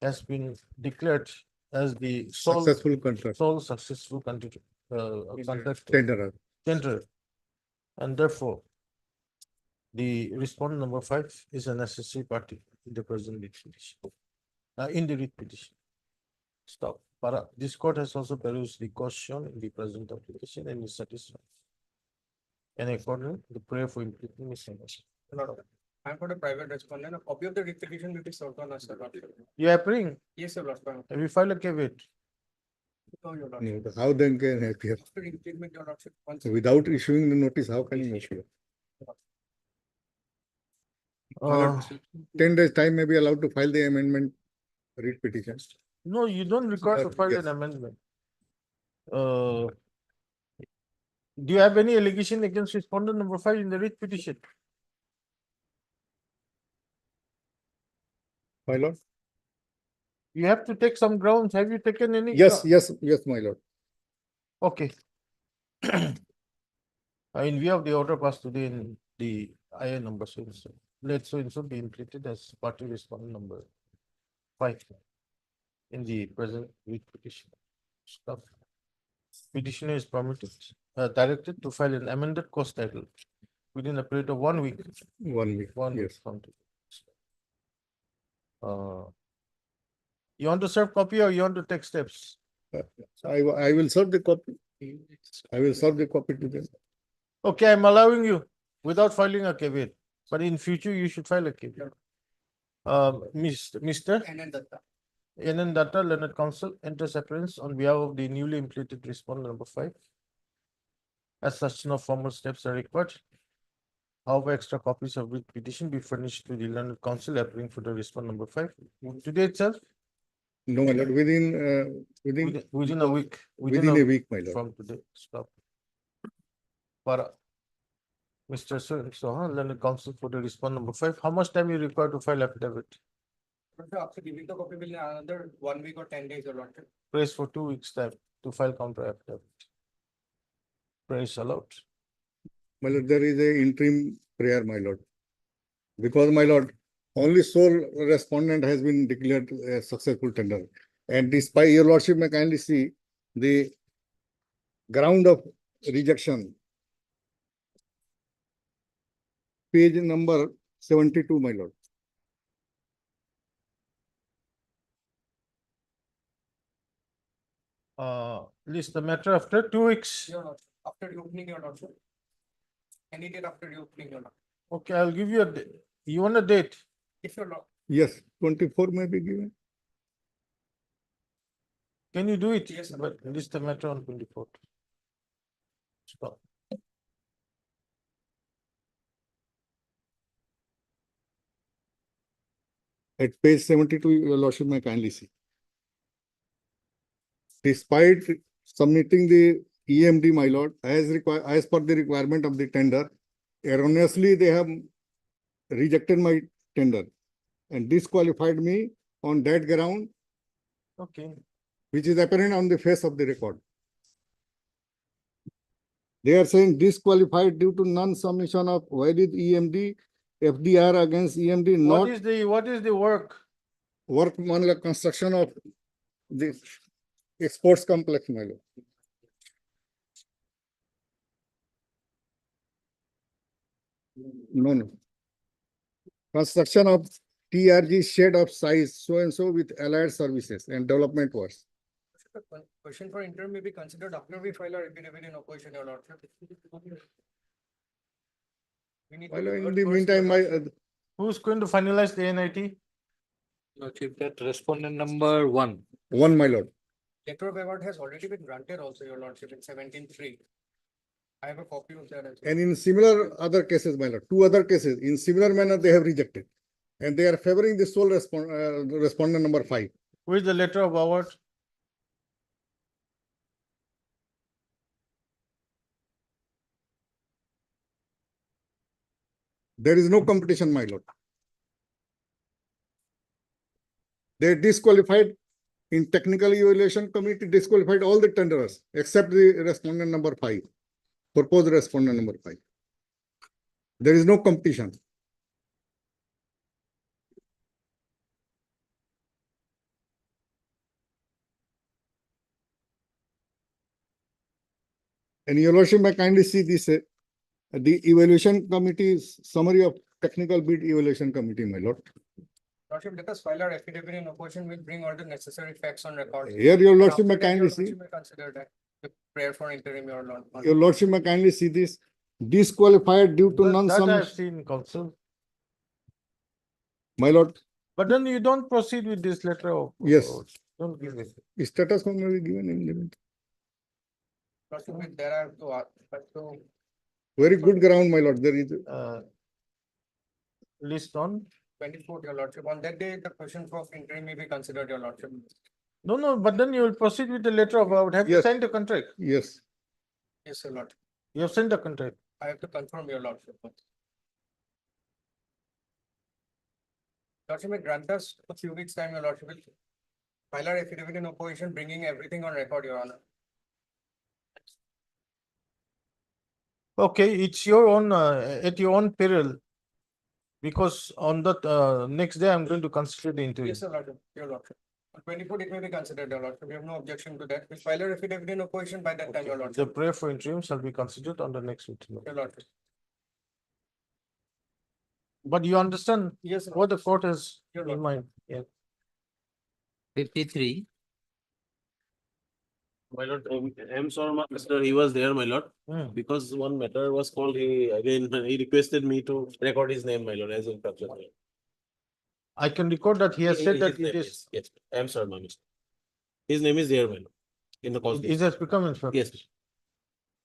has been declared as the sole successful contractor, tenderer, and therefore the respondent number 5 is a necessary party in the present writ petition. In the writ petition. Stop. Para. This court has also perused the cause shown in the present application and is satisfied. And accordingly, the prayer for implementing is finished. I'm for the private respondent. A copy of the writ petition will be served on us, sir. You are praying? Yes, sir, Lord. Have you filed a caveat? No, Your Lordship. How then can he appear? After implement, Your Lordship, once- Without issuing the notice, how can he appear? 10 days time may be allowed to file the amendment writ petition. No, you don't require to file an amendment. Do you have any allegation against respondent number 5 in the writ petition? My lord? You have to take some grounds. Have you taken any? Yes, my lord. Okay. In view of the order passed today in the IA number so let so and so be implemented as party respondent number 5 in the present writ petition. Stuff. Petitioner is permitted, directed to file an amended cost title within a period of 1 week. 1 week. 1 week Yes. from today. You want to serve copy or you want to take steps? I will serve the copy. I will serve the copy to them. Okay, I'm allowing you without filing a caveat, but in future you should file a caveat. Mr. NN Data Learned Council enters appearance on behalf of the newly implemented respondent number 5. As such, no formal steps are required. However, extra copies of the petition be furnished to the Learned Council appearing for the respondent number 5 today itself. No, my lord, Within a week. within a week, my lord. From today, stop. For Mr. Soha, Learned Council for the respondent number 5, how much time you require to file affidavit? After giving the copy, will another 1 week or 10 days, Your Lordship. Praise for 2 weeks time to file counter affidavit. Praise allowed. My lord, there is a interim prayer, my lord. Because, my lord, only sole respondent has been declared a successful tender. And despite your lordship may kindly see the ground of rejection. Page number 72, my lord. List the matter after 2 weeks. Your Lordship, after the opening, Your Lordship. Any date after the opening, Your Lordship. Okay, I'll give you a date. You want a date? If Your Lord. Yes, 24 may be given. Can you do it? Yes, sir. But list the matter on 24th. Stop. At page 72, your lordship may kindly see. Despite submitting the EMD, my lord, as per the requirement of the tender, erroneously they have rejected my tender and disqualified me on that ground, Okay. which is apparent on the face of the record. They are saying disqualified due to non-submission of valid EMD, FDR against EMD, What not is the work? work on the construction of the sports complex, my lord. No. Construction of TRG shed of size so and so with allied services and development works. The question for interim may be considered after we file our affidavit in opposition, Your Lordship. We need to My lord, revert in the first, meantime, Your my Lordship. Who's going to finalize the NIT? Lordship, that respondent number 1. one, my lord. Letter of award has already been granted also, Your Lordship, in 17.3. I have a copy of that as well. And in similar other cases, my lord, 2 other cases, in similar manner, they have rejected. And they are favoring the sole respondent number 5. Who is the letter of award? There is no competition, my lord. They disqualified in technical evaluation committee, disqualified all the tenderers except the respondent number 5, proposed respondent number 5. There is no competition. And your lordship may kindly see this, the evaluation committee's summary of technical bid evaluation committee, my lord. Lordship, let us file our affidavit in opposition, will bring all the necessary facts on record. Here, your lordship After may that, Your kindly see. Lordship may consider that, the prayer for interim, Your Lord. Your lordship may kindly see this, disqualified due to That I've non-submission. seen, council. My lord, But then you don't proceed with this letter of. Yes. Don't give it. status may be given in limit. Lordship, there are to Very good ground, my lord. There is, List on. 24th, Your Lordship. On that day, the question for interim may be considered, Your Lordship. No, but then you will proceed with the letter of award. Have you Yes. signed the contract? yes. Yes, Your Lordship. You have signed the contract. I have to confirm, Your Lordship. Lordship may grant us a few weeks' time, Your Lordship will file our affidavit in opposition, bringing everything on record, Your Honor. Okay, it's your own, at your own peril. Because on the next day, I'm going to consider the interview. Yes, Your Lordship, Your Lordship. On 24th, it may be considered, Your Lordship. We have no objection to that. We file our affidavit in opposition by that time, Your The Lordship. prayer for interim shall be considered on the next meeting. Your Lordship. But you understand Yes, Your what the court has Your in Lordship. mind, yeah. 53. My lord, M. Sarma, Mr. He was there, my lord, because one matter was called, he requested me to record his name, my lord, as in capture. I can record that he has said that His name it is, Yes, M Sharma, Mr. His name is there, my lord. In the it constitution. has become infected. Yes,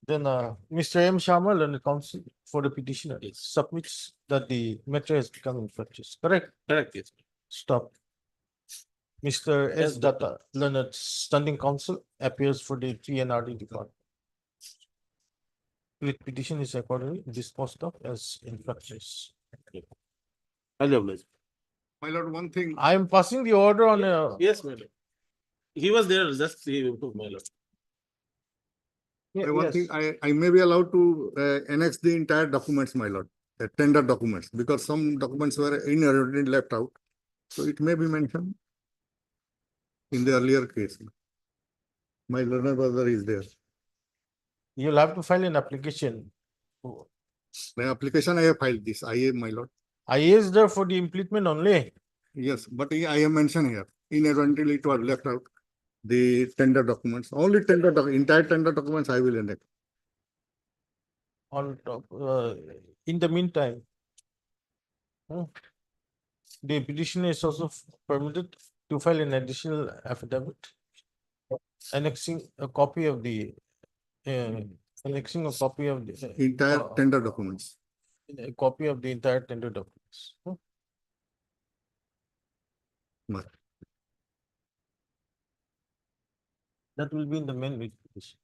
Then, Mr. M. Sharma, learned counsel for the petitioner, Yes. submits that the matter has become infectious, correct? correct, yes. Stop. Mr. S. Yes, Datta, learned standing counsel, appears for the PNRD department. Writ petition is accordingly disposed of as infectious. I'll oblige. My lord, one thing, I am passing the order on a. Yes, my lord. He was there, just he took my lord. one thing, I may be allowed to annex the entire documents, my lord, the tender documents, because some documents were inadvertently left out. So it may be mentioned in the earlier case. My learner brother is there. You'll have to file an application. The application I have filed this, IA, my lord. IA is there for the implement only. Yes, but I am mentioned here, inadvertently it was left out. The tender documents, only entire tender documents I will annex. On top, in the meantime. The petitioner is also permitted to file an additional affidavit. Annexing a copy of the, annexing a copy of the. Entire tender documents. A copy of the entire tender documents. Ma- That will be in the main petition.